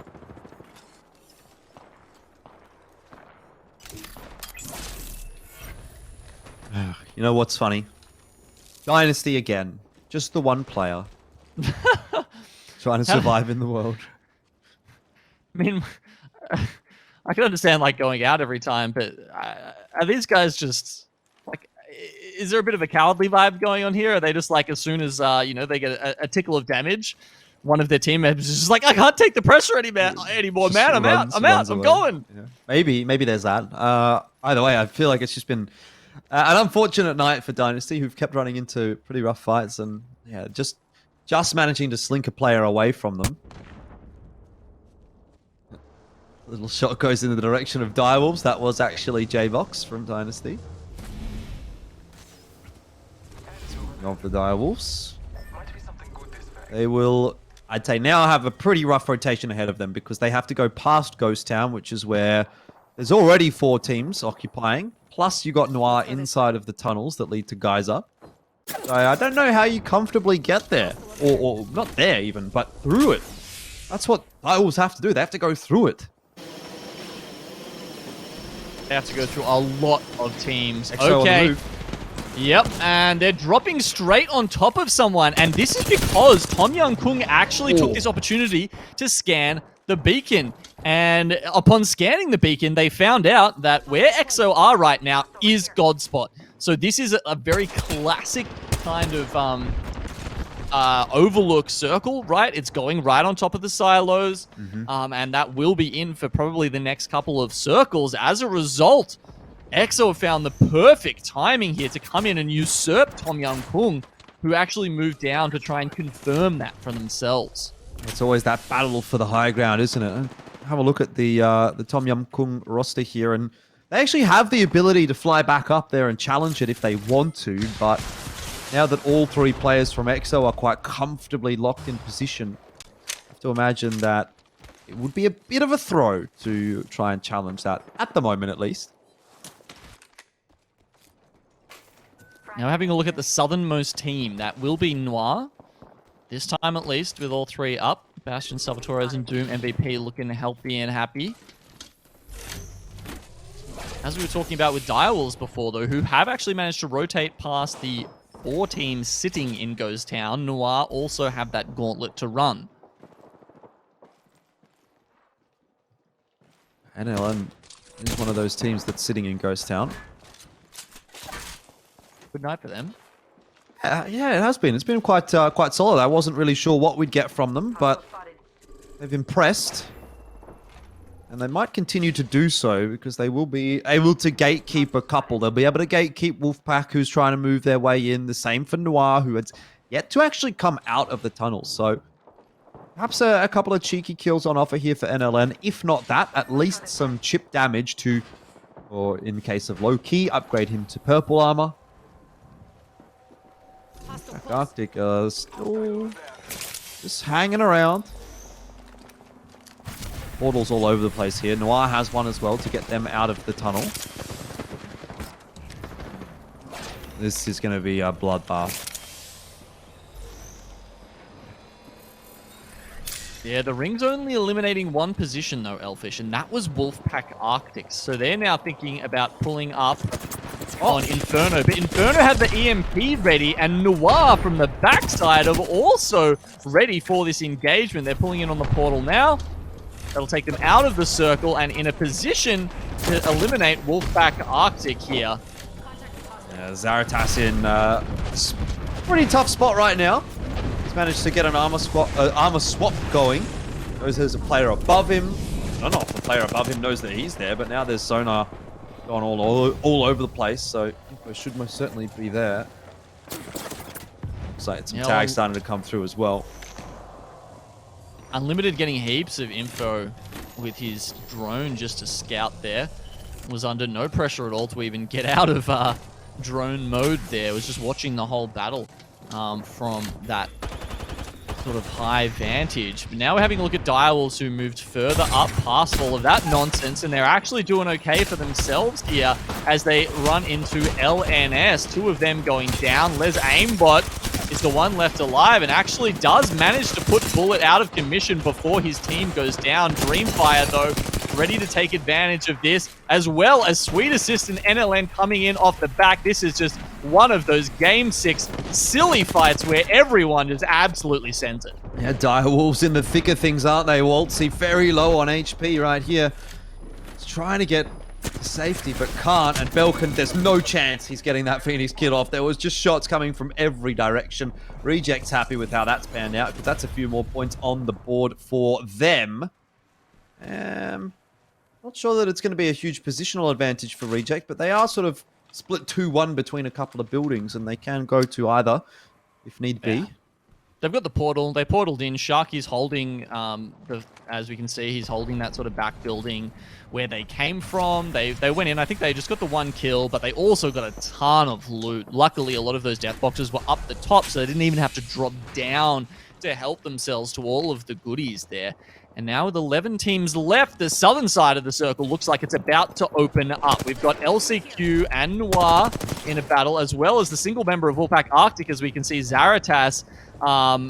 You know what's funny? Dynasty again. Just the one player. Trying to survive in the world. I mean, I can understand like going out every time, but are these guys just like? Is there a bit of a cowardly vibe going on here? Are they just like as soon as they get a tickle of damage, one of their team members is just like, I can't take the pressure anymore, man. I'm out. I'm going. Yeah. Maybe there's that. Either way, I feel like it's just been an unfortunate night for Dynasty, who've kept running into pretty rough fights and just managing to slink a player away from them. Little shot goes in the direction of Direwolves. That was actually J-Box from Dynasty. Of the Direwolves. They will, I'd say, now have a pretty rough rotation ahead of them because they have to go past Ghost Town, which is where there's already 4 teams occupying. Plus, you got Noir inside of the tunnels that lead to Geyser. So I don't know how you comfortably get there. Or not there even, but through it. That's what Direwolves have to do. They have to go through it. They have to go through a lot of teams. XO Okay. Yep, and they're dropping straight on top of someone. And this is because Tom Young Kung actually took this opportunity to scan the beacon. And upon scanning the beacon, they found out that where XO are right now is Godspot. So this is a very classic kind of overlook circle, right? It's going right on top of the silos. And that will be in for probably the next couple of circles. As a result, EXO have found the perfect timing here to come in and usurp Tom Young Kung, who actually moved down to try and confirm that for themselves. It's always that battle for the high ground, isn't it? Have a look at the Tom Young Kung roster here, and they actually have the ability to fly back up there and challenge it if they want to, but now that all 3 players from EXO are quite comfortably locked in position, I have to imagine that it would be a bit of a throw to try and challenge that, at the moment at least. Now having a look at the southernmost team, that will be Noir. This time at least, with all three up. Bastion, Salvatores, and Doom MVP looking healthy and happy. As we were talking about with Direwolves before, though, who have actually managed to rotate past the 4 teams sitting in Ghost Town, Noir also have that gauntlet to run. NLN is one of those teams that's sitting in Ghost Town. Good night for them. Yeah, it has been. It's been quite solid. I wasn't really sure what we'd get from them, but they've impressed. And they might continue to do so because they will be able to gatekeep a couple. They'll be able to gatekeep Wolfpack, who's trying to move their way in. The same for Noir, who has yet to actually come out of the tunnel. So perhaps a couple of cheeky kills on offer here for NLN. If not that, at least some chip damage to, or in case of low-key, upgrade him to purple armor. Arctic still just hanging around. Portals all over the place here. Noir has one as well to get them out of the tunnel. This is going to be a bloodbath. Yeah, the ring's only eliminating one position though, Elfish, and that was Wolfpack Arctic. So they're now thinking about pulling up on Inferno. But Inferno had the EMP ready, and Noir from the backside are also ready for this engagement. They're pulling in on the portal now. That'll take them out of the circle and in a position to eliminate Wolfpack Arctic here. Zaratas in a pretty tough spot right now. He's managed to get an armor swap going. Knows there's a player above him. I don't know if the player above him knows that he's there, but now there's sonar going all over the place, so info should most certainly be there. Looks like some tags starting to come through as well. Unlimited getting heaps of info with his drone just to scout there. Was under no pressure at all to even get out of drone mode there. Was just watching the whole battle from that sort of high vantage. But now we're having a look at Direwolves, who moved further up past all of that nonsense, and they're actually doing okay for themselves here as they run into LNS. 2 of them going down. Les Aimbot is the one left alive and actually does manage to put Bullet out of commission before his team goes down. Dreamfire, though, ready to take advantage of this, as well as Sweet Assist and NLN coming in off the back. This is just one of those Game 6 silly fights where everyone is absolutely centered. Yeah, Direwolves in the thick of things, aren't they, Waltzy? Very low on HP right here. He's trying to get safety, but can't. And Belkin, there's no chance he's getting that Phoenix kill off. There was just shots coming from every direction. Reject's happy with how that's panned out, because that's a few more points on the board for them. Not sure that it's going to be a huge positional advantage for Reject, but they are sort of split 2-1 between a couple of buildings, and they can go to either if need be. They've got the portal. They portaled in. Sharky's holding, as we can see, he's holding that sort of back building where they came from. They went in. I think they just got the 1 kill, but they also got a ton of loot. Luckily, a lot of those death boxes were up the top, so they didn't even have to drop down to help themselves to all of the goodies there. And now with 11 teams left, the southern side of the circle looks like it's about to open up. We've got LCQ and Noir in a battle, as well as the single member of Wolfpack Arctic, as we can see Zaratas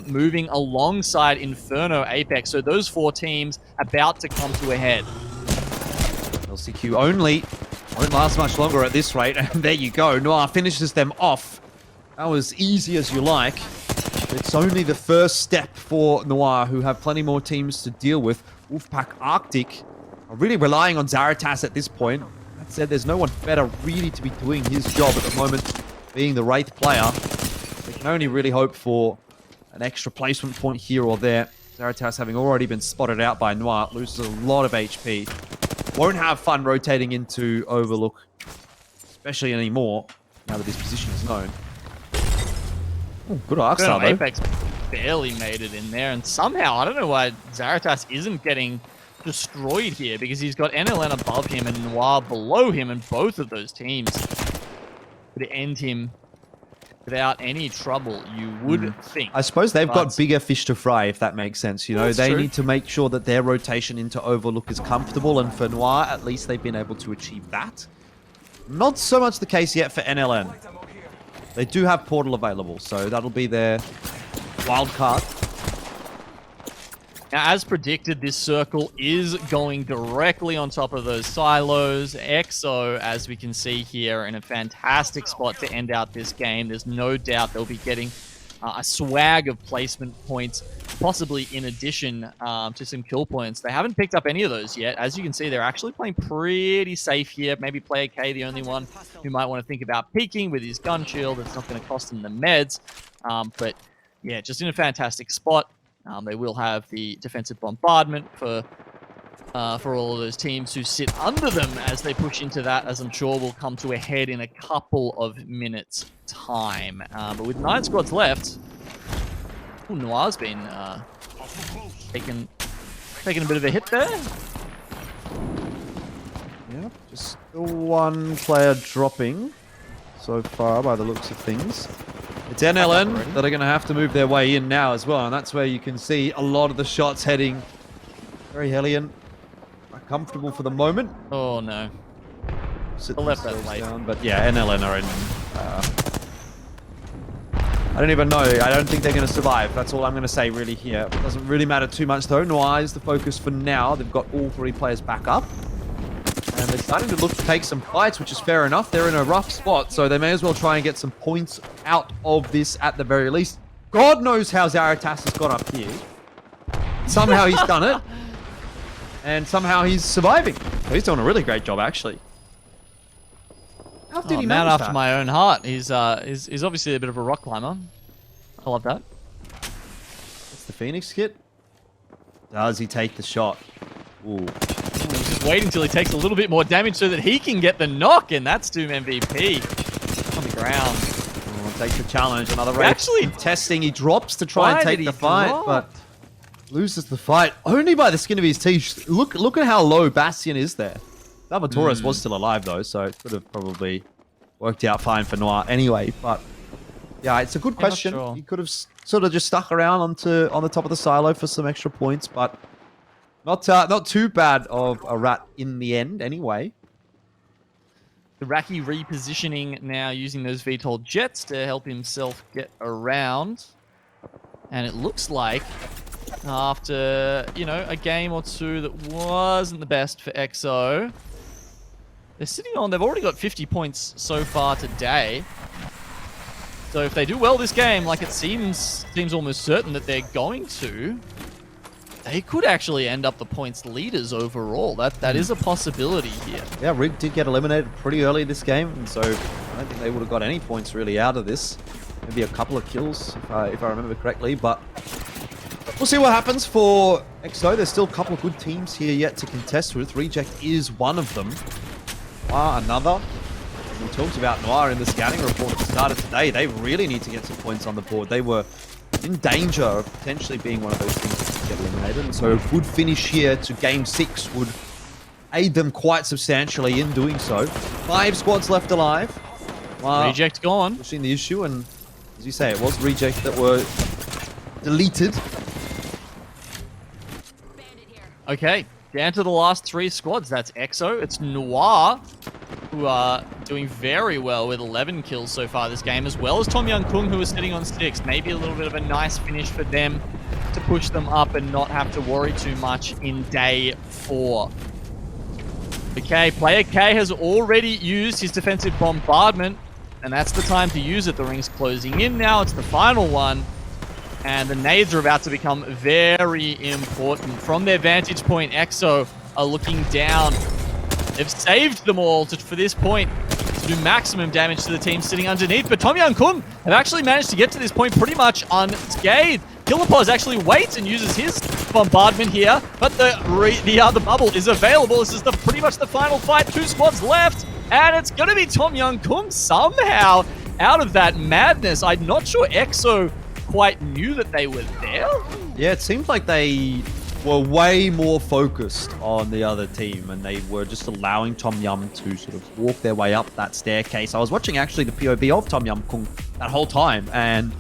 moving alongside Inferno Apex. So those 4 teams about to come to a head. LCQ only won't last much longer at this rate, and there you go. Noir finishes them off. That was easy as you like. It's only the first step for Noir, who have plenty more teams to deal with. Wolfpack Arctic are really relying on Zaratas at this point. That said, there's no one better really to be doing his job at the moment, being the Wraith player. They can only really hope for an extra placement point here or there. Zaratas, having already been spotted out by Noir, loses a lot of HP. Won't have fun rotating into Overlook, especially anymore, now that his position is known. Ooh, good Arcstar, though. Apex barely made it in there, and somehow, I don't know why Zaratas isn't getting destroyed here, because he's got NLN above him and Noir below him, and both of those teams could end him without any trouble, you would think. I suppose they've got bigger fish to fry, if that makes sense. You know, they need to make sure that their rotation into Overlook is comfortable, and for Noir, at least they've been able to achieve that. Not so much the case yet for NLN. They do have Portal available, so that'll be their wild card. Now, as predicted, this circle is going directly on top of those silos. EXO, as we can see here, in a fantastic spot to end out this game. There's no doubt they'll be getting a swag of placement points, possibly in addition to some kill points. They haven't picked up any of those yet. As you can see, they're actually playing pretty safe here. Maybe Player K, the only one who might want to think about peeking with his gun shield. It's not going to cost him the meds. But yeah, just in a fantastic spot. They will have the defensive bombardment for all of those teams who sit under them as they push into that, as I'm sure will come to a head in a couple of minutes' time. But with 9 squads left, Noir's been taking a bit of a hit there. Yeah, just still one player dropping so far by the looks of things. It's NLN that are going to have to move their way in now as well, and that's where you can see a lot of the shots heading very Hellion. Comfortable for the moment. Oh no. Sit left that themselves late. down, but yeah, NLN are in. I don't even know. I don't think they're going to survive. That's all I'm going to say really here. It doesn't really matter too much though. Noir is the focus for now. They've got all 3 players back up. And they're starting to look to take some fights, which is fair enough. They're in a rough spot, so they may as well try and get some points out of this at the very least. God knows how Zaratas has got up here. Somehow he's done it. And somehow he's surviving. So he's doing a really great job, actually. How did he man manage after that? my own heart. He's obviously a bit of a rock climber. I love that. It's the Phoenix kit. Does he take the shot? Ooh. He's just waiting until he takes a little bit more damage so that he can get the knock, and that's Doom MVP on the ground. Oh, takes the challenge. Another raid. Actually, testing. He drops to try and why take did the he fight, drop? but loses the fight only by the skin of his teeth. Look at how low Bastion is there. Salvatores was still alive though, so it could have probably worked out fine for Noir anyway. But yeah, it's a good question. sure. He could have sort of just stuck around on the top of the silo for some extra points, but not too bad of a rat in the end anyway. The Raki repositioning now using those VTOL jets to help himself get around. And it looks like after, a game or two that wasn't the best for EXO, they've already got 50 points so far today. So if they do well this game, like it seems almost certain that they're going to, they could actually end up the points leaders overall. That is a possibility here. Yeah, Rig did get eliminated pretty early this game, and so I don't think they would have got any points really out of this. Maybe a couple of kills, if I remember correctly, but we'll see what happens for EXO. There's still a couple of good teams here yet to contest with. Reject is one of them. Another. We talked about Noir in the scouting report that started today. They really need to get some points on the board. They were in danger of potentially being one of those teams that get eliminated. And so a good finish here to Game 6 would aid them quite substantially in doing so. 5 squads left alive. Reject gone. Pushing the issue, and as you say, it was Reject that were deleted. Okay, down to the last 3 squads. That's EXO, it's Noir, who are doing very well with 11 kills so far this game, as well as Tom Young Kung, who is sitting on 6. Maybe a little bit of a nice finish for them to push them up and not have to worry too much in day 4. Okay, player K has already used his defensive bombardment, and that's the time to use it. The ring's closing in now. It's the final one. And the nades are about to become very important. From their vantage point, EXO are looking down. They've saved them all for this point to do maximum damage to the team sitting underneath. But Tom Young Kung have actually managed to get to this point pretty much unscathed. Killerpause actually waits and uses his bombardment here, but the bubble is available. This is pretty much the final fight. 2 squads left, and it's going to be Tom Young Kung somehow out of that madness. I'm not sure EXO quite knew that they were there. Yeah, it seemed like they were way more focused on the other team, and they were just allowing Tom Yum to sort of walk their way up that staircase. I was watching actually the POV of Tom Yum Kung that whole time, and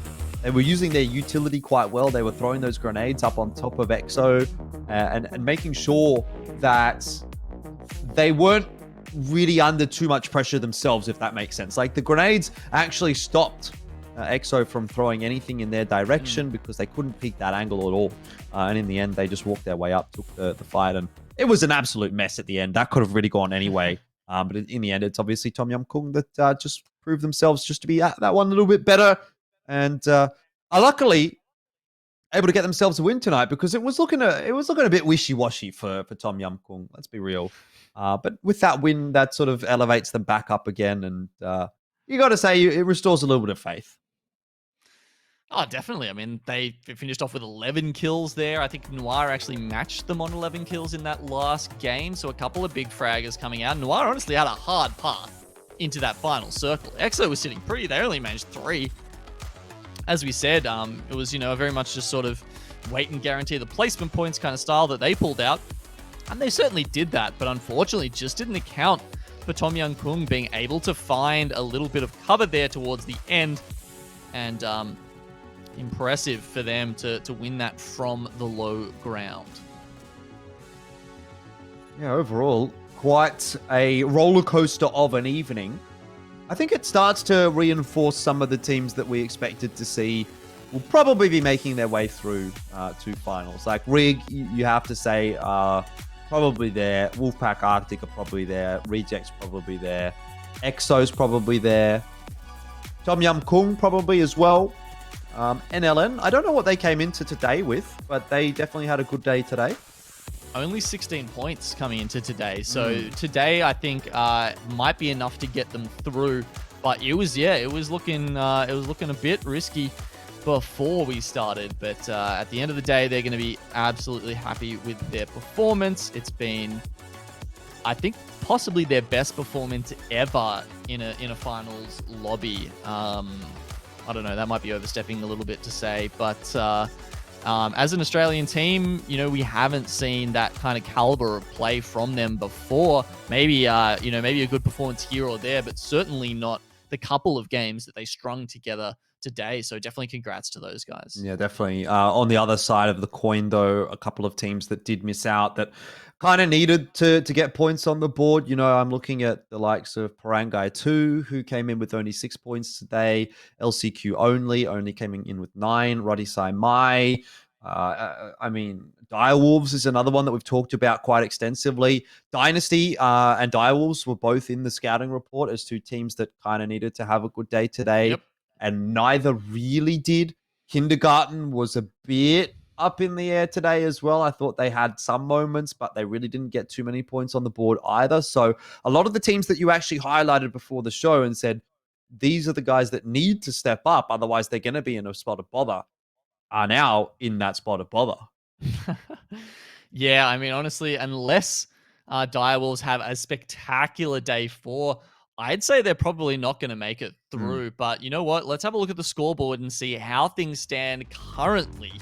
they were using their utility quite well. They were throwing those grenades up on top of EXO and making sure that they weren't really under too much pressure themselves, if that makes sense. Like the grenades actually stopped EXO from throwing anything in their direction because they couldn't peek that angle at all. And in the end, they just walked their way up, took the fight, and it was an absolute mess at the end. That could have really gone anyway. But in the end, it's obviously Tom Yum Kung that just proved themselves just to be at that one a little bit better. And are luckily able to get themselves a win tonight because it was looking a bit wishy-washy for Tom Yum Kung. Let's be real. But with that win, that sort of elevates them back up again. And you got to say, it restores a little bit of faith. Oh, definitely. I mean, they finished off with 11 kills there. I think Noir actually matched them on 11 kills in that last game. So a couple of big fraggers coming out. Noir honestly had a hard path into that final circle. EXO was sitting pretty. They only managed 3. As we said, it was, very much just sort of wait and guarantee the placement points kind of style that they pulled out. And they certainly did that, but unfortunately just didn't account for Tom Yum Kung being able to find a little bit of cover there towards the end. And impressive for them to win that from the low ground. Yeah, overall, quite a roller coaster of an evening. I think it starts to reinforce some of the teams that we expected to see will probably be making their way through to finals. Like Rig, you have to say, probably there. Wolfpack Arctic are probably there. Reject's probably there. EXO's probably there. Tom Yum Kung probably as well. NLN, I don't know what they came into today with, but they definitely had a good day today. Only 16 points coming into today. So today, I think, might be enough to get them through. But it was looking a bit risky before we started. But at the end of the day, they're going to be absolutely happy with their performance. It's been, I think, possibly their best performance ever in a finals lobby. I don't know, that might be overstepping a little bit to say, but as an Australian team, we haven't seen that kind of caliber of play from them before. Maybe a good performance here or there, but certainly not the couple of games that they strung together today. So definitely congrats to those guys. Yeah, definitely. On the other side of the coin, though, a couple of teams that did miss out that kind of needed to get points on the board. I'm looking at the likes of Parangai 2, who came in with only 6 points today. LCQ only came in with 9. Roddy Sai Mai. Direwolves is another one that we've talked about quite extensively. Dynasty and Direwolves were both in the scouting report as 2 teams that kind of needed to have a good day today. Yep. And neither really did. Kindergarten was a bit up in the air today as well. I thought they had some moments, but they really didn't get too many points on the board either. So a lot of the teams that you actually highlighted before the show and said, these are the guys that need to step up, otherwise they're going to be in a spot of bother, are now in that spot of bother. Yeah, I mean, honestly, unless Direwolves have a spectacular day 4, I'd say they're probably not going to make it through. But you know what? Let's have a look at the scoreboard and see how things stand currently.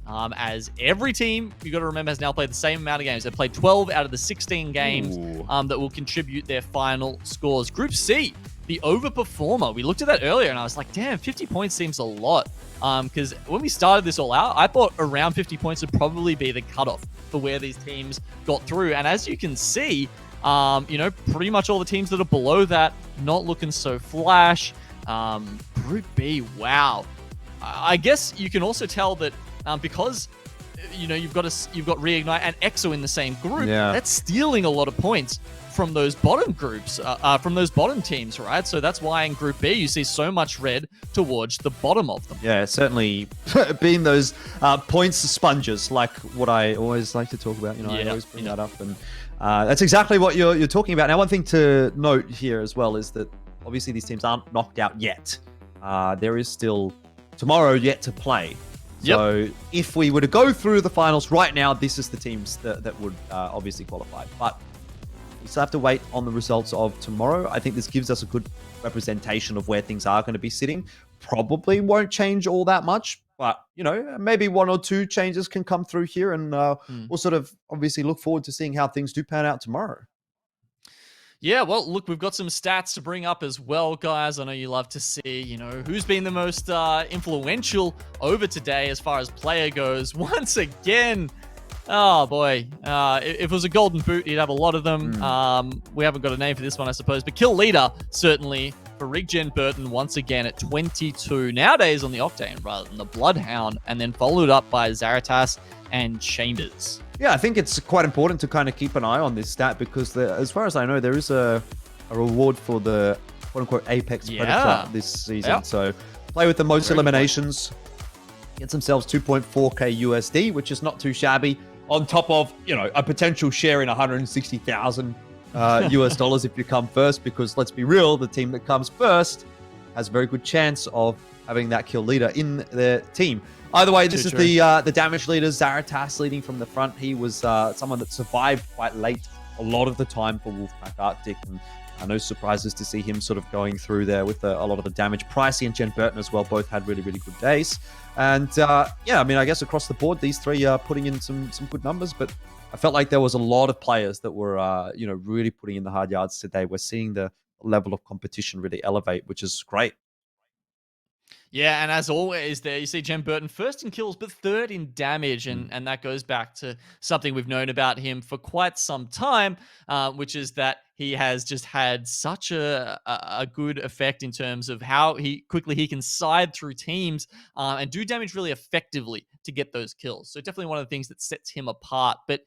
As every team, you got to remember, has now played the same amount of games. They've played 12 out of the 16 games that will contribute their final scores. Group C, the overperformer. We looked at that earlier, and I was like, damn, 50 points seems a lot. Because when we started this all out, I thought around 50 points would probably be the cutoff for where these teams got through. And as you can see, pretty much all the teams that are below that, not looking so flash. Group B, wow. I guess you can also tell that because you've got Reignite and EXO in the same group, that's stealing a lot of points from those bottom groups, from those bottom teams, right? So that's why in Group B you see so much red towards the bottom of them. Yeah, certainly being those points sponges, like what I always like to talk about. I always bring that up, and that's exactly what you're talking about. Now, one thing to note here as well is that obviously these teams aren't knocked out yet. There is still tomorrow yet to play. So if we were to go through the finals right now, this is the teams that would obviously qualify. But we still have to wait on the results of tomorrow. I think this gives us a good representation of where things are going to be sitting. Probably won't change all that much, but, maybe 1 or 2 changes can come through here, and we'll sort of obviously look forward to seeing how things do pan out tomorrow. Yeah, well, look, we've got some stats to bring up as well, guys. I know you love to see, who's been the most influential over today as far as player goes. Once again, Oh boy, if it was a golden boot, he'd have a lot of them. We haven't got a name for this one, I suppose, but kill leader certainly for Riggen Burton once again at 22 nowadays on the Octane rather than the Bloodhound, and then followed up by Zaratas and Chambers. Yeah, I think it's quite important to kind of keep an eye on this stat because, as far as I know, there is a reward for the quote-unquote Apex Predator this season. Yep. So play with the most Very good point. eliminations, get themselves 2.4k USD, which is not too shabby, on top of, you know, a potential share in 160,000 US dollars if you come first, because let's be real, the team that comes first has a very good chance of having that kill leader in their team. Either way, this is the damage leader, Zaratas, leading from the front. He was someone that survived quite late a lot of the time for Wolfpack Arctic, and no surprises to see him sort of going through there with a lot of the damage. Pricey and Jen Burton as well both had really, really good days. And yeah, I mean, I guess across the board, these three are putting in some good numbers, but I felt like there was a lot of players that were, you know, really putting in the hard yards today. We're seeing the level of competition really elevate, which is great. Yeah, and as always there, you see Jen Burton first in kills, but third in damage, and that goes back to something we've known about him for quite some time, which is that he has just had such a good effect in terms of how quickly he can side through teams and do damage really effectively to get those kills. So definitely one of the things that sets him apart. But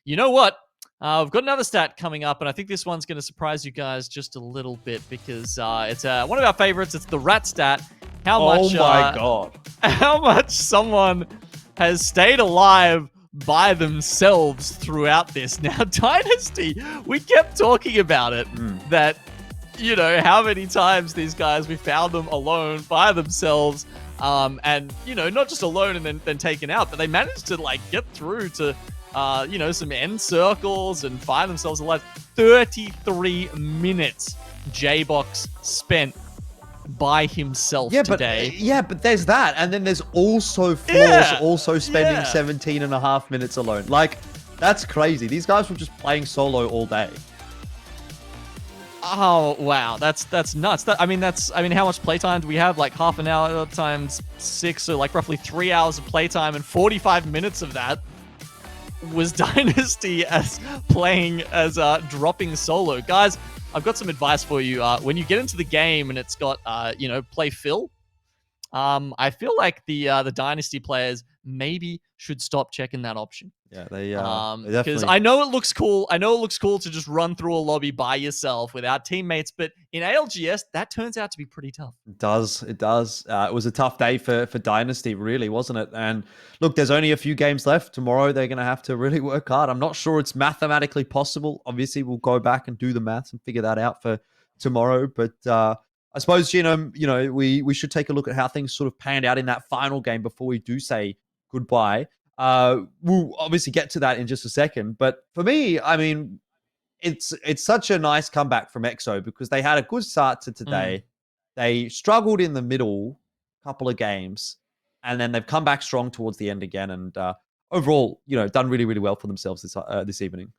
you know what? We've got another stat coming up, and I think this one's going to surprise you guys just a little bit because it's one of our favorites. It's the rat stat. How much? Oh my god! How much someone has stayed alive by themselves throughout this. Now, Dynasty, we kept talking about it, that, you know, how many times these guys, we found them alone by themselves, and, you know, not just alone and then taken out, but they managed to, like, get through to, you know, some end circles and find themselves alive. 33 minutes J-Box spent by himself today. But there's that, and then there's also Floors also spending 17 and a half minutes alone. Like, that's crazy. These guys were just playing solo all day. Oh wow, that's nuts. I mean, how much playtime do we have? Like half an hour times 6, so like roughly 3 hours of playtime, and 45 minutes of that was Dynasty as playing as dropping solo. Guys, I've got some advice for you. When you get into the game and it's got, you know, play Phil, I feel like the Dynasty players maybe should stop checking that option. Yeah, they because definitely. I know it looks cool. I know it looks cool to just run through a lobby by yourself without teammates, but in ALGS, that turns out to be pretty tough. It does. It was a tough day for Dynasty, really, wasn't it? And look, there's only a few games left. Tomorrow, they're going to have to really work hard. I'm not sure it's mathematically possible. Obviously, we'll go back and do the maths and figure that out for tomorrow. But I suppose, you know, we should take a look at how things sort of panned out in that final game before we do say goodbye. We'll obviously get to that in just a second. But for me, I mean, it's such a nice comeback from EXO because they had a good start to today. They struggled in the middle couple of games, and then they've come back strong towards the end again. And overall, you know, done really, really well for themselves this evening.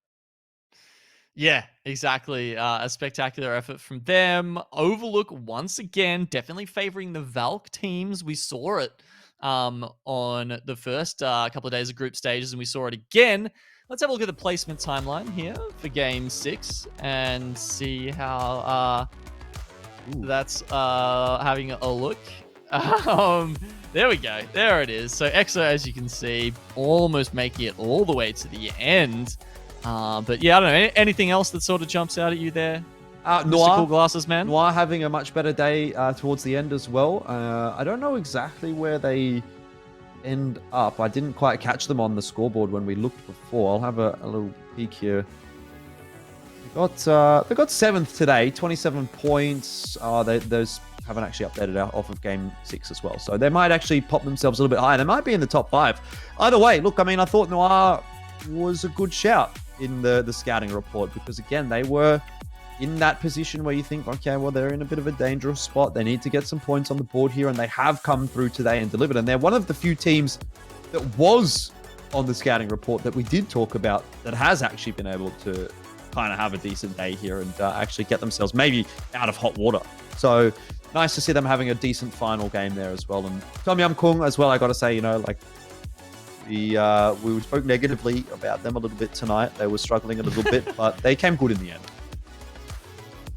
Yeah, exactly. A spectacular effort from them. Overlook, once again, definitely favoring the Valk teams. We saw it on the first couple of days of group stages, and we saw it again. Let's have a look at the placement timeline here for Game 6 and see how that's having a look. There we go. There it is. So EXO, as you can see, almost making it all the way to the end. But yeah, I don't know. Anything else that sort of jumps out at you there? Noir, cool glasses, man. Noir having a much better day towards the end as well. I don't know exactly where they end up. I didn't quite catch them on the scoreboard when we looked before. I'll have a little peek here. They got 7th today, 27 points. Those haven't actually updated out off of Game 6 as well. So they might actually pop themselves a little bit higher. They might be in the top 5. Either way, look, I mean, I thought Noir was a good shout in the scouting report because, again, they were in that position where you think, okay, well, they're in a bit of a dangerous spot. They need to get some points on the board here, and they have come through today and delivered. And they're one of the few teams that was on the scouting report that we did talk about that has actually been able to kind of have a decent day here and actually get themselves maybe out of hot water. So nice to see them having a decent final game there as well. And Tom Yum Kung as well, I got to say, you know, like, We spoke negatively about them a little bit tonight. They were struggling a little bit, but they came good in the end.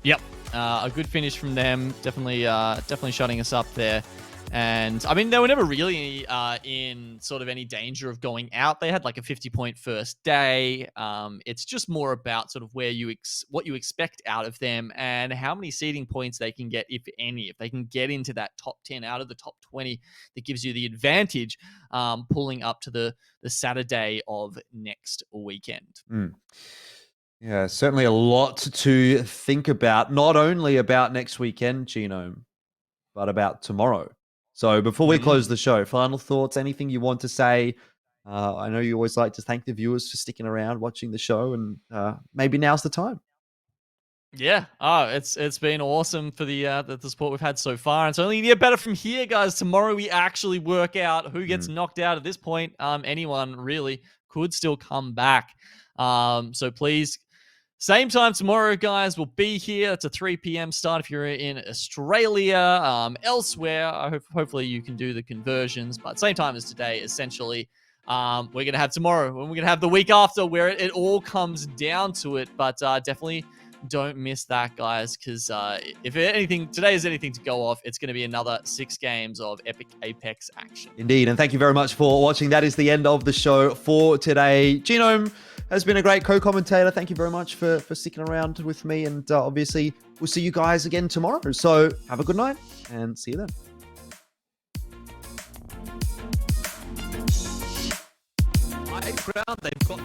Yep, a good finish from them. Definitely shutting us up there. And I mean, they were never really in sort of any danger of going out. They had like a 50-point first day. It's just more about sort of where what you expect out of them and how many seeding points they can get, if any. If they can get into that top 10 out of the top 20, that gives you the advantage pulling up to the Saturday of next weekend. Yeah, certainly a lot to think about, not only about next weekend, Genome, but about tomorrow. So before we close the show, final thoughts, anything you want to say? I know you always like to thank the viewers for sticking around, watching the show, and maybe now's the time. Yeah, it's been awesome for the support we've had so far. And it's only going to get better from here, guys. Tomorrow we actually work out who gets knocked out. At this point, anyone really could still come back. So please, same time tomorrow, guys. We'll be here. It's a 3 p.m. start if you're in Australia. Elsewhere, hopefully you can do the conversions. But same time as today, essentially. We're going to have tomorrow, and we're going to have the week after, where it all comes down to it. But definitely don't miss that, guys, because if anything, today is anything to go off, it's going to be another 6 games of epic Apex action. Indeed, and thank you very much for watching. That is the end of the show for today. Genome has been a great co-commentator. Thank you very much for sticking around with me, and obviously we'll see you guys again tomorrow. So have a good night, and see you then. High ground, they've got